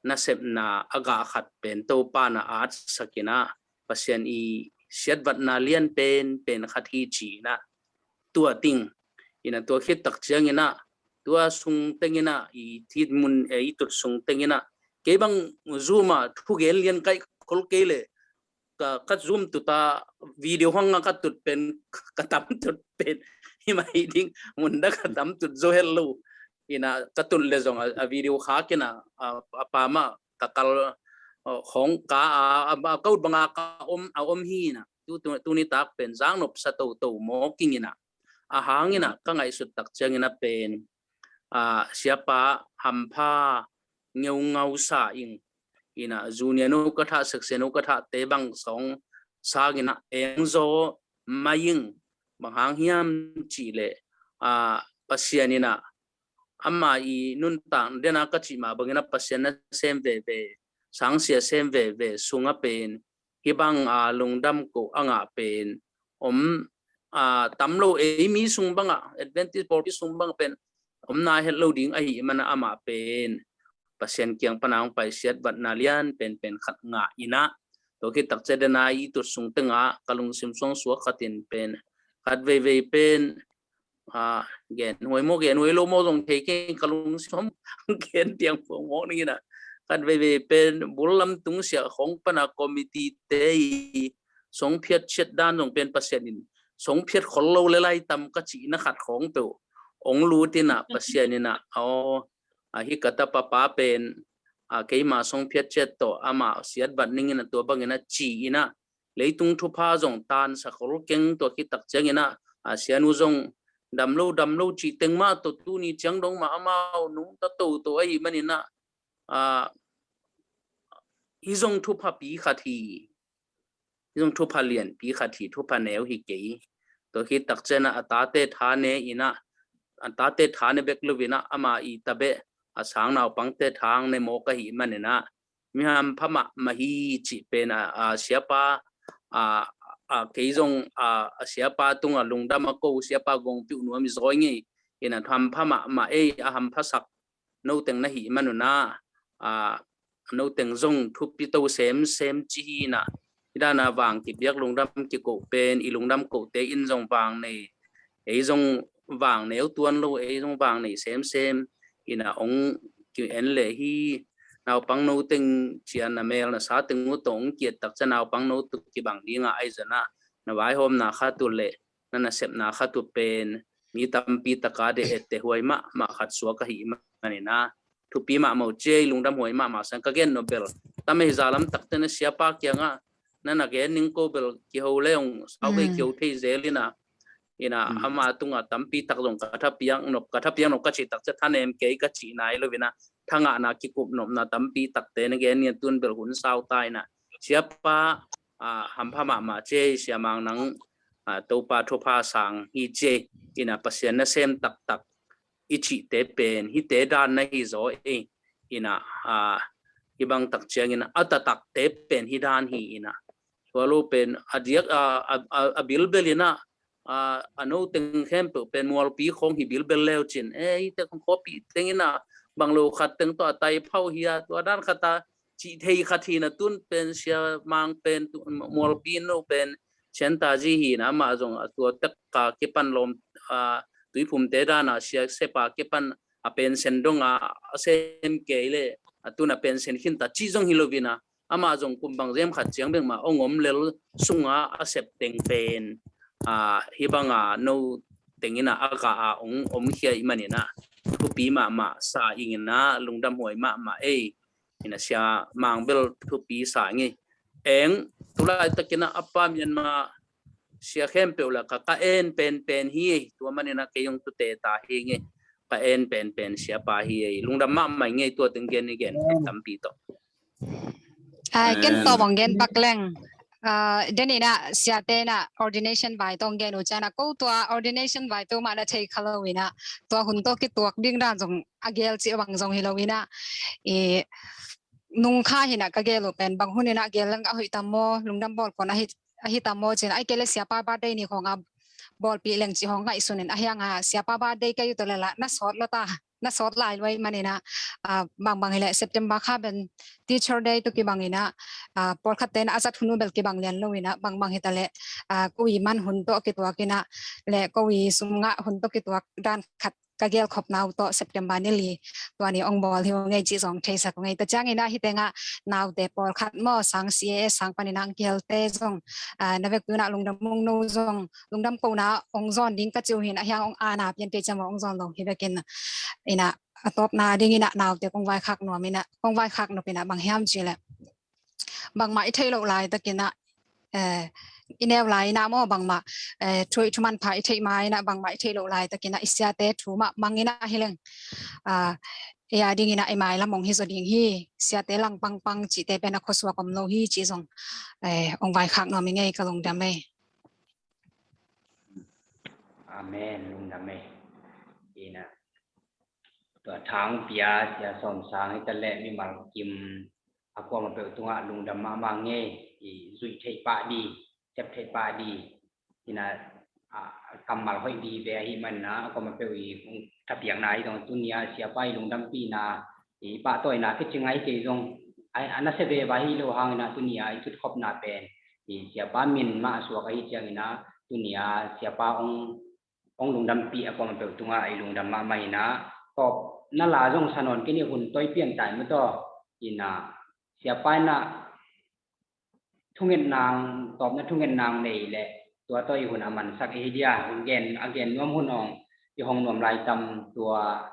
na sep na aga khat pen to pa na at sakina pasien I siat vat na lian pen khathi chi na tua ting ina tua khit tak chiang ina tua sung tengina I thit mun I tut sung tengina ke bang zuma thu gel lian kai khol ke le ka zoom tu ta video hanga ka tut pen ka tam tut pen hima ding mun da ka tam tut zo hello ina ka tul le zong a video kha kena apa ma kakal khong ka kau banga ka om hi na tu ni tak pen jang nop sa to mo kingina hangina ka ngai sut tak changina pen siapa hampha ngau sa ing ina juniano katha sekseno katha te bang song sagina engzo maying banghang hiam chile pasianina amma I nun tang dena ka chi ma bangina pasiana sem ve sang sia sem ve sunga pen hibang lungdam ko anga pen tamlo mi sung banga advantage por sung bang pen na hello ding ai mana ama pen pasien kyang panang pai siat bat nalian pen khat nga ina to ki tak chedena I tu sung tenga kalung sim song suwa khatin pen khat ve pen gen hoi mo lo mo jong thei ke kalung som gen tiang phong mo ni na กันเวเป็นบุลลำตุงเสียของปนาคอมมิตี้เตยสงเพียรเช็ดด้านสงเป็นเปอร์เซ็นต์สงเพียรขอเราเลยไล่ตำกะจีนักขัดของเปล่าองรู้ที่น่ะเปอร์เซ็นต์นี่น่ะเอาฮิกตาปะเป็นเคยมาสงเพียรเช็ดต่ออามาเสียดบัดนิ่งน่ะตัวบางน่ะจีน่ะเลยตุงทุพาจงตานสักรูเก่งตัวคิดตักเจงน่ะเสียนุจงดำลู่จีเต็งมาตัวตู้นี่จังดงมาอามานุ่งตัวไอ้มันนี่น่ะฮิจงทุพาปีขัดทีฮิจงทุพาเลียนปีขัดทีทุพาแนวฮิเกยตัวคิดตักเจน่ะตาเตฐานเนอิน่ะตาเตฐานเนเบกลูวิน่ะอามาอีตาเบสางนาวปังเตทางในโมกะหิมันนี่น่ะมีหำพม่ามาฮีจีเป็นเสียป้าเคยจงเสียป้าตุงลุงดำมาโกเสียป้ากงปิวนัวมิซอยงี้อินะทำพม่ามาหำภาษาโนเต็งนะหิมันนู่นน่ะโนเต็งจงทุบปิโตเซมจีน่ะที่ด้านวางกิบยักลุงดำกิโกเป็นอีลุงดำโกเตอินจงวางในจงวางแนวตัวนโลจงวางในเซมอินะองกิเอ็นเลฮีนาวปังโนตึงเชียนนาเมลนะสาตึงอุตงเกียรตักจะนาวปังโนตุกิบังดีงาไอจะนะนาไว้โฮมนาคาตุเลนั่นนะเสพนาคาตุเป็นมีตัมปีตะกาเดเอเตหวยมาขัดสัวกะหิมันนี่นะทุปีมาเมาเจลุงดำหวยมาสังกะเกนโนเบลตั้มเฮซาลัมตักเตนเสียปากยังอ่ะนั่นนะเกนนิงโกเบลกิโฮเลงเอาไปเกี่ยวเทเซลินะina ama tunga tampi tak jong katha piang nop kachi tak cha thanem ke kachi nai lovina thanga na ki kup nop na tampi tak te ne gen ni tun bel hun sau tai na siapa hampa ma che siamang nang topa thopa sang hi che ina pasien na sem tak ichi te pen hi te dan na hi zo ina ibang tak chiang ina atatak te pen hi dan hi ina walo pen adiak abil belina ano teng hempo pen mual pi khong hi bil bel leo chin te khong kopi tengina banglo khat teng to tai phau hia to dan khata chi thei khathi na tun pen sia mang pen mual pi no pen chen ta ji hi na ma jong to tak ka ke pan lom tui phum te da na sia sepa ke pan a pen sen dong sem ke le atuna pen sen hin ta chi jong hilovina ama jong kumbang jem khat chiang beng ma ongom lel sunga a sep teng pen hibanga no tengina aga hiya imanina thupi ma sa ingina lungdam hoi ma ina sia mangbel thupi sa ngi eng tulai takina apa myanma sia khempela ka pen hi to manina kayong tute ta hi ngi ka pen sia pa hi lungdam ma ngi to tenggen ni gen tampi to ken to banggen bakleng denina siatena ordination vai tonggen uchana ko to ordination vai to mana thei khalowina to hun to ki tuak ding ran jong agel chi wang jong hilowina nung kha hina ka gelo pen bang hunina gelang a hoitamo lungdam bol kona hi tamo chen ai kele siapa ba dei ni khonga bol pi leng chi honga isunin ahyanga siapa ba dei kayu to lela na sot lota na sot lai wai manina bang hele September kha ben teacher day to ki bangina por khaten azat hunu bel ki banglen lowina bang hitale kui man hun to ki to kina le kui sumnga hun to ki to dan khat kagel khop naw to September ni li to ani ong bol hi ngai chi jong thei sak ngai ta changina hitenga naw te por khat mo sang cs sang paninang gel te jong navek tu na lungdam mung no jong lungdam ko na ong zon ding ka chu hin a hyang ong ana pian pe chama ong zon lo hi bekin ina atop na ding ina naw te kong vai khak no mina kong vai khak no pina bang hiam chi le bang mai thei lo lai ta kina inew lai na mo bang ma thui thuman phai thei mai na bang mai thei lo lai ta kina isya te thu ma mangina hileng ya ding ina mai la mong hi zo ding hi sia te lang pang chi te pena khoswa kom lo hi chi jong ong vai khak no mi ngai ka long dam amen lung dam inaตัวทางเปียเสียสมสางให้ตะแลมีมากิมอากวมาเปิดตัวลุงดำมาเงยสุยเทปาดีเจ็บเทปาดีที่น่ะกำมาค่อยดีเบียหิมันนะก็มาเปิดทับอย่างไหนตรงตุนียเสียไปลุงดำปีนาปะตัวน่ะคือจึงไอ้เกยงอันนั้นเสเบวาฮิโลหางนะตุนียจุดครบนาเป็นเสียป้ามินมาสวกไอ้เจียงนะตุนียเสียป้าองลุงดำปีก็มาเปิดตัวไอ้ลุงดำมาใหม่นะก็นั่นล่ะจงสนนกินหุ่นต้อยเปลี่ยนใจมันต่อ ina siapa na thungen nang top na thungen nang nei le tua toi hun aman sak e dia again nom hunong i hong nom lai tam tua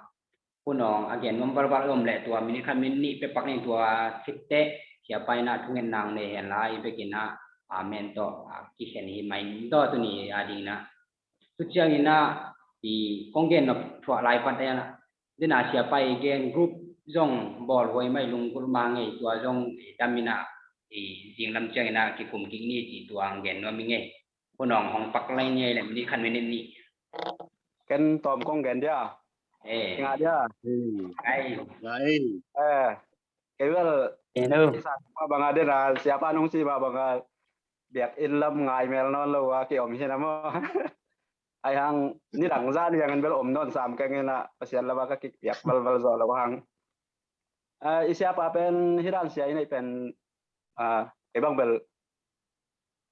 hunong again nom bar bar lom le tua mini khan min ni pe pak nei tua sitte siapa na thungen nang nei hen lai pe kina amen to ki hen hi mai do tu ni adina tu chiang ina di konggen no thwa lai pan na dina siapa again group zong bol hoi mai lung kul ma ngai tua zong damina jing lam chang na ki kum ki ni ti tuang gen no mi nge hunong hong pak lai ngai le mi khan min ni ken tom kong gen dia nga dia ai cái vel sa bang ada na siapa nung si ba bang biak in lam ngai mel non lo wa ki om hi na mo ai hang ni dang za ni yang bel om non sam ka nge na pasian la ba ka ki biak bal bal zo la hang siapa pen hiran sia ini pen bang bel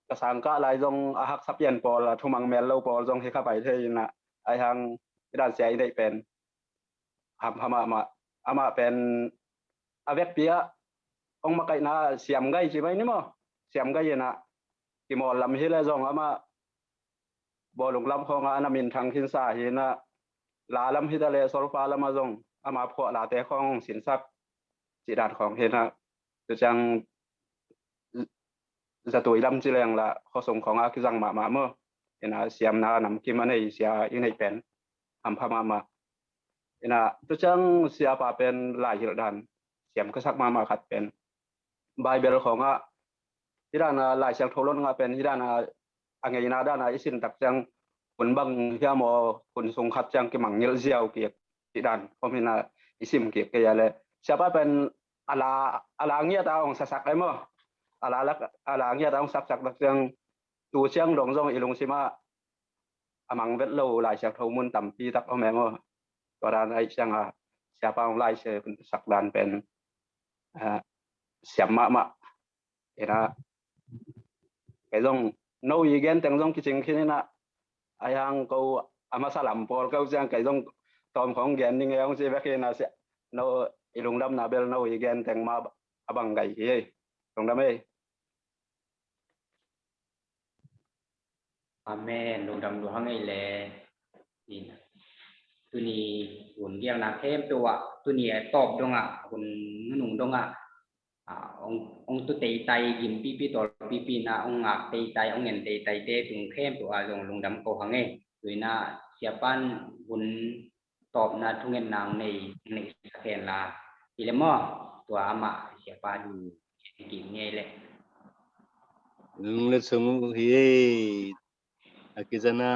kasangka lai jong ahak sapian pol thumang mel lo pol jong hi kha pai the na ai hang hiran sia ini pen ama pen avek pia ong makai na siam gai chi mai ni mo siam gai na ki mo lam hi la jong ama bolung lam khong ana min thang hin sa hi na la lam hi da le sol fa lam jong ama pho la te khong sin sak chỉ đạtของเห็นนะจะจังจะตัวลำจีแรงละข้อสงของอาคือจังมาเมื่อเห็นนะเสียมนานำกิมันในเสียยังในเป็นทำพม่ามาเห็นนะจะจังเสียป่าเป็นหลายหิรดันเสียมก็สักมาขัดเป็นใบเบลของที่ด้านหลายเสียงโทรนงาเป็นที่ด้านอังเกนาด้านอิสินตักจังคนบังที่มอคนทรงขัดจังกิมังเยอะเสียวเกียรที่ด้านเพราะมีนะอิสิมเกียรกยาเลยsiapa pen alangnya tahu sasak emo alangnya tahu sak yang tu siang dong zong ilung sima amang vet lo lai siak thau mun tam pi tak omemo toran ai siang siapa ong lai se sak dan pen siam ma era cái dong no igen teng dong kiching khinina ayang ko amasalam pol kau siang cái dong tom khong gen ning eong si vekina no ilung dam na bel no igen teng ma abang gai hi ilung dam amen lung dam du hang ai le tu ni hun giang na thêm tu ni top dong hun nung dong ông tu tei tai gim pi tol pi na ông ngak tei tai ông ngen tei tai te tung thêm tu jong lung dam ko hang ai tu na siapan hun top na thungen nang nei saken la ilemo tua ama siapa du ki ngai le le sung hi akizana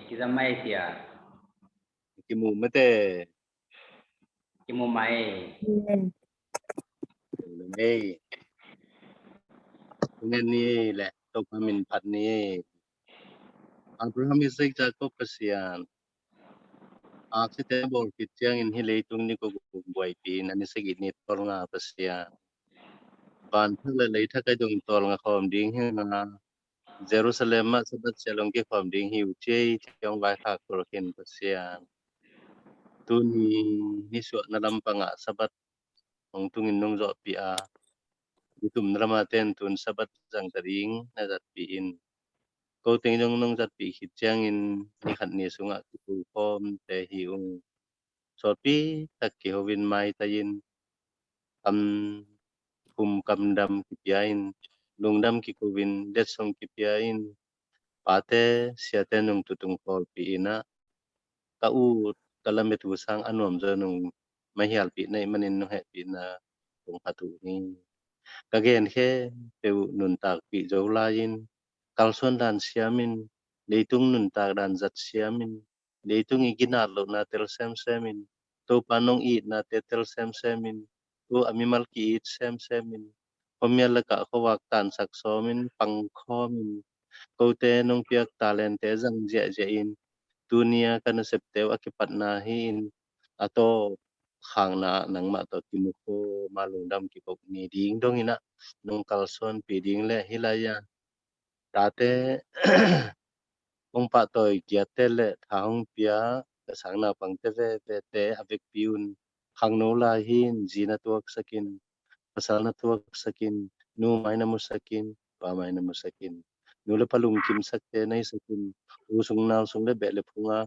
kizamai sia kimu mate kimu mai ni le to kamin phat ni Abraham Isaac Jacob kasian Aksi tebol kitjang in hileitung ni ko buai pi nani segit ni tol nga pasya. Ban thale lei tha ka jong tol nga khom ding hi na Jerusalem ma sabat selong ki khom ding hi uchei tiong vai kha kol ken pasya. Tu ni so na lam panga sabat ong tungin nong zo pi a. Ditum drama ten tun sabat jang taring na zat pi in. Ko ting jong nong zat pi kitjang in ni khat ni sunga ku khom te hi ung Sopi taki hovin mai tayin kam dam kipiain lungdam kikuvin detsong kipiain pate siate nung tutung kol piina kau kalamet usang anom zanung mahial pi na manin no he pi na tung hatu ni kagen he peu nun tak pi jolayin kalson dan siamin leitung nun tak dan zat siamin leitung iginat lo na tel semin to panong eat na tetel semin to amimal ki eat semin pamiala ka khowak tan saksomin pangkhomin ko te nong piak talente jang je in dunia kana septew akipat na hin ato khang na nang ma to kimuko malungdam ki kok ni ding dong ina nong kalson pi ding le hilaya tate ong pa toy kiatele thang pia sang na pang te ve te avec piun hang no la hin zina tuak sakin pasal na tuak sakin nu mai na musakin pa mai na musakin nu le palung kim sakte nai sakin usung nal sung le bele phunga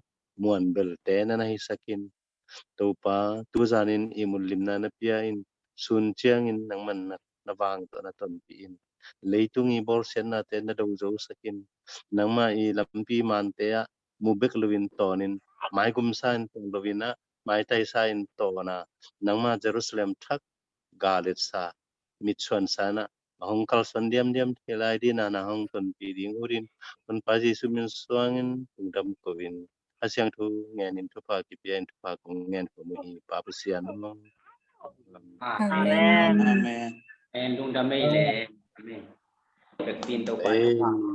muan bel te na nahi sakin to pa tu zanin imul limna na pia in sun chiang in nang man na wang to na ton pi in leitung i bol sen na te na do zo sakin nang ma i lampi man te a mu bek luwin tonin mai kum san tong lovina mai tai sa in to na nang ma Jerusalem thak galit sa mitsuan sana hong kal son diam thelai di na hong ton pi ding urin kon pa Jesu min suangin tungdam kovin asyang thu ngenin thu pa ki pian thu pa kong ngen ko mu hi pa pasian no Amen. Amen. En lung đam mê lệ. Amen. Được tin đâu phải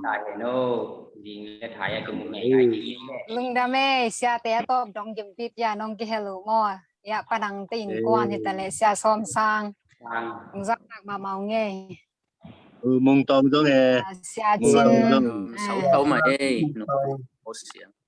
đại hệ nô. Ding le thải cái một ngày ai đi lệ. Lung dame sia te top dong jim pip ya nong ki hello mo ya padang tin kwan hi tale sia som sang zak nak ma mau nge mong tong zo nge sia mong chin tong zo 手頭咪，好事啊！